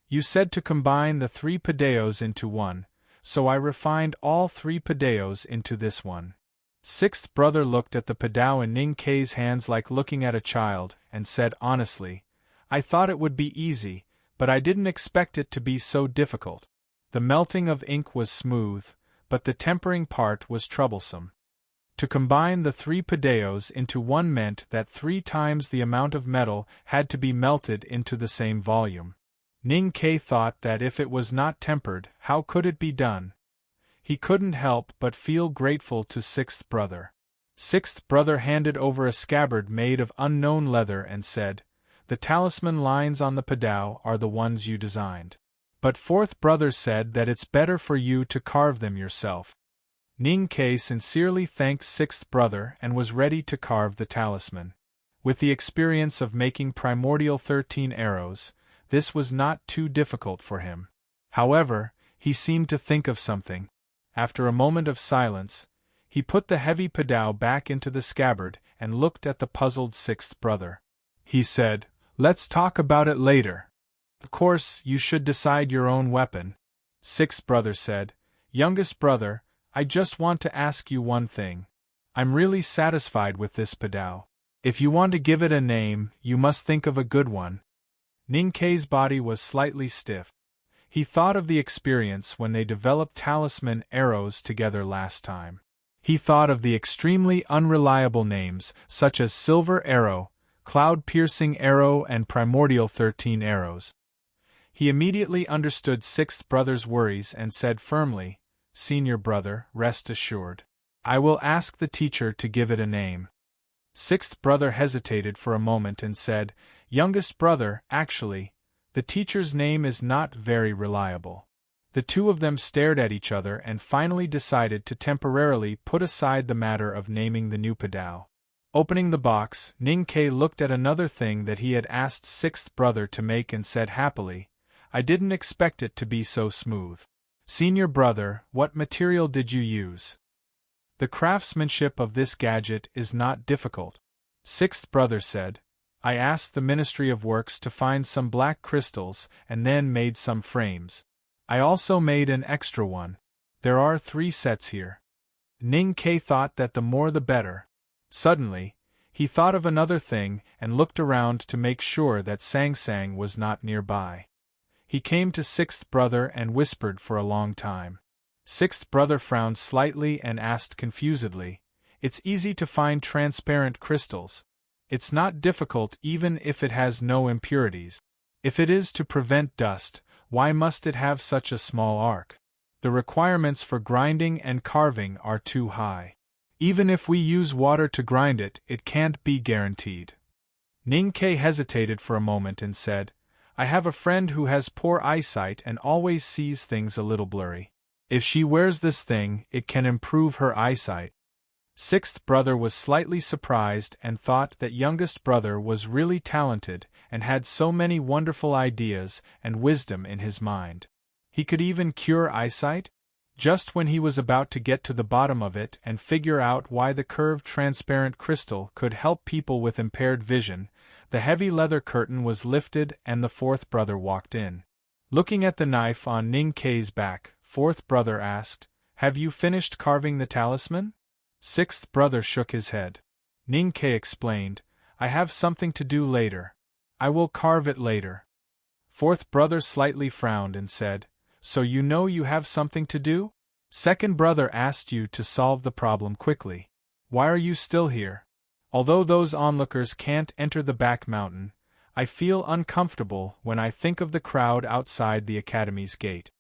"You said to combine the 3 padaos into one, so I refined all 3 padaos into this one." Sixth brother looked at the padao in Ning Ke's hands like looking at a child, and said honestly, "I thought it would be easy, but I didn't expect it to be so difficult." The melting of ink was smooth, but the tempering part was troublesome. To combine the 3 padaos into one meant that 3 times the amount of metal had to be melted into the same volume. Ning Ke thought that if it was not tempered, how could it be done? He couldn't help but feel grateful to sixth brother. Sixth brother handed over a scabbard made of unknown leather and said, "The talisman lines on the padao are the ones you designed. But fourth brother said that it's better for you to carve them yourself." Ning Ke sincerely thanked sixth brother and was ready to carve the talisman. With the experience of making primordial 13 arrows, this was not too difficult for him. However, he seemed to think of something. After a moment of silence, he put the heavy padao back into the scabbard and looked at the puzzled sixth brother. He said, "Let's talk about it later. Of course, you should decide your own weapon." Sixth brother said, "Youngest brother, I just want to ask you one thing. I'm really satisfied with this padao. If you want to give it a name, you must think of a good one." Ning Ke's body was slightly stiff. He thought of the experience when they developed talisman arrows together last time. He thought of the extremely unreliable names such as Silver Arrow, Cloud-Piercing Arrow and Primordial 13 Arrows. He immediately understood sixth brother's worries and said firmly, "Senior brother, rest assured. I will ask the teacher to give it a name." Sixth brother hesitated for a moment and said, "Youngest brother, actually, the teacher's name is not very reliable." The two of them stared at each other and finally decided to temporarily put aside the matter of naming the new padao. Opening the box, Ning Ke looked at another thing that he had asked sixth brother to make and said happily, "I didn't expect it to be so smooth. Senior brother, what material did you use?" "The craftsmanship of this gadget is not difficult," sixth brother said. I asked the Ministry of Works to find some black crystals and then made some frames. I also made an extra one. There are 3 sets here. Ning Ke thought that the more the better. Suddenly, he thought of another thing and looked around to make sure that Sang Sang was not nearby. He came to Sixth Brother and whispered for a long time. Sixth Brother frowned slightly and asked confusedly, "It's easy to find transparent crystals. It's not difficult even if it has no impurities. If it is to prevent dust, why must it have such a small arc? The requirements for grinding and carving are too high. Even if we use water to grind it, it can't be guaranteed." Ning Ke hesitated for a moment and said, "I have a friend who has poor eyesight and always sees things a little blurry. If she wears this thing, it can improve her eyesight." Sixth Brother was slightly surprised and thought that youngest brother was really talented and had so many wonderful ideas and wisdom in his mind. He could even cure eyesight? Just when he was about to get to the bottom of it and figure out why the curved transparent crystal could help people with impaired vision, the heavy leather curtain was lifted and the fourth brother walked in. Looking at the knife on Ning Ke's back, fourth brother asked, "Have you finished carving the talisman?" Sixth brother shook his head. Ning Ke explained, "I have something to do later. I will carve it later." Fourth brother slightly frowned and said, "So you know you have something to do? Second brother asked you to solve the problem quickly. Why are you still here? Although those onlookers can't enter the back mountain, I feel uncomfortable when I think of the crowd outside the academy's gate."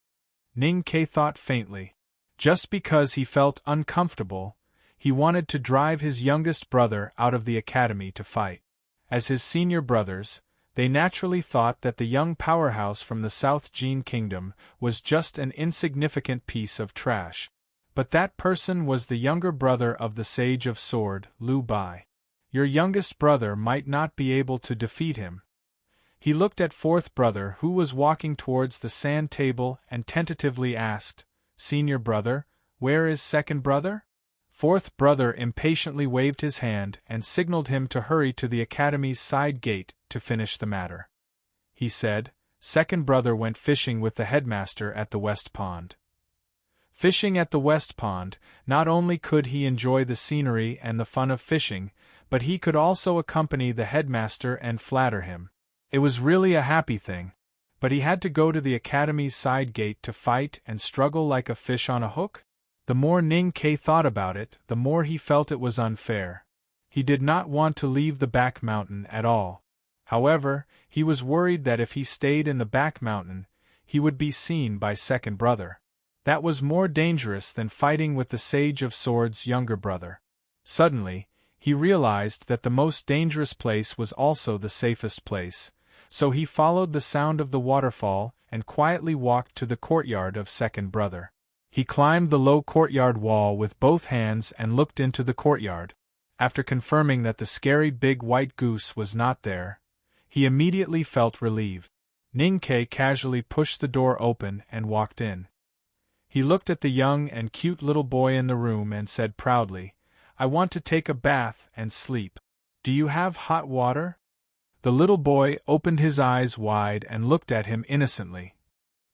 Ning Ke thought faintly. Just because he felt uncomfortable, he wanted to drive his youngest brother out of the academy to fight. As his senior brothers, they naturally thought that the young powerhouse from the South Jin Kingdom was just an insignificant piece of trash. But that person was the younger brother of the Sage of Sword, Liu Bai. Your youngest brother might not be able to defeat him. He looked at fourth brother who was walking towards the sand table and tentatively asked, "Senior brother, where is second brother?" Fourth brother impatiently waved his hand and signaled him to hurry to the academy's side gate to finish the matter. He said, "Second brother went fishing with the headmaster at the West Pond." Fishing at the West Pond, not only could he enjoy the scenery and the fun of fishing, but he could also accompany the headmaster and flatter him. It was really a happy thing. But he had to go to the academy's side gate to fight and struggle like a fish on a hook? The more Ning Ke thought about it, the more he felt it was unfair. He did not want to leave the back mountain at all. However, he was worried that if he stayed in the back mountain, he would be seen by second brother. That was more dangerous than fighting with the Sage of Swords' younger brother. Suddenly, he realized that the most dangerous place was also the safest place, so he followed the sound of the waterfall and quietly walked to the courtyard of second brother. He climbed the low courtyard wall with both hands and looked into the courtyard. After confirming that the scary big white goose was not there, he immediately felt relieved. Ning Ke casually pushed the door open and walked in. He looked at the young and cute little boy in the room and said proudly, "I want to take a bath and sleep. Do you have hot water?" The little boy opened his eyes wide and looked at him innocently.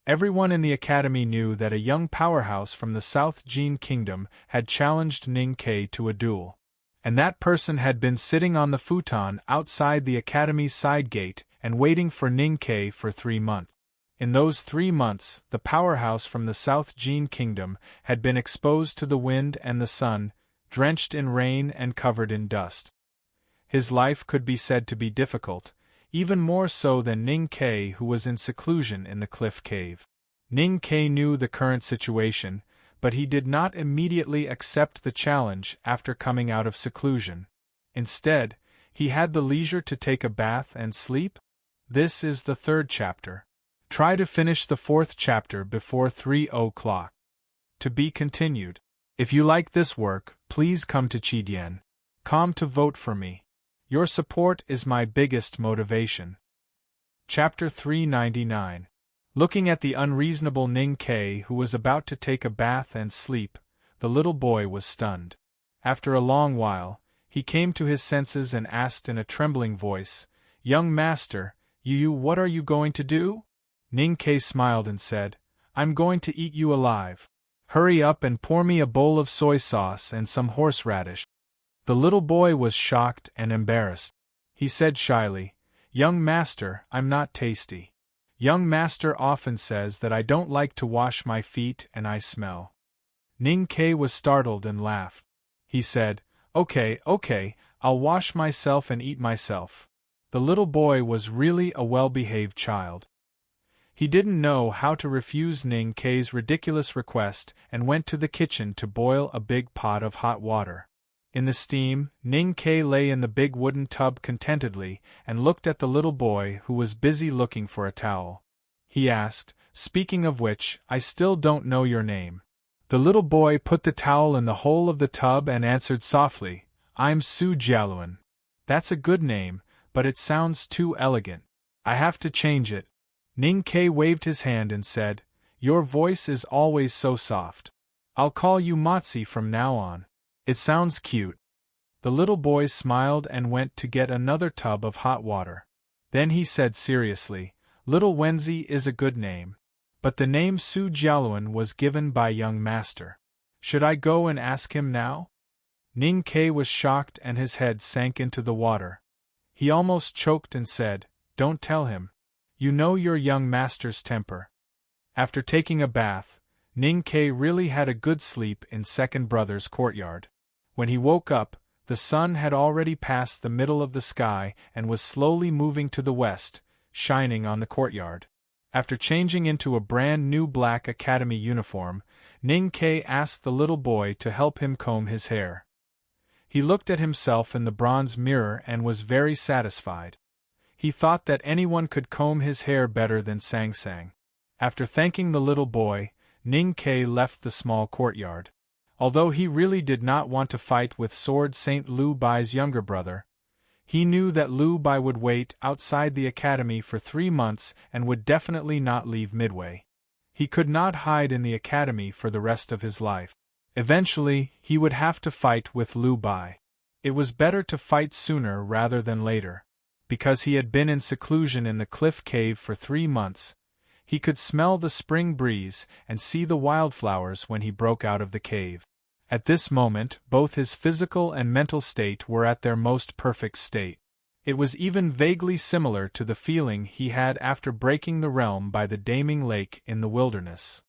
Everyone in the academy knew that a young powerhouse from the South Jin Kingdom had challenged Ning Ke to a duel. And that person had been sitting on the futon outside the academy's side gate and waiting for Ning Ke for 3 months. In those 3 months, the powerhouse from the South Jin Kingdom had been exposed to the wind and the sun, drenched in rain and covered in dust. His life could be said to be difficult, even more so than Ning Ke, who was in seclusion in the cliff cave. Ning Ke knew the current situation, but he did not immediately accept the challenge after coming out of seclusion. Instead, he had the leisure to take a bath and sleep. This is the 3rd chapter. Try to finish the 4th chapter before 3 o'clock. To be continued. If you like this work, please come to Chidian.com to vote for me. Your support is my biggest motivation. Chapter 399. Looking at the unreasonable Ning Ke, who was about to take a bath and sleep, the little boy was stunned. After a long while, he came to his senses and asked in a trembling voice, "Young master, what are you going to do?" Ning Ke smiled and said, "I'm going to eat you alive. Hurry up and pour me a bowl of soy sauce and some horseradish." The little boy was shocked and embarrassed. He said shyly, "Young master, I'm not tasty. Young master often says that I don't like to wash my feet and I smell." Ning Ke was startled and laughed. He said, Okay, I'll wash myself and eat myself." The little boy was really a well-behaved child. He didn't know how to refuse Ning Ke's ridiculous request and went to the kitchen to boil a big pot of hot water. In the steam, Ning Ke lay in the big wooden tub contentedly and looked at the little boy who was busy looking for a towel. He asked, "Speaking of which, I still don't know your name." The little boy put the towel in the hole of the tub and answered softly, "I'm Su Jialuan." "That's a good name, but it sounds too elegant. I have to change it." Ning Ke waved his hand and said, "Your voice is always so soft. I'll call you Motzi from now on. It sounds cute." The little boy smiled and went to get another tub of hot water. Then he said seriously, "Little Wenzi is a good name. But the name Su Jialuan was given by young master. Should I go and ask him now?" Ning Ke was shocked and his head sank into the water. He almost choked and said, "Don't tell him. You know your young master's temper." After taking a bath, Ning Ke really had a good sleep in second brother's courtyard. When he woke up, the sun had already passed the middle of the sky and was slowly moving to the west, shining on the courtyard. After changing into a brand new black academy uniform, Ning Ke asked the little boy to help him comb his hair. He looked at himself in the bronze mirror and was very satisfied. He thought that anyone could comb his hair better than Sang Sang. After thanking the little boy, Ning Ke left the small courtyard. Although he really did not want to fight with Sword Saint Lu Bai's younger brother, he knew that Lu Bai would wait outside the academy for 3 months and would definitely not leave midway. He could not hide in the academy for the rest of his life. Eventually, he would have to fight with Lu Bai. It was better to fight sooner rather than later. Because he had been in seclusion in the cliff cave for 3 months, he could smell the spring breeze and see the wildflowers when he broke out of the cave. At this moment, both his physical and mental state were at their most perfect state. It was even vaguely similar to the feeling he had after breaking the realm by the Daming Lake in the wilderness.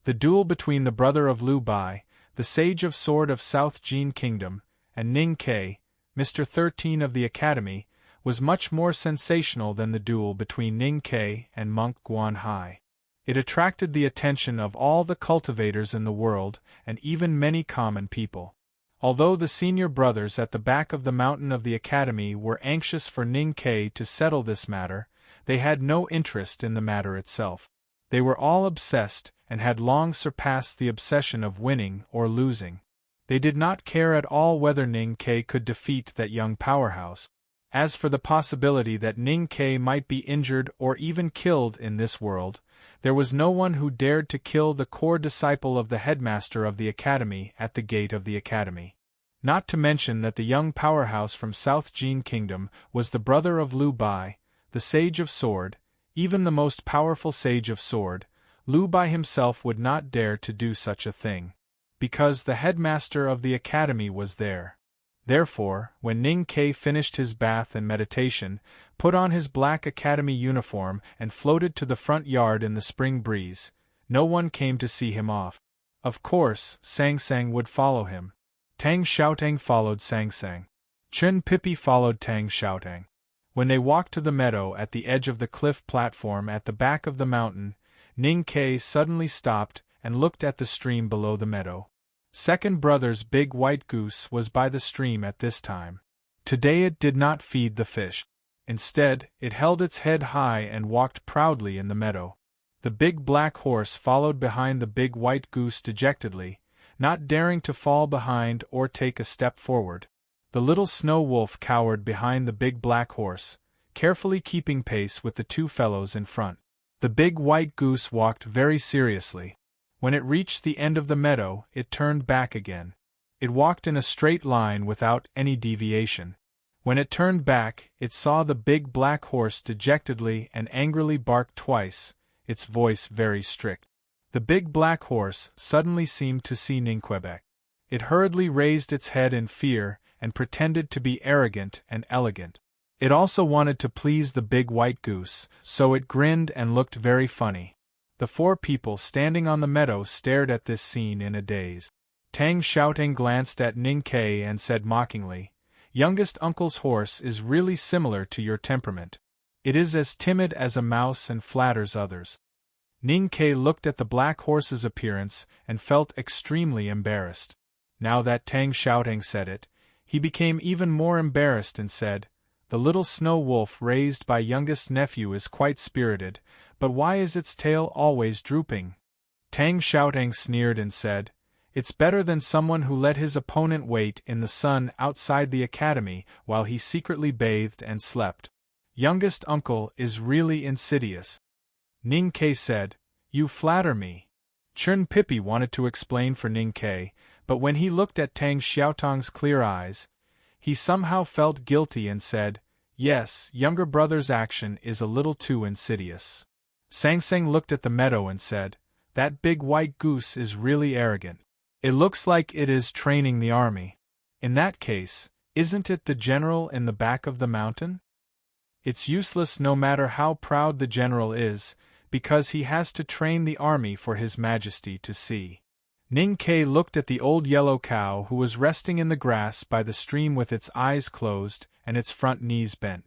The duel between the brother of Lu Bai, the Sage of Sword of South Jin Kingdom, and Ning Ke, Mr. 13 of the Academy, was much more sensational than the duel between Ning Ke and Monk Guan Hai. It attracted the attention of all the cultivators in the world and even many common people. Although the senior brothers at the back of the mountain of the academy were anxious for Ning Ke to settle this matter, they had no interest in the matter itself. They were all obsessed and had long surpassed the obsession of winning or losing. They did not care at all whether Ning Ke could defeat that young powerhouse. As for the possibility that Ning Ke might be injured or even killed in this world, there was no one who dared to kill the core disciple of the headmaster of the academy at the gate of the academy. Not to mention that the young powerhouse from South Jin Kingdom was the brother of Lu Bai, the Sage of Sword. Even the most powerful Sage of Sword, Lu Bai himself would not dare to do such a thing. Because the headmaster of the academy was there. Therefore, when Ning Ke finished his bath and meditation, put on his black academy uniform and floated to the front yard in the spring breeze, no one came to see him off. Of course, Sang Sang would follow him. Tang Xiaotang followed Sang Sang. Chun Pippi followed Tang Xiaotang. When they walked to the meadow at the edge of the cliff platform at the back of the mountain, Ning Ke suddenly stopped and looked at the stream below the meadow. Second brother's big white goose was by the stream at this time. Today it did not feed the fish. Instead, it held its head high and walked proudly in the meadow. The big black horse followed behind the big white goose dejectedly, not daring to fall behind or take a step forward. The little snow wolf cowered behind the big black horse, carefully keeping pace with the two fellows in front. The big white goose walked very seriously. When it reached the end of the meadow, it turned back again. It walked in a straight line without any deviation. When it turned back, it saw the big black horse dejectedly and angrily bark twice, its voice very strict. The big black horse suddenly seemed to see Ninquebec. It hurriedly raised its head in fear and pretended to be arrogant and elegant. It also wanted to please the big white goose, so it grinned and looked very funny. The 4 people standing on the meadow stared at this scene in a daze. Tang Xiaoting glanced at Ning Ke and said mockingly, "Youngest uncle's horse is really similar to your temperament. It is as timid as a mouse and flatters others." Ning Ke looked at the black horse's appearance and felt extremely embarrassed. Now that Tang Xiaoting said it, he became even more embarrassed and said, "The little snow wolf raised by youngest nephew is quite spirited, but why is its tail always drooping?" Tang Xiaoting sneered and said, "It's better than someone who let his opponent wait in the sun outside the academy while he secretly bathed and slept. Youngest uncle is really insidious." Ning Ke said, "You flatter me." Chun Pippi wanted to explain for Ning Ke, but when he looked at Tang Xiaotong's clear eyes, he somehow felt guilty and said, "Yes, younger brother's action is a little too insidious." Sang Sang looked at the meadow and said, "That big white goose is really arrogant. It looks like it is training the army. In that case, isn't it the general in the back of the mountain? It's useless no matter how proud the general is, because he has to train the army for His Majesty to see." Ning Ke looked at the old yellow cow who was resting in the grass by the stream with its eyes closed and its front knees bent.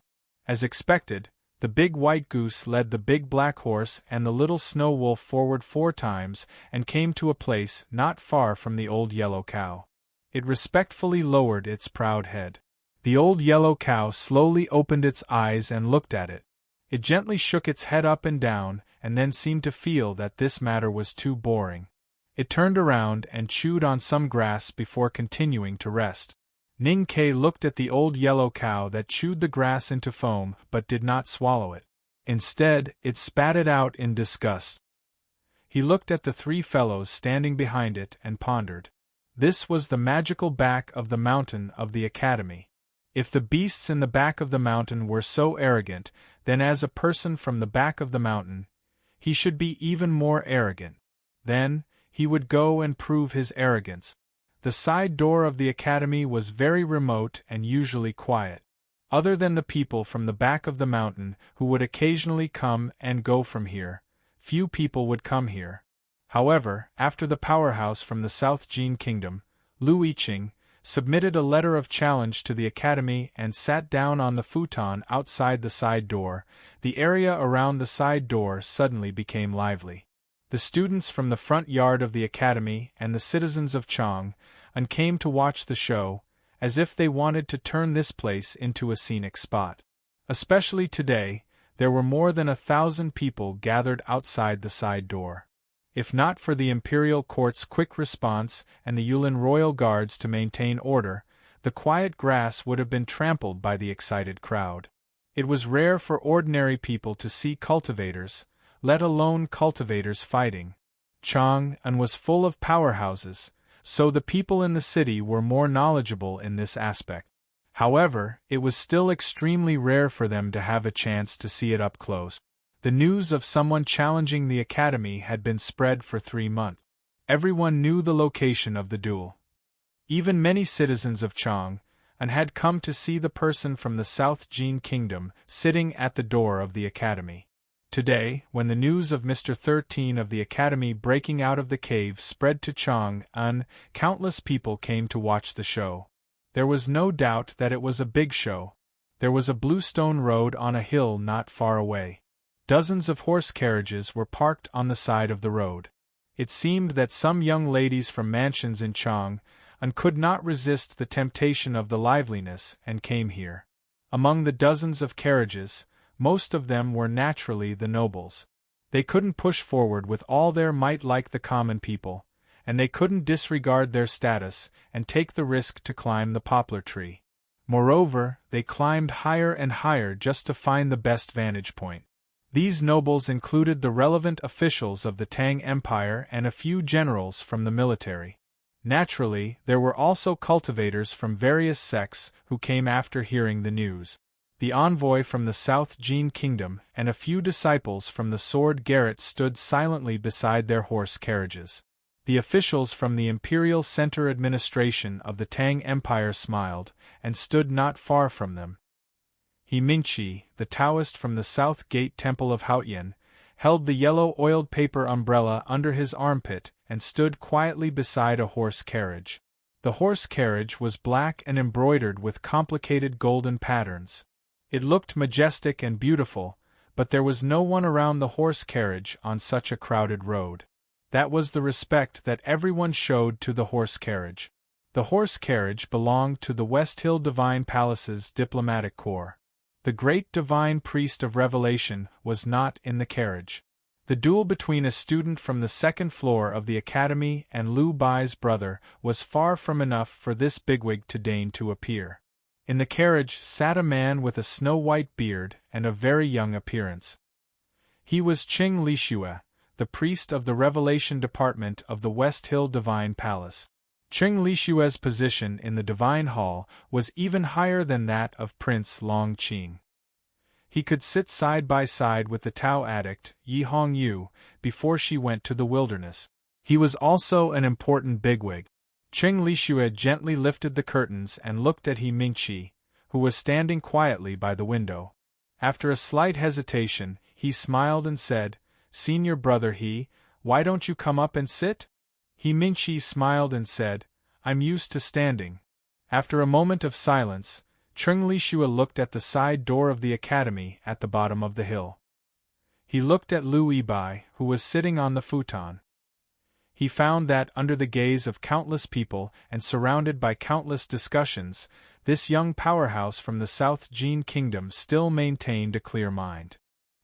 As expected, the big white goose led the big black horse and the little snow wolf forward 4 times and came to a place not far from the old yellow cow. It respectfully lowered its proud head. The old yellow cow slowly opened its eyes and looked at it. It gently shook its head up and down and then seemed to feel that this matter was too boring. It turned around and chewed on some grass before continuing to rest. Ning Ke looked at the old yellow cow that chewed the grass into foam but did not swallow it. Instead, it spat it out in disgust. He looked at the 3 fellows standing behind it and pondered. This was the magical back of the mountain of the academy. If the beasts in the back of the mountain were so arrogant, then as a person from the back of the mountain, he should be even more arrogant. Then, he would go and prove his arrogance. The side door of the academy was very remote and usually quiet. Other than the people from the back of the mountain who would occasionally come and go from here, few people would come here. However, after the powerhouse from the South Jin Kingdom, Lu Yiqing, submitted a letter of challenge to the academy and sat down on the futon outside the side door, the area around the side door suddenly became lively. The students from the front yard of the academy and the citizens of Chang came to watch the show, as if they wanted to turn this place into a scenic spot. Especially today, there were more than 1,000 people gathered outside the side door. If not for the imperial court's quick response and the Yulin royal guards to maintain order, the quiet grass would have been trampled by the excited crowd. It was rare for ordinary people to see cultivators, let alone cultivators fighting. Chang'an was full of powerhouses, so the people in the city were more knowledgeable in this aspect. However, it was still extremely rare for them to have a chance to see it up close. The news of someone challenging the academy had been spread for 3 months. Everyone knew the location of the duel. Even many citizens of Chang'an had come to see the person from the South Jin Kingdom sitting at the door of the academy. Today, when the news of Mr. 13 of the academy breaking out of the cave spread to Chang'an, countless people came to watch the show. There was no doubt that it was a big show. There was a bluestone road on a hill not far away. Dozens of horse carriages were parked on the side of the road. It seemed that some young ladies from mansions in Chang'an could not resist the temptation of the liveliness and came here. Among the dozens of carriages, most of them were naturally the nobles. They couldn't push forward with all their might like the common people, and they couldn't disregard their status and take the risk to climb the poplar tree. Moreover, they climbed higher and higher just to find the best vantage point. These nobles included the relevant officials of the Tang Empire and a few generals from the military. Naturally, there were also cultivators from various sects who came after hearing the news. The envoy from the South Jin Kingdom and a few disciples from the Sword Garret stood silently beside their horse carriages. The officials from the Imperial Center Administration of the Tang Empire smiled, and stood not far from them. He Mingqi, the Taoist from the South Gate Temple of Haotian, held the yellow oiled paper umbrella under his armpit and stood quietly beside a horse carriage. The horse carriage was black and embroidered with complicated golden patterns. It looked majestic and beautiful, but there was no one around the horse carriage on such a crowded road. That was the respect that everyone showed to the horse carriage. The horse carriage belonged to the West Hill Divine Palace's diplomatic corps. The great divine priest of Revelation was not in the carriage. The duel between a student from the second floor of the academy and Liu Bai's brother was far from enough for this bigwig to deign to appear. In the carriage sat a man with a snow-white beard and a very young appearance. He was Qing Lishue, the priest of the Revelation Department of the West Hill Divine Palace. Qing Lishue's position in the Divine Hall was even higher than that of Prince Long Qing. He could sit side by side with the Tao addict, Yi Hongyu, before she went to the wilderness. He was also an important bigwig. Qing Lishue gently lifted the curtains and looked at He Mingqi, who was standing quietly by the window. After a slight hesitation, he smiled and said, "Senior brother He, why don't you come up and sit?" He Mingqi smiled and said, "I'm used to standing." After a moment of silence, Qing Lishue looked at the side door of the academy at the bottom of the hill. He looked at Liu Bai, who was sitting on the futon. He found that, under the gaze of countless people and surrounded by countless discussions, this young powerhouse from the South Jin Kingdom still maintained a clear mind.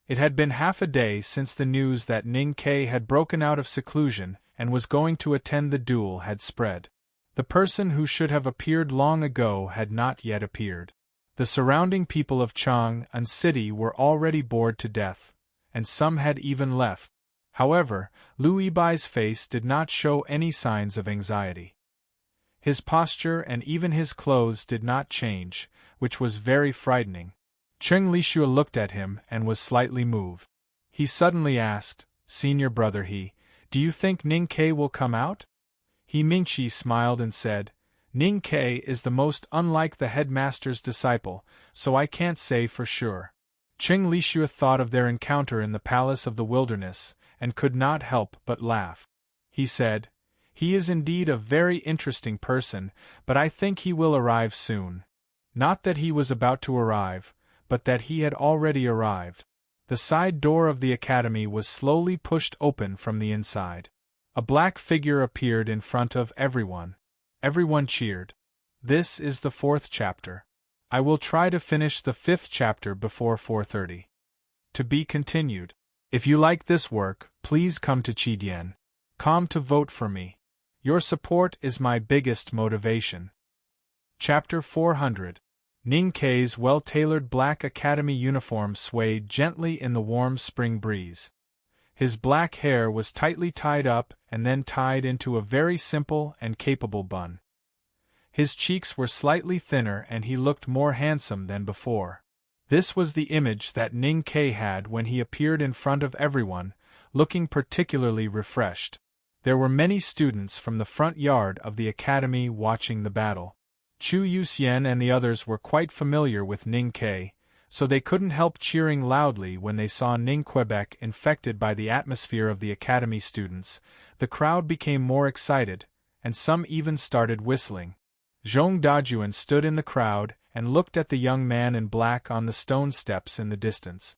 It had been half a day since the news that Ning Ke had broken out of seclusion and was going to attend the duel had spread. The person who should have appeared long ago had not yet appeared. The surrounding people of Chang'an City were already bored to death, and some had even left. However, Liu Bai's face did not show any signs of anxiety. His posture and even his clothes did not change, which was very frightening. Qing Lishue looked at him and was slightly moved. He suddenly asked, "Senior brother He, do you think Ning Ke will come out?" He Mingqi smiled and said, "Ning Ke is the most unlike the headmaster's disciple, so I can't say for sure." Qing Lishue thought of their encounter in the Palace of the Wilderness, and could not help but laugh. He said, "He is indeed a very interesting person, but I think he will arrive soon." Not that he was about to arrive, but that he had already arrived. The side door of the academy was slowly pushed open from the inside. A black figure appeared in front of everyone. Everyone cheered. This is the 4th chapter. I will try to finish the 5th chapter before 4:30. To be continued. If you like this work, please come to Chidian.com to vote for me. Your support is my biggest motivation. Chapter 400. Ning Ke's well-tailored black academy uniform swayed gently in the warm spring breeze. His black hair was tightly tied up and then tied into a very simple and capable bun. His cheeks were slightly thinner and he looked more handsome than before. This was the image that Ning Ke had when he appeared in front of everyone, looking particularly refreshed. There were many students from the front yard of the academy watching the battle. Chu Yuxian and the others were quite familiar with Ning Ke, so they couldn't help cheering loudly when they saw Ning Quebec infected by the atmosphere of the academy students. The crowd became more excited, and some even started whistling. Zhong Dajuan stood in the crowd and looked at the young man in black on the stone steps in the distance.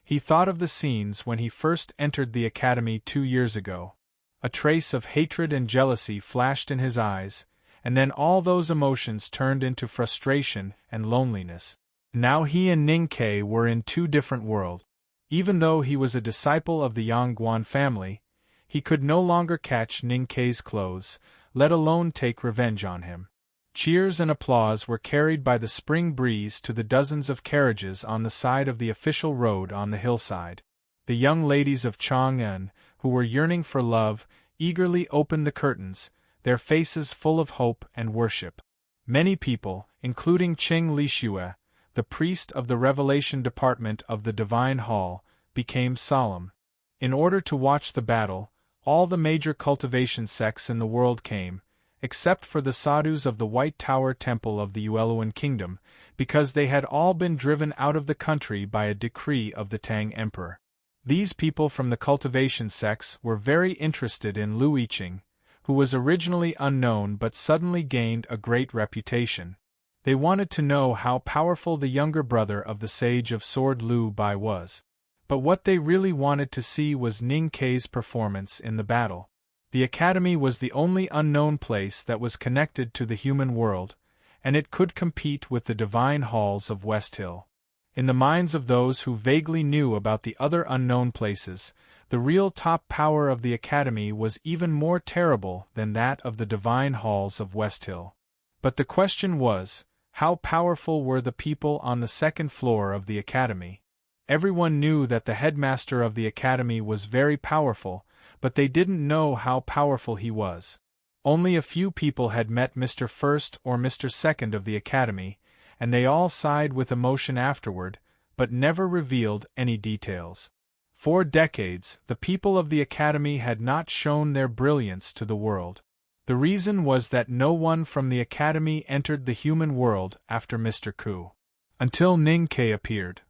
He thought of the scenes when he first entered the academy 2 years ago. A trace of hatred and jealousy flashed in his eyes, and then all those emotions turned into frustration and loneliness. Now he and Ning Ke were in 2 different worlds. Even though he was a disciple of the Yangguan family, he could no longer catch Ning Ke's clothes, let alone take revenge on him. Cheers and applause were carried by the spring breeze to the dozens of carriages on the side of the official road on the hillside. The young ladies of Chang'an, who were yearning for love, eagerly opened the curtains, their faces full of hope and worship. Many people, including Qing Lixue, the priest of the Revelation Department of the Divine Hall, became solemn. In order to watch the battle, all the major cultivation sects in the world came, except for the sadhus of the White Tower Temple of the Ueluan Kingdom, because they had all been driven out of the country by a decree of the Tang Emperor. These people from the cultivation sects were very interested in Lu Yiqing, who was originally unknown but suddenly gained a great reputation. They wanted to know how powerful the younger brother of the Sage of Sword Lu Bai was. But what they really wanted to see was Ning Kei's performance in the battle. The academy was the only unknown place that was connected to the human world, and it could compete with the divine halls of West Hill. In the minds of those who vaguely knew about the other unknown places, the real top power of the academy was even more terrible than that of the divine halls of West Hill. But the question was, how powerful were the people on the second floor of the academy? Everyone knew that the headmaster of the academy was very powerful, but they didn't know how powerful he was. Only a few people had met Mr. First or Mr. Second of the academy, and they all sighed with emotion afterward, but never revealed any details. For decades, the people of the academy had not shown their brilliance to the world. The reason was that no one from the academy entered the human world after Mr. Ku. Until Ning Kei appeared.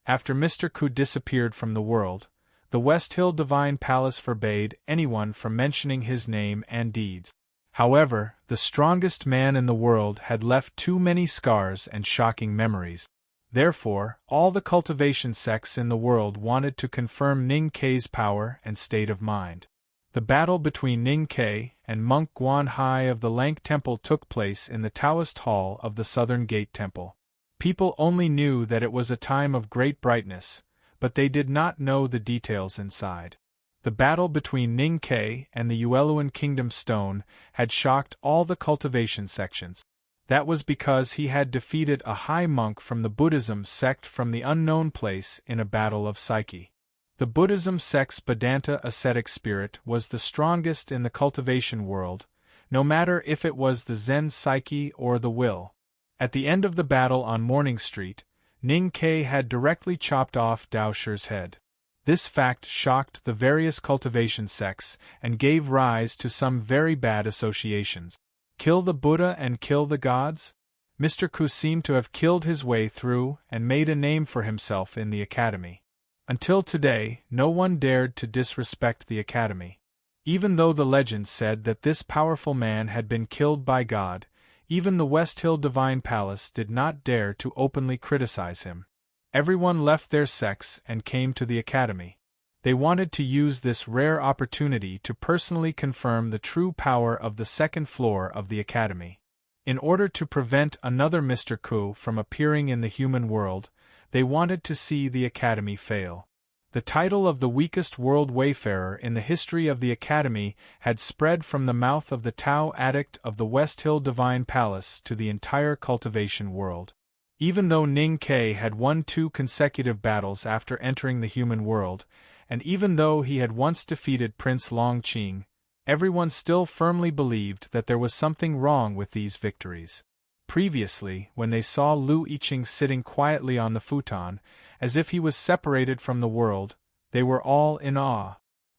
After Mr. Ku disappeared from the world, the West Hill Divine Palace forbade anyone from mentioning his name and deeds. However, the strongest man in the world had left too many scars and shocking memories. Therefore, all the cultivation sects in the world wanted to confirm Ning Kei's power and state of mind. The battle between Ning Kei and Monk Guan Hai of the Lank Temple took place in the Taoist Hall of the Southern Gate Temple. People only knew that it was a time of great brightness, but they did not know the details inside. The battle between Ning Kei and the Ueluan Kingdom Stone had shocked all the cultivation sections. That was because he had defeated a high monk from the Buddhism sect from the unknown place in a battle of psyche. The Buddhism sect's Vedanta ascetic spirit was the strongest in the cultivation world, no matter if it was the Zen psyche or the will. At the end of the battle on Morning Street, Ning Kei had directly chopped off Dao Shi's head. This fact shocked the various cultivation sects and gave rise to some very bad associations. Kill the Buddha and kill the gods? Mr. Ku seemed to have killed his way through and made a name for himself in the academy. Until today, no one dared to disrespect the academy. Even though the legends said that this powerful man had been killed by God, even the West Hill Divine Palace did not dare to openly criticize him. Everyone left their sects and came to the academy. They wanted to use this rare opportunity to personally confirm the true power of the second floor of the academy. In order to prevent another Mr. Ku from appearing in the human world, they wanted to see the academy fail. The title of the weakest world wayfarer in the history of the academy had spread from the mouth of the Tao addict of the West Hill Divine Palace to the entire cultivation world. Even though Ning Kei had won 2 consecutive battles after entering the human world, and even though he had once defeated Prince Long Qing, everyone still firmly believed that there was something wrong with these victories. Previously, when they saw Lu Yiqing sitting quietly on the futon, as if he was separated from the world, they were all in awe.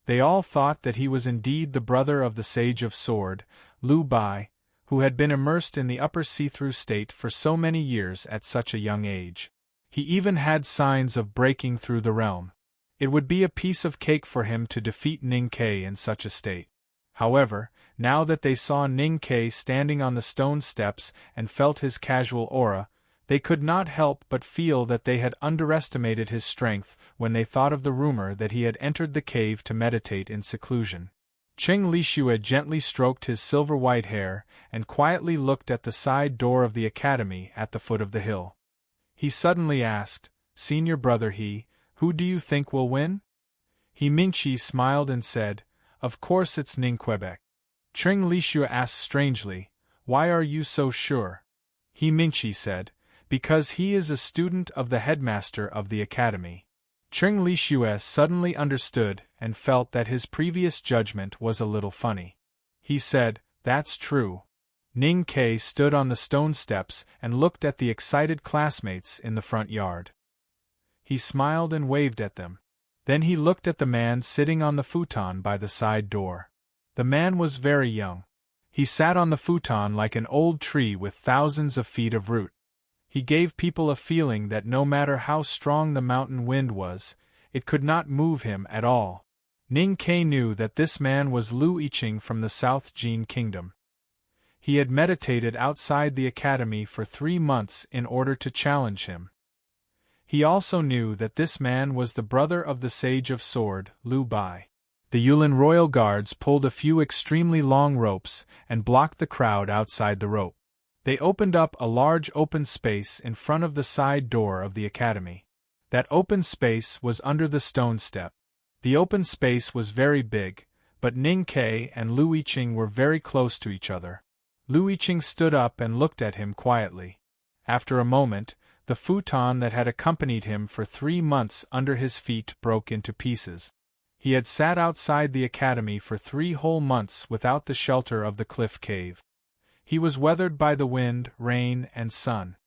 They all thought that he was indeed the brother of the Sage of Sword, Lu Bai, who had been immersed in the upper see-through state for so many years at such a young age. He even had signs of breaking through the realm. It would be a piece of cake for him to defeat Ning Kei in such a state. However, now that they saw Ning Kei standing on the stone steps and felt his casual aura, they could not help but feel that they had underestimated his strength when they thought of the rumor that he had entered the cave to meditate in seclusion. Qing Lixue gently stroked his silver-white hair and quietly looked at the side door of the academy at the foot of the hill. He suddenly asked, "Senior brother He, who do you think will win?" He Mingqi smiled and said, "Of course it's Ning Quebec." Qing Lixue asked strangely, "Why are you so sure?" He Mingqi said, "Because he is a student of the headmaster of the academy." Qing Lixue suddenly understood and felt that his previous judgment was a little funny. He said, That's true. Ning Ke stood on the stone steps and looked at the excited classmates in the front yard. He smiled and waved at them. Then he looked at the man sitting on the futon by the side door. The man was very young. He sat on the futon like an old tree with thousands of feet of root. He gave people a feeling that no matter how strong the mountain wind was, it could not move him at all. Ning Ke knew that this man was Lu Yiqing from the South Jin Kingdom. He had meditated outside the academy for 3 months in order to challenge him. He also knew that this man was the brother of the Sage of Sword, Lu Bai. The Yulin royal guards pulled a few extremely long ropes and blocked the crowd outside the rope. They opened up a large open space in front of the side door of the academy. That open space was under the stone step. The open space was very big, but Ning Ke and Lu Yiqing were very close to each other. Lu Yiqing stood up and looked at him quietly. After a moment, the futon that had accompanied him for 3 months under his feet broke into pieces. He had sat outside the academy for 3 whole months without the shelter of the cliff cave. He was weathered by the wind, rain, and sun.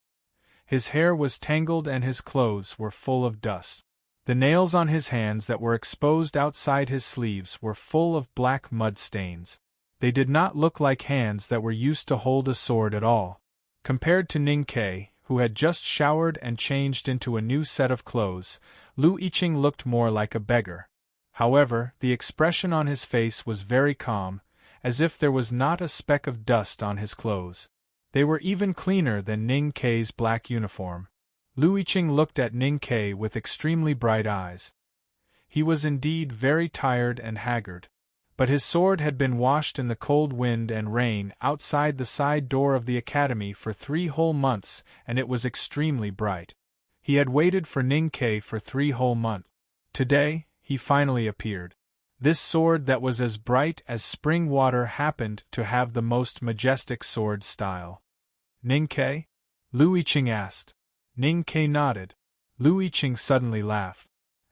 His hair was tangled and his clothes were full of dust. The nails on his hands that were exposed outside his sleeves were full of black mud stains. They did not look like hands that were used to hold a sword at all. Compared to Ning Ke, who had just showered and changed into a new set of clothes, Lu Yiqing looked more like a beggar. However, the expression on his face was very calm, as if there was not a speck of dust on his clothes. They were even cleaner than Ning Ke's black uniform. Lu Yiqing looked at Ning Ke with extremely bright eyes. He was indeed very tired and haggard. But his sword had been washed in the cold wind and rain outside the side door of the academy for 3 whole months, and it was extremely bright. He had waited for Ning Ke for 3 whole months. Today, he finally appeared. This sword that was as bright as spring water happened to have the most majestic sword style. Ning Ke? Lu Yiqing asked. Ning Ke nodded. Lu Yiqing suddenly laughed.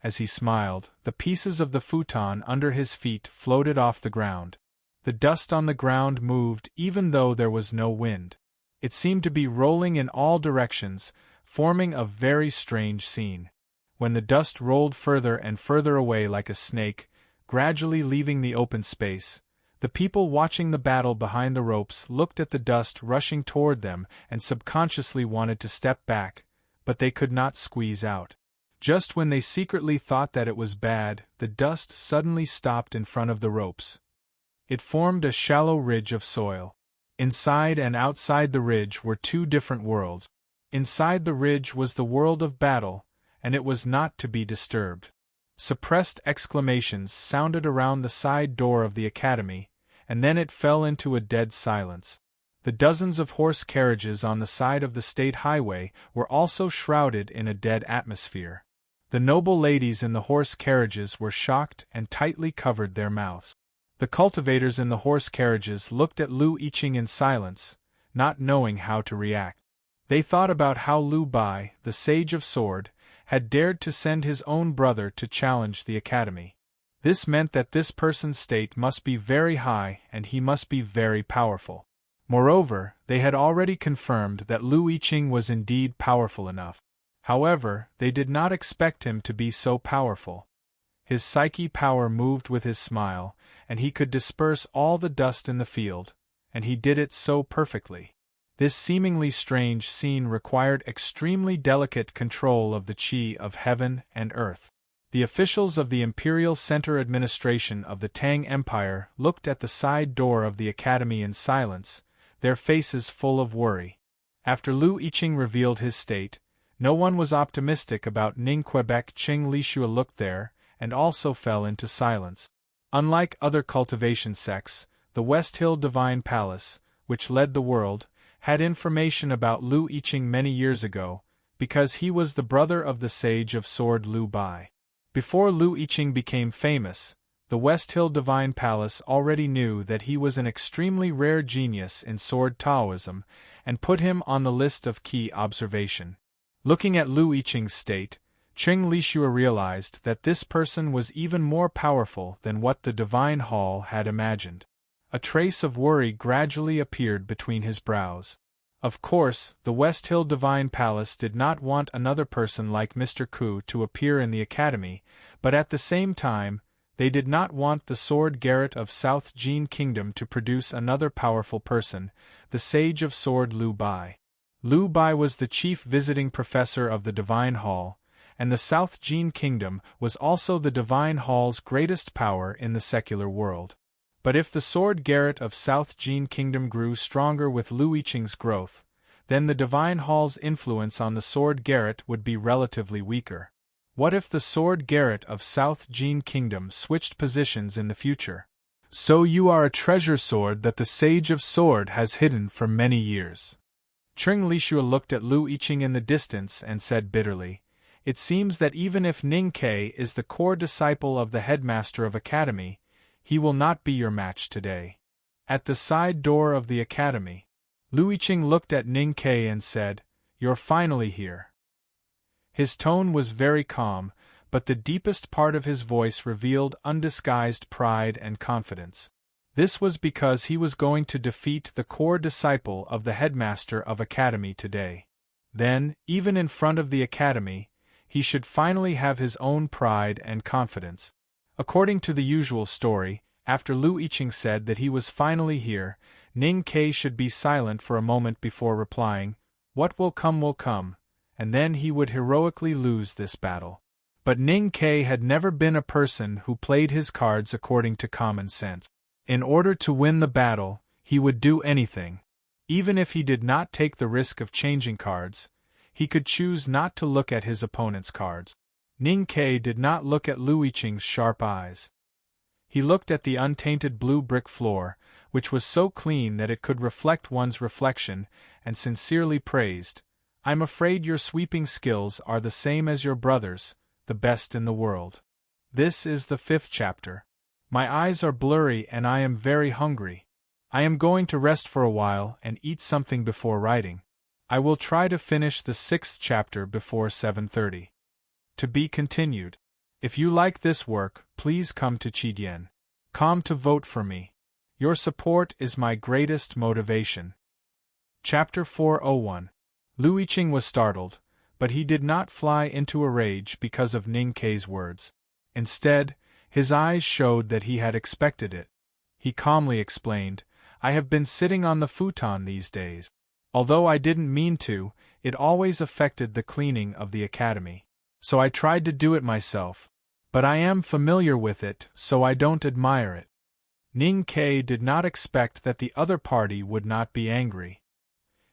As he smiled, the pieces of the futon under his feet floated off the ground. The dust on the ground moved even though there was no wind. It seemed to be rolling in all directions, forming a very strange scene. When the dust rolled further and further away like a snake, gradually leaving the open space, the people watching the battle behind the ropes looked at the dust rushing toward them and subconsciously wanted to step back, but they could not squeeze out. Just when they secretly thought that it was bad, the dust suddenly stopped in front of the ropes. It formed a shallow ridge of soil. Inside and outside the ridge were 2 different worlds. Inside the ridge was the world of battle, and it was not to be disturbed. Suppressed exclamations sounded around the side door of the academy, and then it fell into a dead silence. The dozens of horse carriages on the side of the state highway were also shrouded in a dead atmosphere. The noble ladies in the horse carriages were shocked and tightly covered their mouths. The cultivators in the horse carriages looked at Lu Yiqing in silence, not knowing how to react. They thought about how Lu Bai, the Sage of Sword, had dared to send his own brother to challenge the academy. This meant that this person's state must be very high and he must be very powerful. Moreover, they had already confirmed that Lu Yiqing was indeed powerful enough. However, they did not expect him to be so powerful. His psyche power moved with his smile, and he could disperse all the dust in the field, and he did it so perfectly. This seemingly strange scene required extremely delicate control of the qi of heaven and earth. The officials of the Imperial Center Administration of the Tang Empire looked at the side door of the academy in silence, their faces full of worry. After Lu Yiqing revealed his state, no one was optimistic about Ning Quebec. Qing Lishua looked there, and also fell into silence. Unlike other cultivation sects, the West Hill Divine Palace, which led the world, had information about Lu Yiqing many years ago, because he was the brother of the Sage of Sword Lu Bai. Before Lu Yiqing became famous, the West Hill Divine Palace already knew that he was an extremely rare genius in sword Taoism, and put him on the list of key observation. Looking at Lu Yiqing's state, Qing Lishua realized that this person was even more powerful than what the Divine Hall had imagined. A trace of worry gradually appeared between his brows. Of course, the West Hill Divine Palace did not want another person like Mr. Ku to appear in the academy, but at the same time, they did not want the Sword Garret of South Jin Kingdom to produce another powerful person, the Sage of Sword Liu Bai. Liu Bai was the chief visiting professor of the Divine Hall, and the South Jin Kingdom was also the Divine Hall's greatest power in the secular world. But if the Sword Garret of South Jin Kingdom grew stronger with Lu Yiqing's growth, then the Divine Hall's influence on the Sword Garret would be relatively weaker. What if the Sword Garret of South Jin Kingdom switched positions in the future? So you are a treasure sword that the Sage of Sword has hidden for many years. Tring Lishua looked at Lu Yiqing in the distance and said bitterly, "It seems that even if Ning Ke is the core disciple of the headmaster of academy, he will not be your match today." At the side door of the academy, Lu Yiqing looked at Ning Ke and said, "You're finally here." His tone was very calm, but the deepest part of his voice revealed undisguised pride and confidence. This was because he was going to defeat the core disciple of the headmaster of academy today. Then, even in front of the academy, he should finally have his own pride and confidence. According to the usual story, after Lu Yiqing said that he was finally here, Ning Ke should be silent for a moment before replying, "What will come," and then he would heroically lose this battle. But Ning Ke had never been a person who played his cards according to common sense. In order to win the battle, he would do anything. Even if he did not take the risk of changing cards, he could choose not to look at his opponent's cards. Ning Ke did not look at Lu Yiqing's sharp eyes. He looked at the untainted blue brick floor, which was so clean that it could reflect one's reflection, and sincerely praised, "I'm afraid your sweeping skills are the same as your brother's, the best in the world." This is the 5th chapter. My eyes are blurry and I am very hungry. I am going to rest for a while and eat something before writing. I will try to finish the 6th chapter before 7:30. To be continued. If you like this work, please come to Chidien.com to vote for me. Your support is my greatest motivation. Chapter 401. Lu Yiqing was startled, but he did not fly into a rage because of Ning Ke's words. Instead, his eyes showed that he had expected it. He calmly explained, "I have been sitting on the futon these days. Although I didn't mean to, it always affected the cleaning of the academy. So I tried to do it myself. But I am familiar with it, so I don't admire it." Ning Ke did not expect that the other party would not be angry.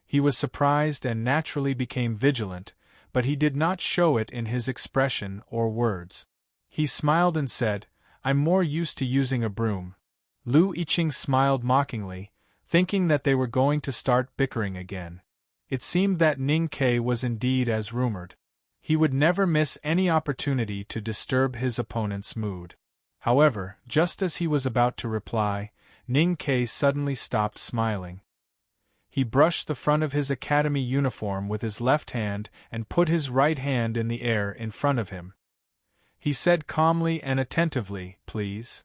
He was surprised and naturally became vigilant, but he did not show it in his expression or words. He smiled and said, "I'm more used to using a broom." Lu Yiqing smiled mockingly, thinking that they were going to start bickering again. It seemed that Ning Ke was indeed as rumored. He would never miss any opportunity to disturb his opponent's mood. However, just as he was about to reply, Ning Ke suddenly stopped smiling. He brushed the front of his academy uniform with his left hand and put his right hand in the air in front of him. He said calmly and attentively, "Please."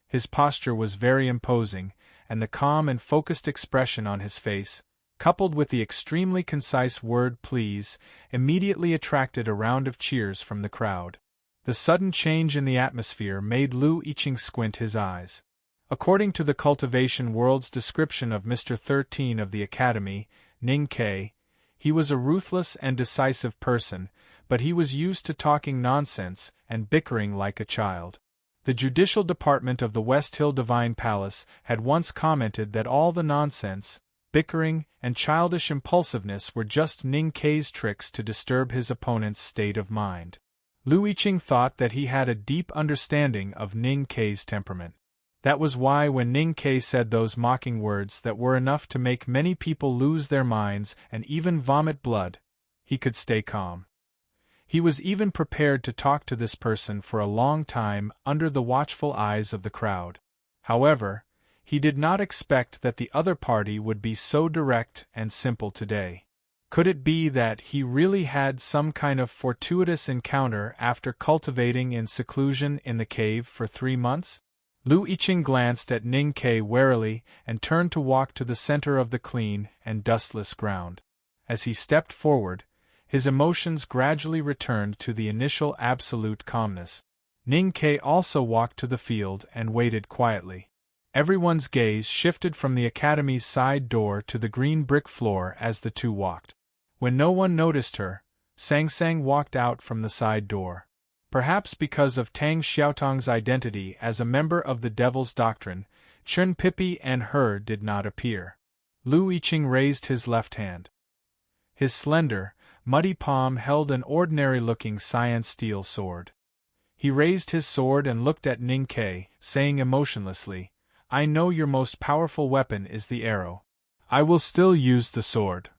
His posture was very imposing, and the calm and focused expression on his face, coupled with the extremely concise word "please," immediately attracted a round of cheers from the crowd. The sudden change in the atmosphere made Lu Yiqing squint his eyes. According to the Cultivation World's description of Mr. 13 of the Academy, Ning Ke, he was a ruthless and decisive person, but he was used to talking nonsense and bickering like a child. The Judicial Department of the West Hill Divine Palace had once commented that all the nonsense, bickering, and childish impulsiveness were just Ning Ke's tricks to disturb his opponent's state of mind. Lu Yiqing thought that he had a deep understanding of Ning Ke's temperament. That was why when Ning Ke said those mocking words that were enough to make many people lose their minds and even vomit blood, he could stay calm. He was even prepared to talk to this person for a long time under the watchful eyes of the crowd. However, he did not expect that the other party would be so direct and simple today. Could it be that he really had some kind of fortuitous encounter after cultivating in seclusion in the cave for 3 months? Lu Yiqing glanced at Ning Ke warily and turned to walk to the center of the clean and dustless ground. As he stepped forward, his emotions gradually returned to the initial absolute calmness. Ning Ke also walked to the field and waited quietly. Everyone's gaze shifted from the academy's side door to the green brick floor as the two walked. When no one noticed her, Sang Sang walked out from the side door. Perhaps because of Tang Xiaotong's identity as a member of the Devil's Doctrine, Chun Pipi and her did not appear. Lu Yiqing raised his left hand. His slender, muddy palm held an ordinary-looking cyan steel sword. He raised his sword and looked at Ning Ke, saying emotionlessly, "I know your most powerful weapon is the arrow. I will still use the sword."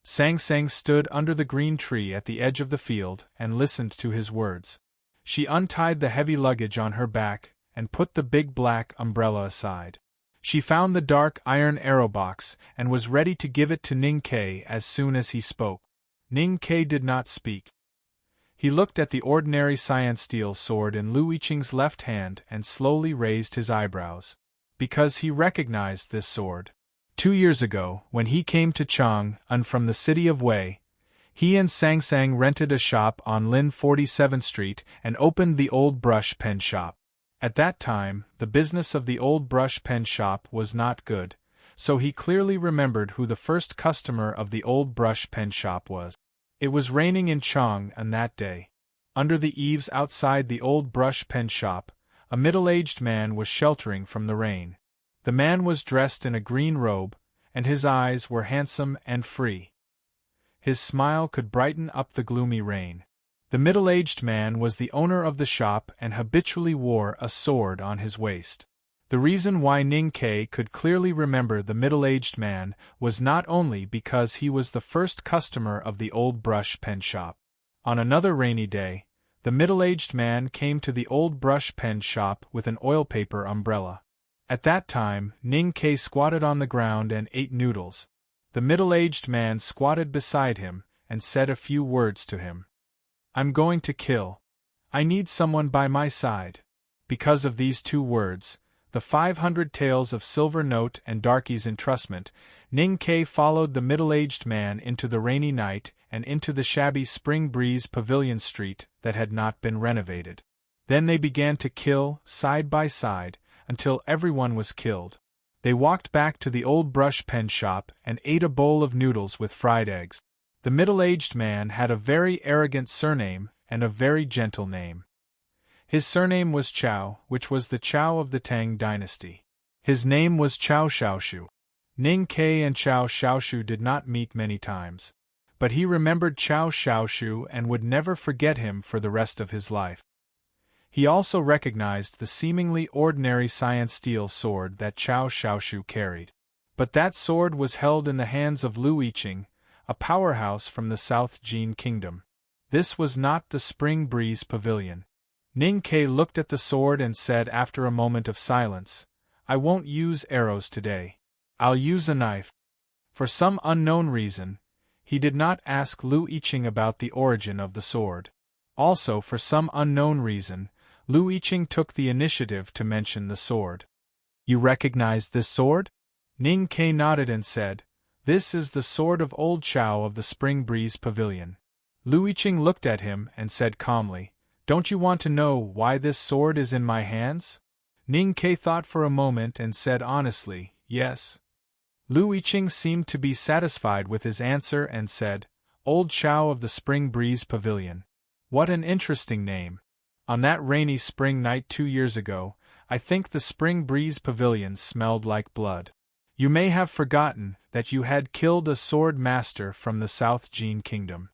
Sang Sang stood under the green tree at the edge of the field and listened to his words. She untied the heavy luggage on her back and put the big black umbrella aside. She found the dark iron arrow box and was ready to give it to Ning Ke as soon as he spoke. Ning Ke did not speak. He looked at the ordinary cyan steel sword in Lu Yiqing's left hand and slowly raised his eyebrows. Because he recognized this sword. 2 years ago, when he came to Chang'an from the city of Wei, he and Sang Sang rented a shop on Lin 47th Street and opened the old brush pen shop. At that time, the business of the old brush pen shop was not good, so he clearly remembered who the first customer of the old brush pen shop was. It was raining in Chang'an that day. Under the eaves outside the old brush pen shop, a middle-aged man was sheltering from the rain. The man was dressed in a green robe, and his eyes were handsome and free. His smile could brighten up the gloomy rain. The middle-aged man was the owner of the shop and habitually wore a sword on his waist. The reason why Ning Ke could clearly remember the middle-aged man was not only because he was the first customer of the old brush pen shop. On another rainy day, the middle-aged man came to the old brush pen shop with an oil paper umbrella. At that time, Ning Ke squatted on the ground and ate noodles. The middle-aged man squatted beside him and said a few words to him. "I'm going to kill. I need someone by my side." Because of these 2 words, the 500 taels of silver note and darkie's entrustment, Ning Ke followed the middle-aged man into the rainy night and into the shabby Spring Breeze Pavilion Street that had not been renovated. Then they began to kill, side by side, until everyone was killed. They walked back to the old brush pen shop and ate a bowl of noodles with fried eggs. The middle-aged man had a very arrogant surname and a very gentle name. His surname was Chao, which was the Chao of the Tang dynasty. His name was Chao Xiaoshu. Ning Ke and Chao Xiaoshu did not meet many times. But he remembered Chao Xiaoshu and would never forget him for the rest of his life. He also recognized the seemingly ordinary cyan steel sword that Chao Xiaoshu carried. But that sword was held in the hands of Lu Yiqing, a powerhouse from the South Jin Kingdom. This was not the Spring Breeze Pavilion. Ning Ke looked at the sword and said after a moment of silence, "I won't use arrows today. I'll use a knife." For some unknown reason, he did not ask Lu Yiqing about the origin of the sword. Also, for some unknown reason, Lu Yiqing took the initiative to mention the sword. "You recognize this sword?" Ning Ke nodded and said, "This is the sword of old Chao of the Spring Breeze Pavilion." Lu Yiqing looked at him and said calmly, "Don't you want to know why this sword is in my hands?" Ning Ke thought for a moment and said honestly, "Yes." Lu Yiqing seemed to be satisfied with his answer and said, "Old Chao of the Spring Breeze Pavilion. What an interesting name. On that rainy spring night 2 years ago, I think the Spring Breeze Pavilion smelled like blood. You may have forgotten that you had killed a sword master from the South Jin Kingdom."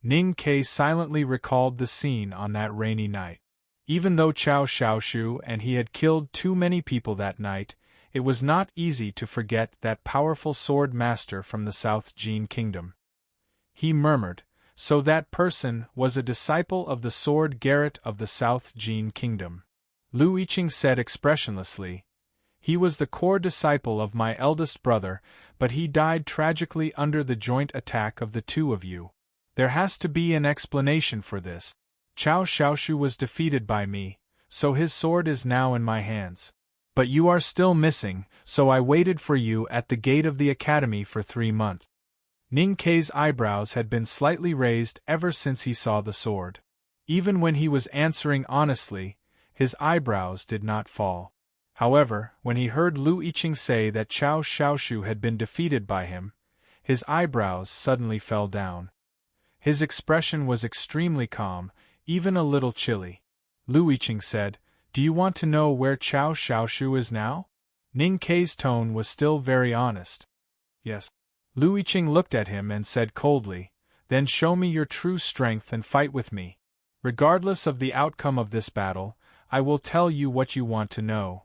Ning Ke silently recalled the scene on that rainy night. Even though Chao Xiaoshu and he had killed too many people that night, it was not easy to forget that powerful sword master from the South Jin Kingdom. He murmured, "So that person was a disciple of the sword Garrett of the South Jin Kingdom." Lu Yiqing said expressionlessly, "He was the core disciple of my eldest brother, but he died tragically under the joint attack of the 2 of you. There has to be an explanation for this. Chao Xiaoshu was defeated by me, so his sword is now in my hands. But you are still missing, so I waited for you at the gate of the academy for 3 months. Ning Kei's eyebrows had been slightly raised ever since he saw the sword. Even when he was answering honestly, his eyebrows did not fall. However, when he heard Lu Yiqing say that Qiao Shaoshu had been defeated by him, his eyebrows suddenly fell down. His expression was extremely calm, even a little chilly. Lu Yiqing said, "Do you want to know where Qiao Shaoshu is now?" Ning Kei's tone was still very honest. "Yes." Lu Yiqing looked at him and said coldly, "Then show me your true strength and fight with me. Regardless of the outcome of this battle, I will tell you what you want to know."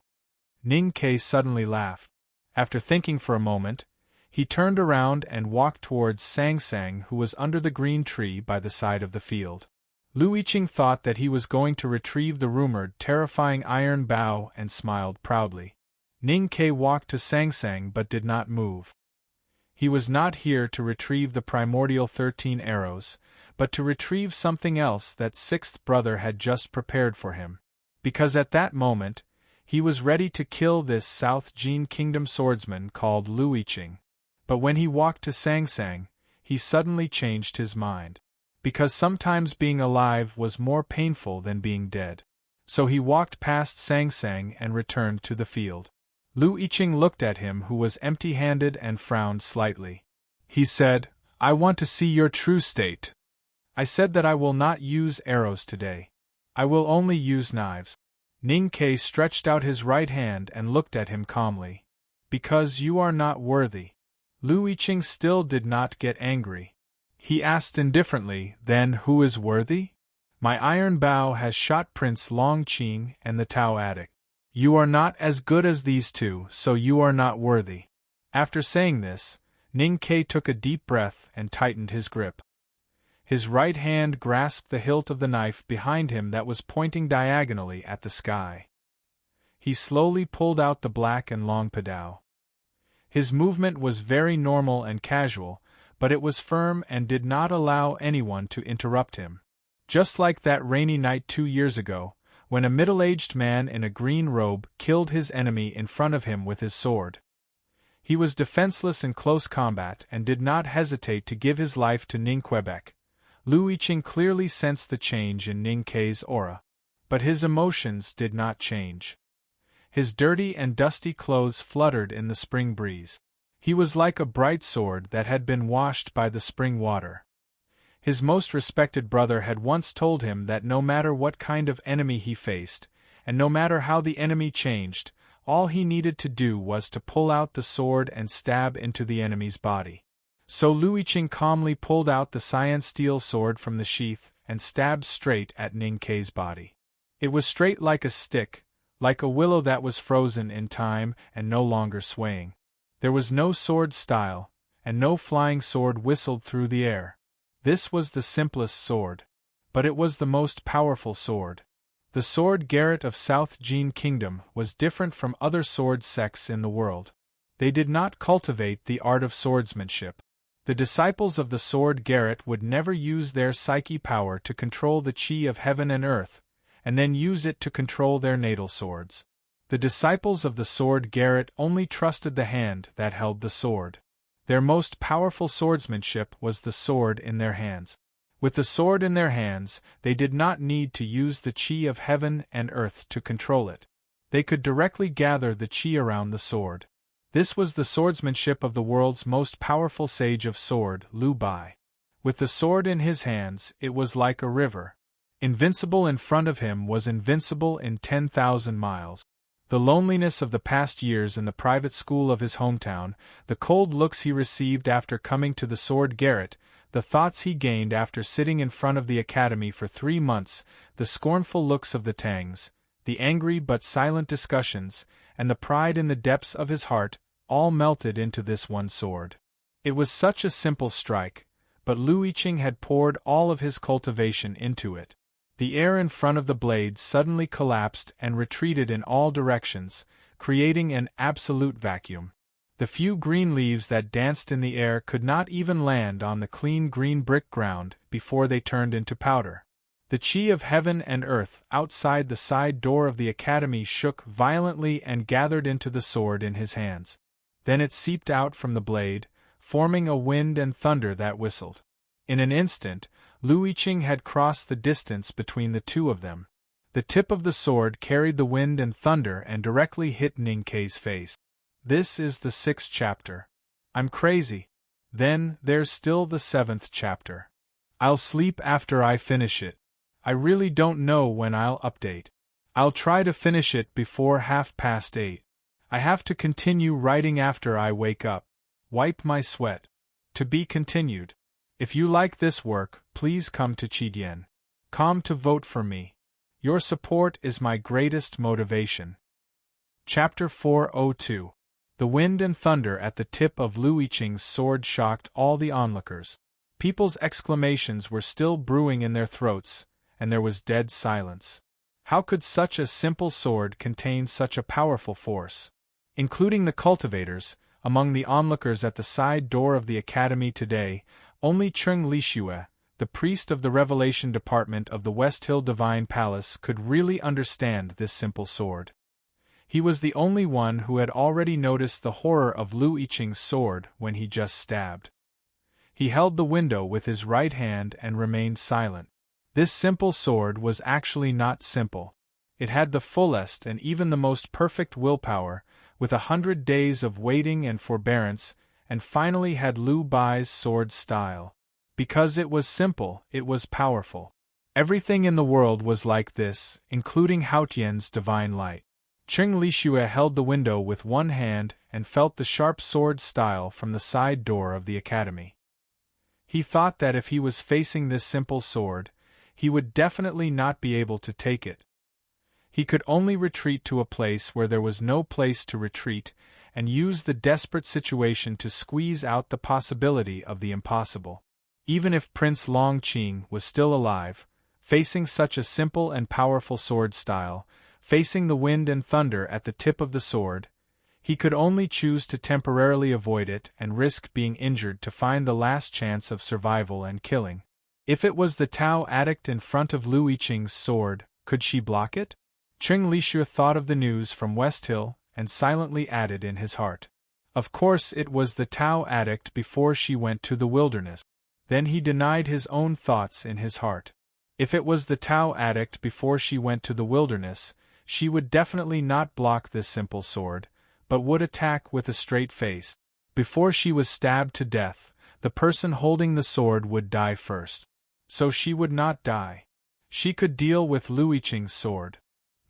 Ning Kei suddenly laughed. After thinking for a moment, he turned around and walked towards Sang Sang, who was under the green tree by the side of the field. Lu Yiqing thought that he was going to retrieve the rumored terrifying iron bow and smiled proudly. Ning Kei walked to Sang Sang but did not move. He was not here to retrieve the primordial 13 arrows, but to retrieve something else that sixth brother had just prepared for him. Because at that moment, he was ready to kill this South Jin Kingdom swordsman called Lu Yiqing. But when he walked to Sang Sang, he suddenly changed his mind. Because sometimes being alive was more painful than being dead. So he walked past Sang Sang and returned to the field. Lu Yiqing looked at him, who was empty-handed, and frowned slightly. He said, "I want to see your true state. I said that I will not use arrows today. I will only use knives." Ning Kei stretched out his right hand and looked at him calmly. "Because you are not worthy." Lu Yiqing still did not get angry. He asked indifferently, "Then who is worthy?" "My iron bow has shot Prince Long Qing and the Tao Attic. You are not as good as these two, so you are not worthy." After saying this, Ning Kei took a deep breath and tightened his grip. His right hand grasped the hilt of the knife behind him that was pointing diagonally at the sky. He slowly pulled out the black and long padao. His movement was very normal and casual, but it was firm and did not allow anyone to interrupt him. Just like that rainy night 2 years ago, when a middle-aged man in a green robe killed his enemy in front of him with his sword. He was defenseless in close combat and did not hesitate to give his life to Ning Quebec. Lu Yiqing clearly sensed the change in Ning Kei's aura. But his emotions did not change. His dirty and dusty clothes fluttered in the spring breeze. He was like a bright sword that had been washed by the spring water. His most respected brother had once told him that no matter what kind of enemy he faced, and no matter how the enemy changed, all he needed to do was to pull out the sword and stab into the enemy's body. So Lu Yiqing calmly pulled out the cyan steel sword from the sheath and stabbed straight at Ning Kei's body. It was straight like a stick, like a willow that was frozen in time and no longer swaying. There was no sword style, and no flying sword whistled through the air. This was the simplest sword. But it was the most powerful sword. The sword Garrett of South Jin Kingdom was different from other sword sects in the world. They did not cultivate the art of swordsmanship. The disciples of the sword Garrett would never use their psyche power to control the chi of heaven and earth, and then use it to control their natal swords. The disciples of the sword Garrett only trusted the hand that held the sword. Their most powerful swordsmanship was the sword in their hands. With the sword in their hands, they did not need to use the chi of heaven and earth to control it. They could directly gather the chi around the sword. This was the swordsmanship of the world's most powerful sage of sword, Liu Bai. With the sword in his hands, it was like a river. Invincible in front of him was invincible in 10,000 miles. The loneliness of the past years in the private school of his hometown, the cold looks he received after coming to the sword Garrett, the thoughts he gained after sitting in front of the academy for 3 months, the scornful looks of the Tangs, the angry but silent discussions, and the pride in the depths of his heart, all melted into this one sword. It was such a simple strike, but Lu Yiqing had poured all of his cultivation into it. The air in front of the blade suddenly collapsed and retreated in all directions, creating an absolute vacuum. The few green leaves that danced in the air could not even land on the clean green brick ground before they turned into powder. The chi of heaven and earth outside the side door of the academy shook violently and gathered into the sword in his hands. Then it seeped out from the blade, forming a wind and thunder that whistled. In an instant, Lu Yiqing had crossed the distance between the two of them. The tip of the sword carried the wind and thunder and directly hit Ning Kei's face. This is the 6th chapter. I'm crazy. Then, there's still the 7th chapter. I'll sleep after I finish it. I really don't know when I'll update. I'll try to finish it before 8:30. I have to continue writing after I wake up. Wipe my sweat. To be continued. If you like this work, please come to Chidian.com to vote for me. Your support is my greatest motivation. Chapter 402. The wind and thunder at the tip of Lu Yiqing's sword shocked all the onlookers. People's exclamations were still brewing in their throats, and there was dead silence. How could such a simple sword contain such a powerful force? Including the cultivators, among the onlookers at the side door of the academy today, only Cheng Lixue, the priest of the Revelation Department of the West Hill Divine Palace, could really understand this simple sword. He was the only one who had already noticed the horror of Lu Yiqing's sword when he just stabbed. He held the window with his right hand and remained silent. This simple sword was actually not simple. It had the fullest and even the most perfect willpower, with 100 days of waiting and forbearance, and finally had Lu Bai's sword style. Because it was simple, it was powerful. Everything in the world was like this, including Hao Tian's divine light. Cheng Lixue held the window with one hand and felt the sharp sword style from the side door of the academy. He thought that if he was facing this simple sword, he would definitely not be able to take it. He could only retreat to a place where there was no place to retreat, and use the desperate situation to squeeze out the possibility of the impossible. Even if Prince Longqing was still alive, facing such a simple and powerful sword style, facing the wind and thunder at the tip of the sword, he could only choose to temporarily avoid it and risk being injured to find the last chance of survival and killing. If it was the Tao addict in front of Lu Yiqing's sword, could she block it? Cheng Lixue thought of the news from West Hill and silently added in his heart. Of course it was the Tao addict before she went to the wilderness. Then he denied his own thoughts in his heart. If it was the Tao addict before she went to the wilderness, she would definitely not block this simple sword, but would attack with a straight face. Before she was stabbed to death, the person holding the sword would die first. So she would not die. She could deal with Lu Yiqing's sword.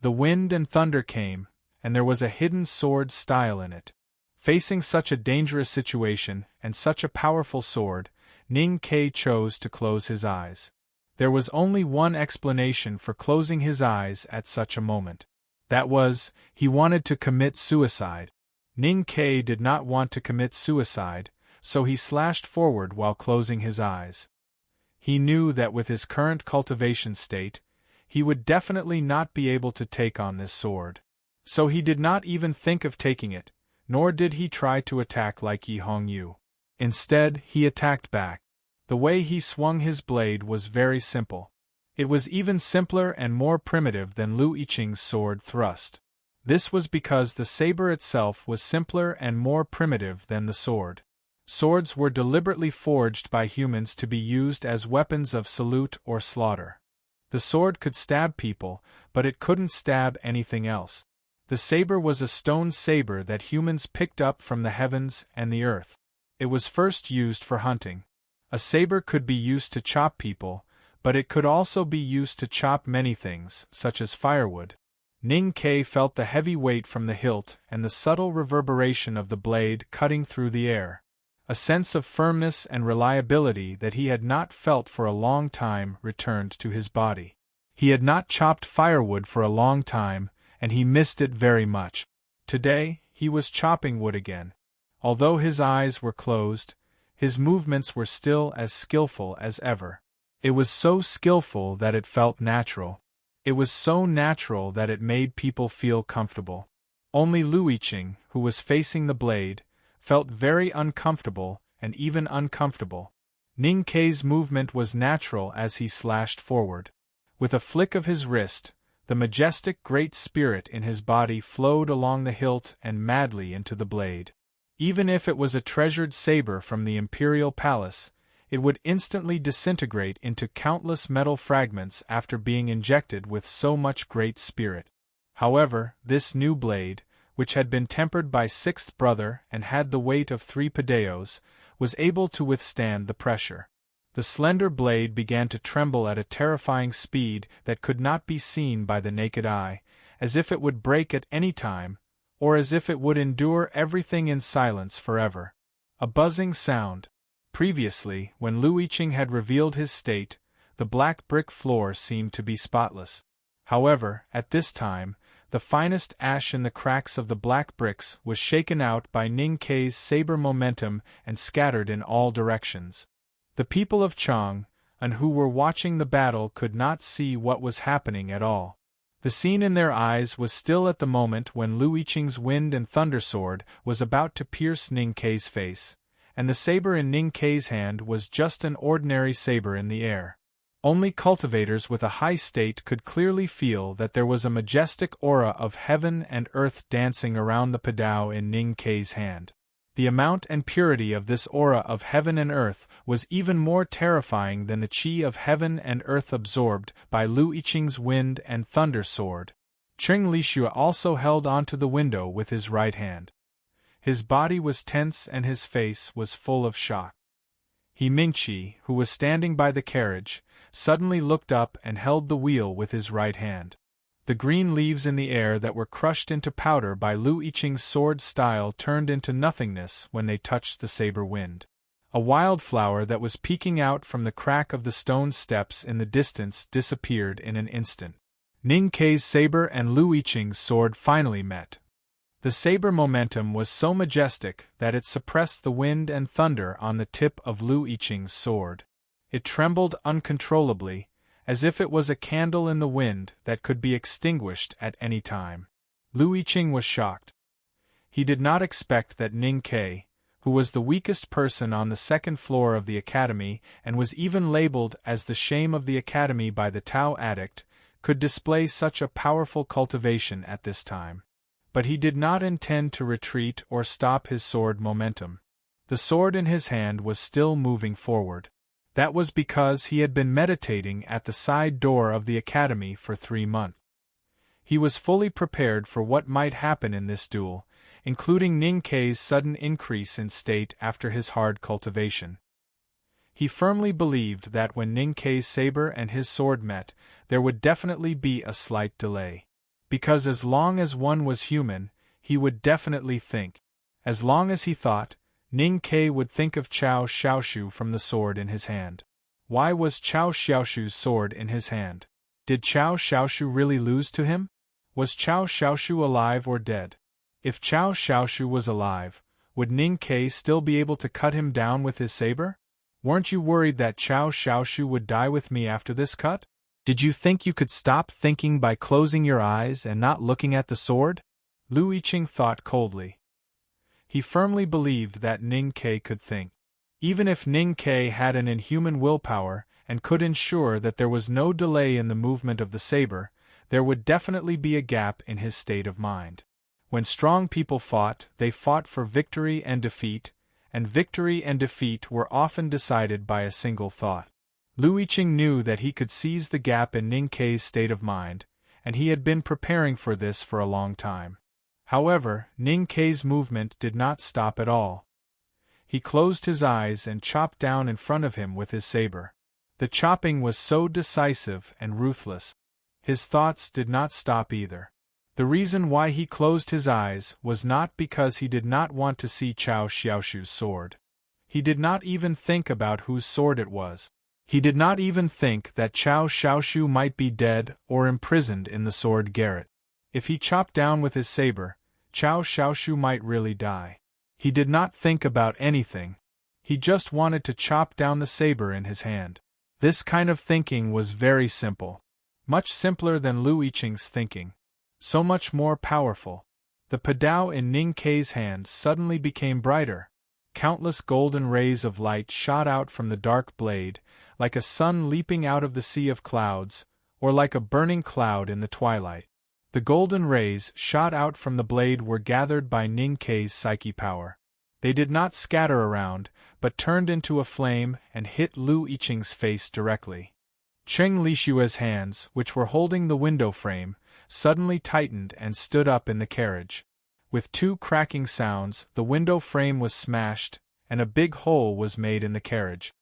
The wind and thunder came, and there was a hidden sword style in it. Facing such a dangerous situation and such a powerful sword, Ning Kei chose to close his eyes. There was only one explanation for closing his eyes at such a moment. That was, he wanted to commit suicide. Ning Kei did not want to commit suicide, so he slashed forward while closing his eyes. He knew that with his current cultivation state, he would definitely not be able to take on this sword. So he did not even think of taking it, nor did he try to attack like Yi Hongyu. Instead, he attacked back. The way he swung his blade was very simple. It was even simpler and more primitive than Lu Yiqing's sword thrust. This was because the saber itself was simpler and more primitive than the sword. Swords were deliberately forged by humans to be used as weapons of salute or slaughter. The sword could stab people, but it couldn't stab anything else. The saber was a stone saber that humans picked up from the heavens and the earth. It was first used for hunting. A saber could be used to chop people, but it could also be used to chop many things, such as firewood. Ning Kei felt the heavy weight from the hilt and the subtle reverberation of the blade cutting through the air. A sense of firmness and reliability that he had not felt for a long time returned to his body. He had not chopped firewood for a long time, and he missed it very much. Today, he was chopping wood again. Although his eyes were closed, his movements were still as skillful as ever. It was so skillful that it felt natural. It was so natural that it made people feel comfortable. Only Lu Yiqing, who was facing the blade, felt very uncomfortable and even uncomfortable. Ning Kei's movement was natural as he slashed forward. With a flick of his wrist, the majestic great spirit in his body flowed along the hilt and madly into the blade. Even if it was a treasured saber from the imperial palace, it would instantly disintegrate into countless metal fragments after being injected with so much great spirit. However, this new blade, which had been tempered by sixth brother and had the weight of 3 padeos, was able to withstand the pressure. The slender blade began to tremble at a terrifying speed that could not be seen by the naked eye, as if it would break at any time, or as if it would endure everything in silence forever. A buzzing sound. Previously, when Lu Yiqing had revealed his state, the black brick floor seemed to be spotless. However, at this time, the finest ash in the cracks of the black bricks was shaken out by Ning Kei's saber momentum and scattered in all directions. The people of Chang, and who were watching the battle, could not see what was happening at all. The scene in their eyes was still at the moment when Lu Yiqing's wind and thunder sword was about to pierce Ning Kei's face, and the saber in Ning Kei's hand was just an ordinary saber in the air. Only cultivators with a high state could clearly feel that there was a majestic aura of heaven and earth dancing around the padao in Ning Kei's hand. The amount and purity of this aura of heaven and earth was even more terrifying than the chi of heaven and earth absorbed by Lu Yiqing's wind and thunder sword. Cheng Lixue also held onto the window with his right hand. His body was tense and his face was full of shock. He Mingqi, who was standing by the carriage, suddenly looked up and held the wheel with his right hand. The green leaves in the air that were crushed into powder by Lu Yiqing's sword style turned into nothingness when they touched the saber wind. A wildflower that was peeking out from the crack of the stone steps in the distance disappeared in an instant. Ning Kei's saber and Lu Yiqing's sword finally met. The saber momentum was so majestic that it suppressed the wind and thunder on the tip of Lu Yiqing's sword. It trembled uncontrollably, as if it was a candle in the wind that could be extinguished at any time. Lu Yiqing was shocked. He did not expect that Ning Kei, who was the weakest person on the second floor of the academy and was even labeled as the shame of the academy by the Tao addict, could display such a powerful cultivation at this time. But he did not intend to retreat or stop his sword momentum. The sword in his hand was still moving forward. That was because he had been meditating at the side door of the academy for 3 months. He was fully prepared for what might happen in this duel, including Ning Kei's sudden increase in state after his hard cultivation. He firmly believed that when Ning Kei's saber and his sword met, there would definitely be a slight delay. Because as long as one was human, he would definitely think. As long as he thought, Ning Kei would think of Chao Xiaoshu from the sword in his hand. Why was Chao Xiaoshu's sword in his hand? Did Chao Xiaoshu really lose to him? Was Chao Xiaoshu alive or dead? If Chao Xiaoshu was alive, would Ning Kei still be able to cut him down with his saber? Weren't you worried that Chao Xiaoshu would die with me after this cut? Did you think you could stop thinking by closing your eyes and not looking at the sword? Lu Yiqing thought coldly. He firmly believed that Ning Kei could think. Even if Ning Kei had an inhuman willpower and could ensure that there was no delay in the movement of the saber, there would definitely be a gap in his state of mind. When strong people fought, they fought for victory and defeat were often decided by a single thought. Lu Yiqing knew that he could seize the gap in Ning Kei's state of mind, and he had been preparing for this for a long time. However, Ning Kei's movement did not stop at all. He closed his eyes and chopped down in front of him with his saber. The chopping was so decisive and ruthless. His thoughts did not stop either. The reason why he closed his eyes was not because he did not want to see Chao Xiaoshu's sword. He did not even think about whose sword it was. He did not even think that Chao Xiaoshu might be dead or imprisoned in the sword garret. If he chopped down with his saber, Chao Xiaoshu might really die. He did not think about anything. He just wanted to chop down the saber in his hand. This kind of thinking was very simple. Much simpler than Lu Yiqing's thinking. So much more powerful. The padao in Ning Kei's hand suddenly became brighter. Countless golden rays of light shot out from the dark blade, like a sun leaping out of the sea of clouds, or like a burning cloud in the twilight. The golden rays shot out from the blade were gathered by Ning Kei's psyche power. They did not scatter around, but turned into a flame and hit Lu Yiqing's face directly. Cheng Lishua's hands, which were holding the window frame, suddenly tightened and stood up in the carriage. With two cracking sounds, the window frame was smashed, and a big hole was made in the carriage.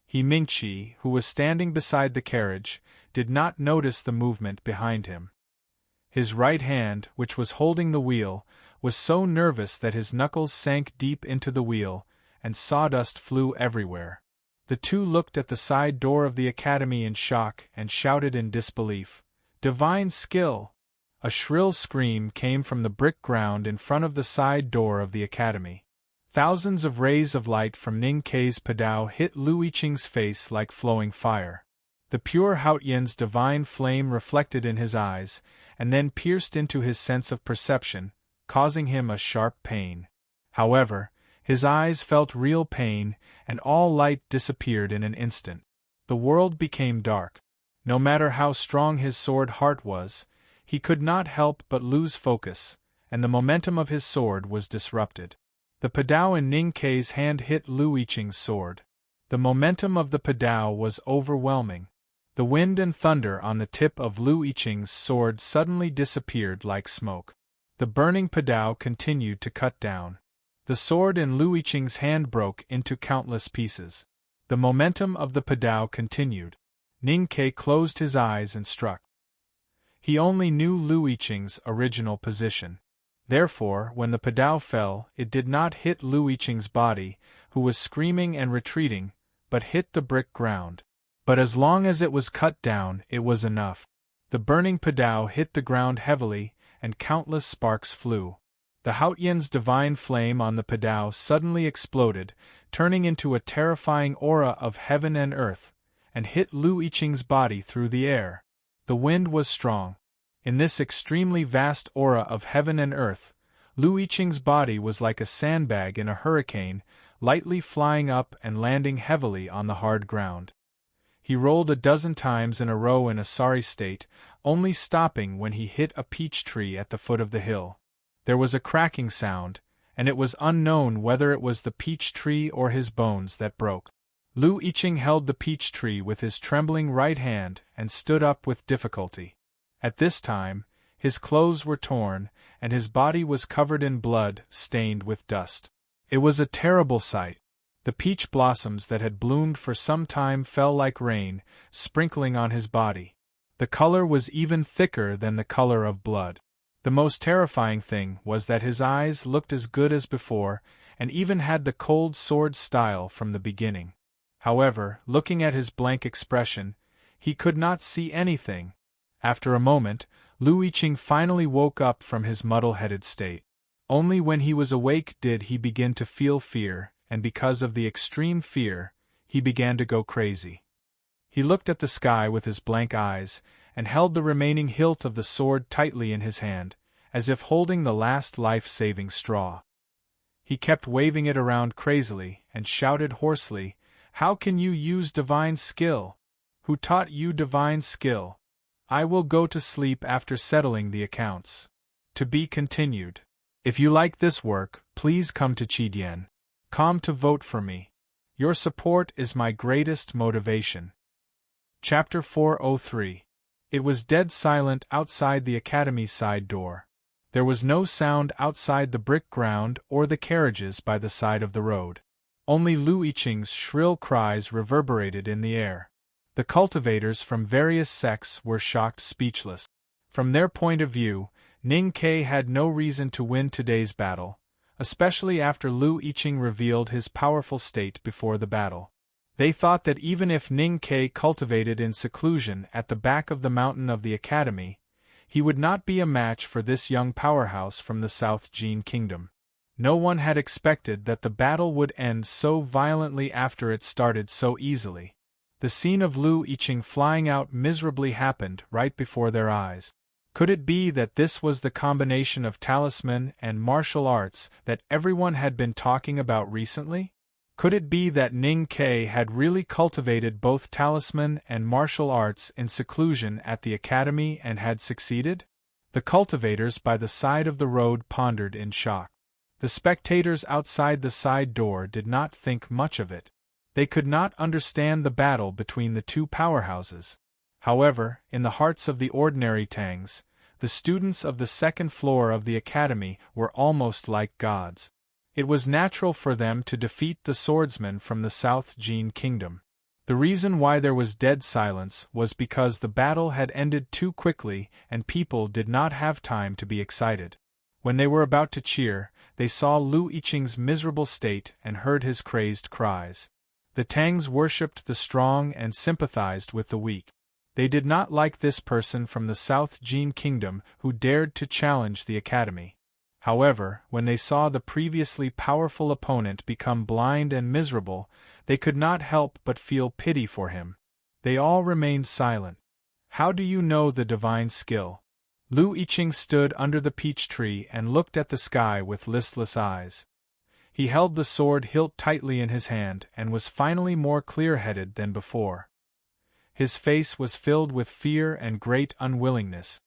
He Mingqi, who was standing beside the carriage, did not notice the movement behind him. His right hand, which was holding the wheel, was so nervous that his knuckles sank deep into the wheel, and sawdust flew everywhere. The two looked at the side door of the academy in shock and shouted in disbelief, "Divine skill!" A shrill scream came from the brick ground in front of the side door of the academy. Thousands of rays of light from Ning Kei's padao hit Lu Yiqing's face like flowing fire. The pure Haotian's divine flame reflected in his eyes, and then pierced into his sense of perception, causing him a sharp pain. However, his eyes felt real pain, and all light disappeared in an instant. The world became dark. No matter how strong his sword heart was, he could not help but lose focus, and the momentum of his sword was disrupted. The padao in Ning Kei's hand hit Lu Yiqing's sword. The momentum of the padao was overwhelming. The wind and thunder on the tip of Lu Yiqing's sword suddenly disappeared like smoke. The burning padao continued to cut down. The sword in Lu Yiqing's hand broke into countless pieces. The momentum of the padao continued. Ning Kei closed his eyes and struck. He only knew Lu Yiqing's original position. Therefore, when the padao fell, it did not hit Lu Yiqing's body, who was screaming and retreating, but hit the brick ground. But as long as it was cut down, it was enough. The burning padao hit the ground heavily, and countless sparks flew. The Haotian's divine flame on the padao suddenly exploded, turning into a terrifying aura of heaven and earth, and hit Lu Yiqing's body through the air. The wind was strong. In this extremely vast aura of heaven and earth, Lu Yiqing's body was like a sandbag in a hurricane, lightly flying up and landing heavily on the hard ground. He rolled a dozen times in a row in a sorry state, only stopping when he hit a peach tree at the foot of the hill. There was a cracking sound, and it was unknown whether it was the peach tree or his bones that broke. Lu Yiqing held the peach tree with his trembling right hand and stood up with difficulty. At this time, his clothes were torn, and his body was covered in blood, stained with dust. It was a terrible sight. The peach blossoms that had bloomed for some time fell like rain, sprinkling on his body. The color was even thicker than the color of blood. The most terrifying thing was that his eyes looked as good as before, and even had the cold sword style from the beginning. However, looking at his blank expression, he could not see anything. After a moment, Lu Yiqing finally woke up from his muddle-headed state. Only when he was awake did he begin to feel fear, and because of the extreme fear, he began to go crazy. He looked at the sky with his blank eyes, and held the remaining hilt of the sword tightly in his hand, as if holding the last life-saving straw. He kept waving it around crazily, and shouted hoarsely, "How can you use divine skill? Who taught you divine skill? I will go to sleep after settling the accounts." To be continued. If you like this work, please come to Qidien.com to vote for me. Your support is my greatest motivation. Chapter 403. It was dead silent outside the academy's side door. There was no sound outside the brick ground or the carriages by the side of the road. Only Lu Yiqing's shrill cries reverberated in the air. The cultivators from various sects were shocked speechless. From their point of view, Ning Kei had no reason to win today's battle, especially after Lu Yiqing revealed his powerful state before the battle. They thought that even if Ning Kei cultivated in seclusion at the back of the mountain of the academy, he would not be a match for this young powerhouse from the South Jin Kingdom. No one had expected that the battle would end so violently after it started so easily. The scene of Lu Yiqing flying out miserably happened right before their eyes. Could it be that this was the combination of talisman and martial arts that everyone had been talking about recently? Could it be that Ning Ke had really cultivated both talisman and martial arts in seclusion at the academy and had succeeded? The cultivators by the side of the road pondered in shock. The spectators outside the side door did not think much of it. They could not understand the battle between the two powerhouses. However, in the hearts of the ordinary Tangs, the students of the second floor of the academy were almost like gods. It was natural for them to defeat the swordsmen from the South Jin Kingdom. The reason why there was dead silence was because the battle had ended too quickly and people did not have time to be excited. When they were about to cheer, they saw Lu Yiqing's miserable state and heard his crazed cries. The Tangs worshipped the strong and sympathized with the weak. They did not like this person from the South Jin Kingdom who dared to challenge the academy. However, when they saw the previously powerful opponent become blind and miserable, they could not help but feel pity for him. They all remained silent. How do you know the divine skill? Lu Yiqing stood under the peach tree and looked at the sky with listless eyes. He held the sword hilt tightly in his hand and was finally more clear-headed than before. His face was filled with fear and great unwillingness.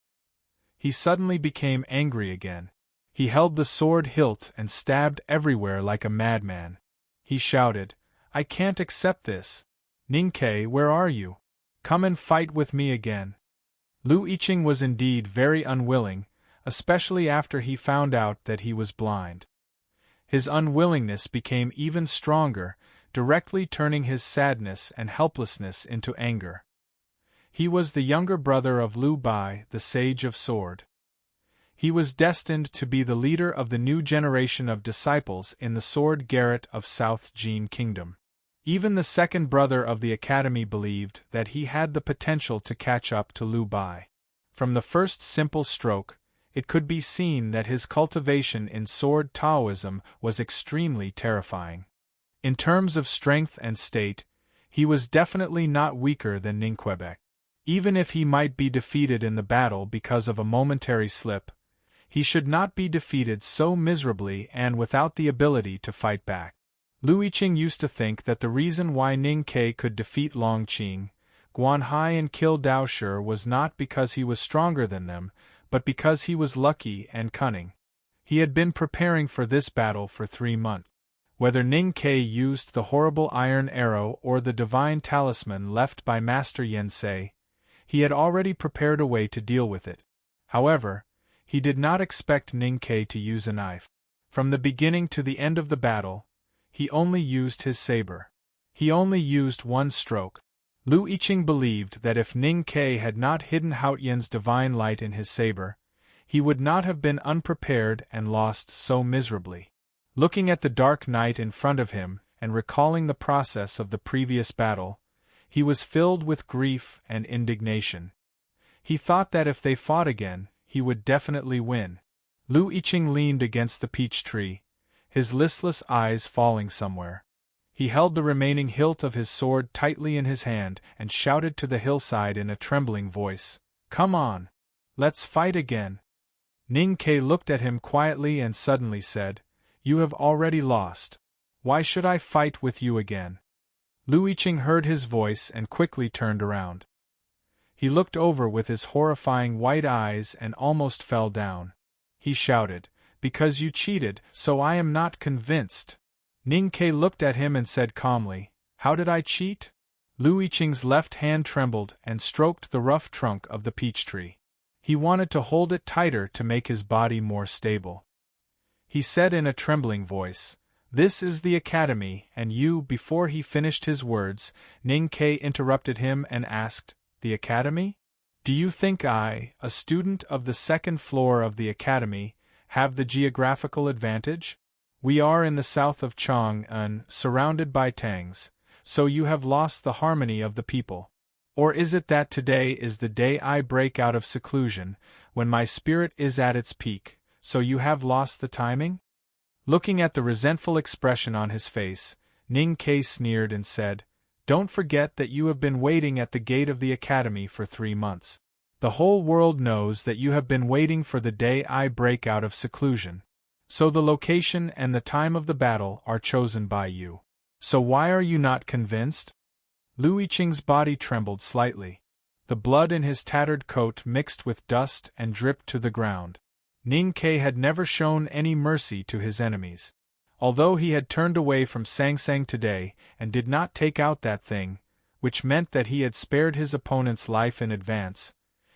He suddenly became angry again. He held the sword hilt and stabbed everywhere like a madman. He shouted, "I can't accept this. Ning Ke, where are you? Come and fight with me again." Lu Yiqing was indeed very unwilling, especially after he found out that he was blind. His unwillingness became even stronger, directly turning his sadness and helplessness into anger. He was the younger brother of Lu Bai, the Sage of Sword. He was destined to be the leader of the new generation of disciples in the Sword Garret of South Jin Kingdom. Even the second brother of the academy believed that he had the potential to catch up to Lu Bai. From the first simple stroke, it could be seen that his cultivation in sword Taoism was extremely terrifying. In terms of strength and state, he was definitely not weaker than Ning Quebec. Even if he might be defeated in the battle because of a momentary slip, he should not be defeated so miserably and without the ability to fight back. Lu Yiqing used to think that the reason why Ning Ke could defeat Long Qing, Guan Hai and kill Dao Shi was not because he was stronger than them, but because he was lucky and cunning. He had been preparing for this battle for 3 months. Whether Ning Ke used the horrible iron arrow or the divine talisman left by Master Yensei, he had already prepared a way to deal with it. However, he did not expect Ning Ke to use a knife. From the beginning to the end of the battle, he only used his saber. He only used one stroke. Lu Yiqing believed that if Ning Ke had not hidden Haotian's divine light in his saber, he would not have been unprepared and lost so miserably. Looking at the dark night in front of him and recalling the process of the previous battle, he was filled with grief and indignation. He thought that if they fought again, he would definitely win. Lu Yiqing leaned against the peach tree, his listless eyes falling somewhere. He held the remaining hilt of his sword tightly in his hand and shouted to the hillside in a trembling voice, "Come on! Let's fight again!" Ning Ke looked at him quietly and suddenly said, "You have already lost. Why should I fight with you again?" Lu Yiqing heard his voice and quickly turned around. He looked over with his horrifying white eyes and almost fell down. He shouted, "Because you cheated, so I am not convinced." Ning Ke looked at him and said calmly, "How did I cheat?" Lu Yiqing's left hand trembled and stroked the rough trunk of the peach tree. He wanted to hold it tighter to make his body more stable. He said in a trembling voice, "This is the academy, and you." Before he finished his words, Ning Ke interrupted him and asked, "The academy? Do you think I, a student of the second floor of the academy, have the geographical advantage? We are in the south of Chang'an, surrounded by Tangs, so you have lost the harmony of the people. Or is it that today is the day I break out of seclusion, when my spirit is at its peak, so you have lost the timing?" Looking at the resentful expression on his face, Ning Ke sneered and said, "Don't forget that you have been waiting at the gate of the academy for 3 months. The whole world knows that you have been waiting for the day I break out of seclusion. So the location and the time of the battle are chosen by you. So why are you not convinced? Lu Yiqing's body trembled slightly. The blood in his tattered coat mixed with dust and dripped to the ground. Ning Ke had never shown any mercy to his enemies. Although he had turned away from Sang Sang today and did not take out that thing, which meant that he had spared his opponent's life in advance,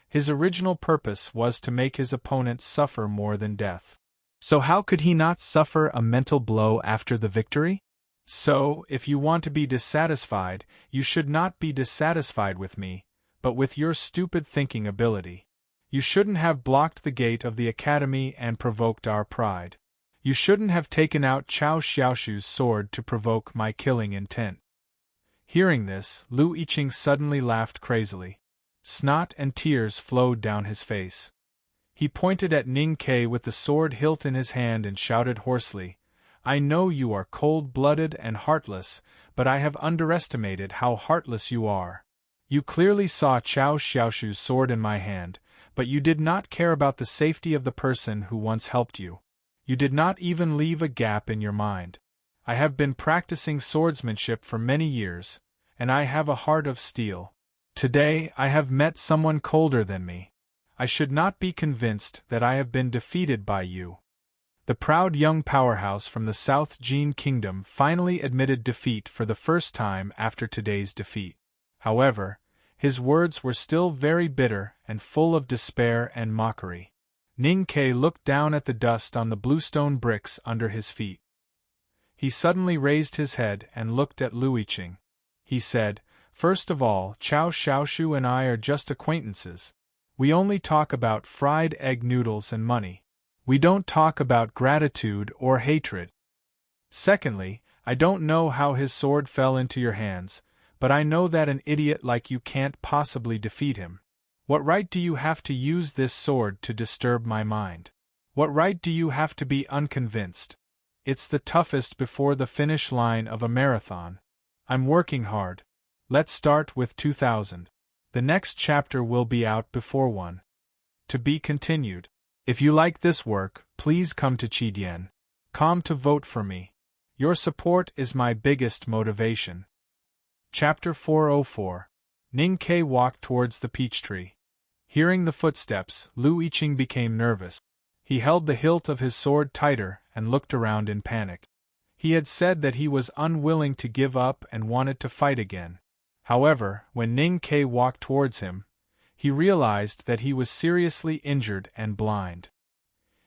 his original purpose was to make his opponent suffer more than death. So how could he not suffer a mental blow after the victory? So, if you want to be dissatisfied, you should not be dissatisfied with me, but with your stupid thinking ability. You shouldn't have blocked the gate of the academy and provoked our pride. You shouldn't have taken out Chao Xiaoshu's sword to provoke my killing intent. Hearing this, Lu Yiqing suddenly laughed crazily. Snot and tears flowed down his face. He pointed at Ning Ke with the sword hilt in his hand and shouted hoarsely, I know you are cold-blooded and heartless, but I have underestimated how heartless you are. You clearly saw Chao Xiaoshu's sword in my hand, but you did not care about the safety of the person who once helped you. You did not even leave a gap in your mind. I have been practicing swordsmanship for many years, and I have a heart of steel. Today I have met someone colder than me. I should not be convinced that I have been defeated by you. The proud young powerhouse from the South Jin Kingdom finally admitted defeat for the first time after today's defeat. However, his words were still very bitter and full of despair and mockery. Ning Ke looked down at the dust on the bluestone bricks under his feet. He suddenly raised his head and looked at Lu Yiqing. He said, First of all, Chao Xiaoshu and I are just acquaintances. We only talk about fried egg noodles and money. We don't talk about gratitude or hatred. Secondly, I don't know how his sword fell into your hands, but I know that an idiot like you can't possibly defeat him. What right do you have to use this sword to disturb my mind? What right do you have to be unconvinced? It's the toughest before the finish line of a marathon. I'm working hard. Let's start with 2000. The next chapter will be out before 1. To be continued. If you like this work, please come to Qidien.com to vote for me. Your support is my biggest motivation. Chapter 404. Ning Ke walked towards the peach tree. Hearing the footsteps, Lu Yiqing became nervous. He held the hilt of his sword tighter and looked around in panic. He had said that he was unwilling to give up and wanted to fight again. However, when Ning Ke walked towards him, he realized that he was seriously injured and blind.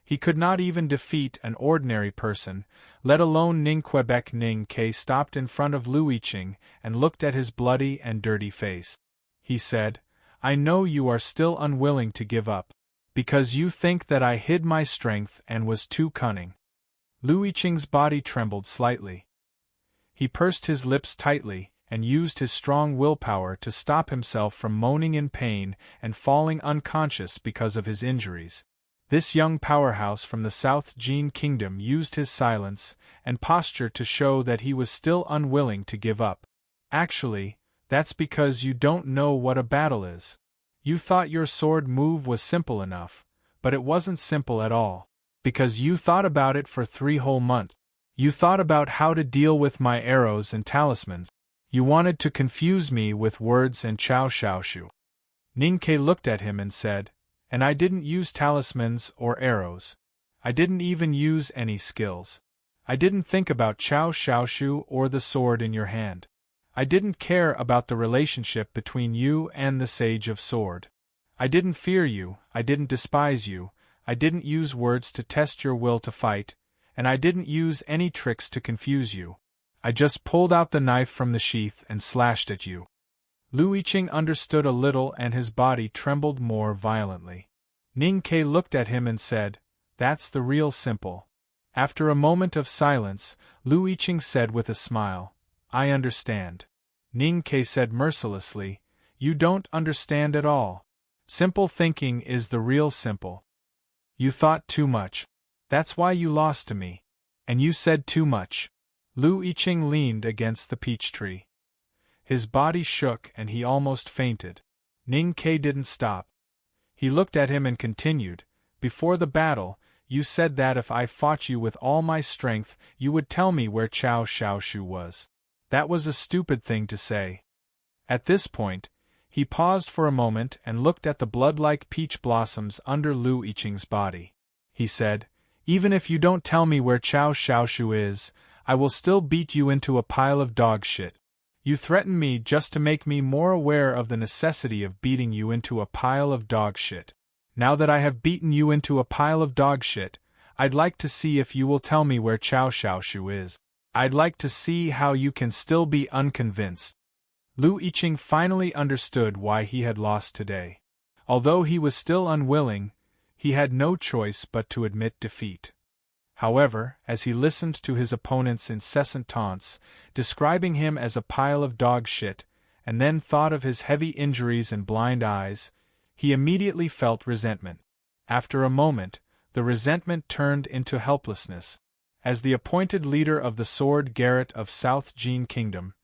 He could not even defeat an ordinary person, let alone Ning Quebec. Ning Ke stopped in front of Lu Yiqing and looked at his bloody and dirty face. He said, I know you are still unwilling to give up, because you think that I hid my strength and was too cunning. Lu Yiqing's body trembled slightly. He pursed his lips tightly and used his strong willpower to stop himself from moaning in pain and falling unconscious because of his injuries. This young powerhouse from the South Jin Kingdom used his silence and posture to show that he was still unwilling to give up. Actually, that's because you don't know what a battle is. You thought your sword move was simple enough, but it wasn't simple at all, because you thought about it for 3 whole months. You thought about how to deal with my arrows and talismans. You wanted to confuse me with words and Chao Xiaoshu. Ning Ke looked at him and said, And I didn't use talismans or arrows. I didn't even use any skills. I didn't think about Chao Xiaoshu or the sword in your hand. I didn't care about the relationship between you and the Sage of Sword. I didn't fear you, I didn't despise you, I didn't use words to test your will to fight, and I didn't use any tricks to confuse you. I just pulled out the knife from the sheath and slashed at you. Lu Yiqing understood a little and his body trembled more violently. Ning Ke looked at him and said, That's the real simple. After a moment of silence, Lu Yiqing said with a smile, I understand. Ning Ke said mercilessly, You don't understand at all. Simple thinking is the real simple. You thought too much. That's why you lost to me. And you said too much. Lu Yiqing leaned against the peach tree. His body shook and he almost fainted. Ning Ke didn't stop. He looked at him and continued, Before the battle, you said that if I fought you with all my strength, you would tell me where Chao Xiaoshu was. That was a stupid thing to say. At this point, he paused for a moment and looked at the blood-like peach blossoms under Lu Yiqing's body. He said, "Even if you don't tell me where Chao Xiaoshu is, I will still beat you into a pile of dog shit. You threaten me just to make me more aware of the necessity of beating you into a pile of dog shit. Now that I have beaten you into a pile of dog shit, I'd like to see if you will tell me where Chao Xiaoshu is. I'd like to see how you can still be unconvinced." Lu Yiqing finally understood why he had lost today. Although he was still unwilling, he had no choice but to admit defeat. However, as he listened to his opponent's incessant taunts, describing him as a pile of dog shit, and then thought of his heavy injuries and blind eyes, he immediately felt resentment. After a moment, the resentment turned into helplessness. As the appointed leader of the Sword Garret of South Jin Kingdom,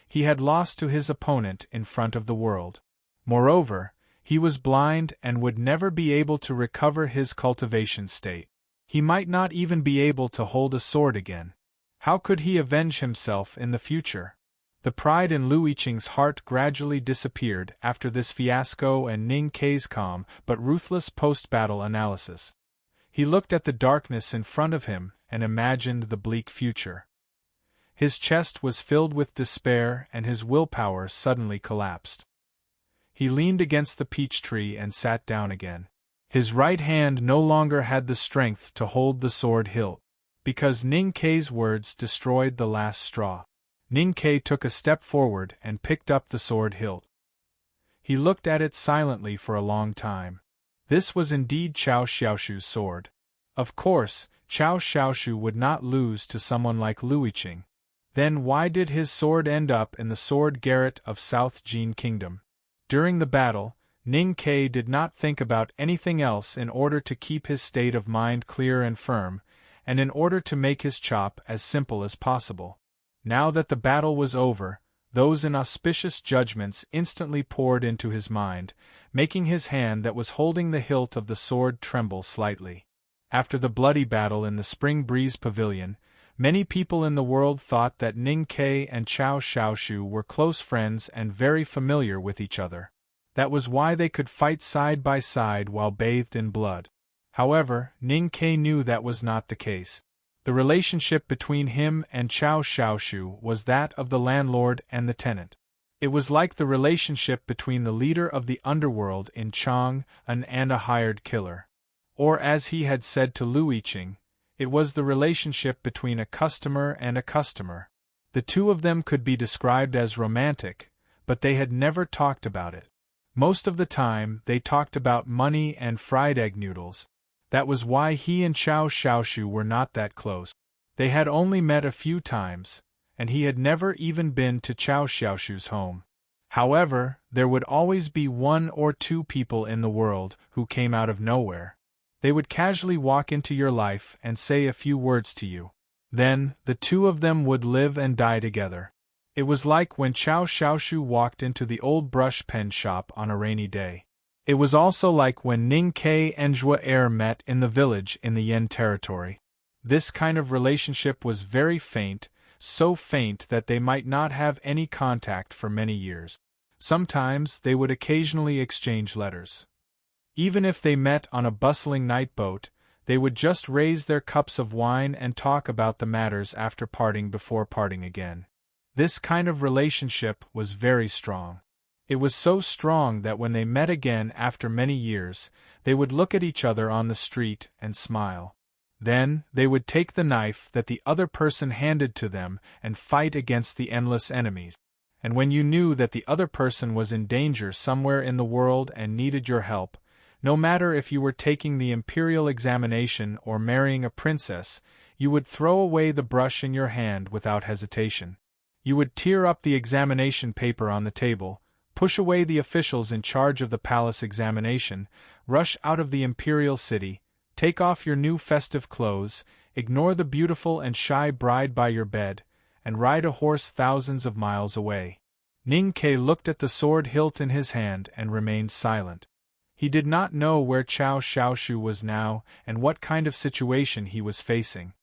he had lost to his opponent in front of the world. Moreover, he was blind and would never be able to recover his cultivation state. He might not even be able to hold a sword again. How could he avenge himself in the future? The pride in Lu Yiqing's heart gradually disappeared after this fiasco and Ning Kei's calm but ruthless post-battle analysis. He looked at the darkness in front of him and imagined the bleak future. His chest was filled with despair and his willpower suddenly collapsed. He leaned against the peach tree and sat down again. His right hand no longer had the strength to hold the sword hilt, because Ning Kei's words destroyed the last straw. Ning Kei took a step forward and picked up the sword hilt. He looked at it silently for a long time. This was indeed Chao Xiaoshu's sword. Of course, Chao Xiaoshu would not lose to someone like Lu Yiqing. Then why did his sword end up in the Sword Garret of South Jin Kingdom? During the battle, Ning Kei did not think about anything else in order to keep his state of mind clear and firm, and in order to make his chop as simple as possible. Now that the battle was over, those inauspicious judgments instantly poured into his mind, making his hand that was holding the hilt of the sword tremble slightly. After the bloody battle in the Spring Breeze Pavilion, many people in the world thought that Ning Kei and Chao Xiaoshu were close friends and very familiar with each other. That was why they could fight side by side while bathed in blood. However, Ning Kei knew that was not the case. The relationship between him and Chao Xiaoshu was that of the landlord and the tenant. It was like the relationship between the leader of the underworld in Chang and a hired killer. Or as he had said to Lu Yiqing, it was the relationship between a customer and a customer. The two of them could be described as romantic, but they had never talked about it. Most of the time, they talked about money and fried egg noodles. That was why he and Chao Xiaoshu were not that close. They had only met a few times, and he had never even been to Chao Xiaoshu's home. However, there would always be one or two people in the world who came out of nowhere. They would casually walk into your life and say a few words to you. Then, the two of them would live and die together. It was like when Chao Xiaoshu walked into the old brush pen shop on a rainy day. It was also like when Ning Kei and Zhua Er met in the village in the Yan territory. This kind of relationship was very faint, so faint that they might not have any contact for many years. Sometimes they would occasionally exchange letters. Even if they met on a bustling night boat, they would just raise their cups of wine and talk about the matters after parting before parting again. This kind of relationship was very strong. It was so strong that when they met again after many years, they would look at each other on the street and smile. Then, they would take the knife that the other person handed to them and fight against the endless enemies. And when you knew that the other person was in danger somewhere in the world and needed your help, no matter if you were taking the imperial examination or marrying a princess, you would throw away the brush in your hand without hesitation. You would tear up the examination paper on the table, push away the officials in charge of the palace examination, rush out of the imperial city, take off your new festive clothes, ignore the beautiful and shy bride by your bed, and ride a horse thousands of miles away. Ning Kei looked at the sword hilt in his hand and remained silent. He did not know where Chao Xiaoshu was now and what kind of situation he was facing.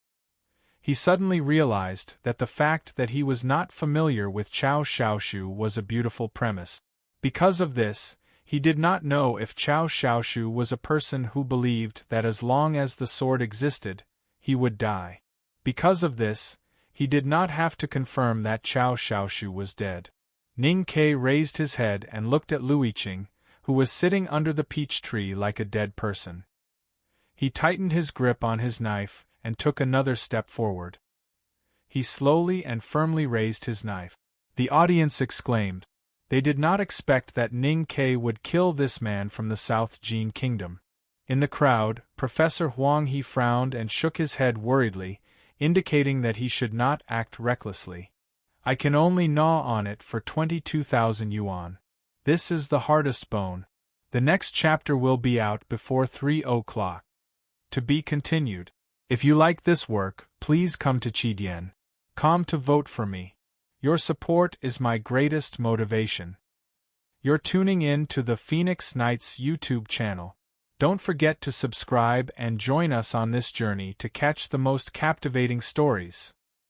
He suddenly realized that the fact that he was not familiar with Chao Xiaoshu was a beautiful premise. Because of this, he did not know if Chao Xiaoshu was a person who believed that as long as the sword existed, he would die. Because of this, he did not have to confirm that Chao Xiaoshu was dead. Ning Ke raised his head and looked at Luiqing, who was sitting under the peach tree like a dead person. He tightened his grip on his knife and took another step forward. He slowly and firmly raised his knife. The audience exclaimed. They did not expect that Ning Ke would kill this man from the South Jin Kingdom. In the crowd, Professor Huang He frowned and shook his head worriedly, indicating that he should not act recklessly. I can only gnaw on it for 22,000 yuan. This is the hardest bone. The next chapter will be out before 3 o'clock. To be continued. If you like this work, please come to Chidian.com to vote for me. Your support is my greatest motivation. You're tuning in to the Phoenix Knights YouTube channel. Don't forget to subscribe and join us on this journey to catch the most captivating stories.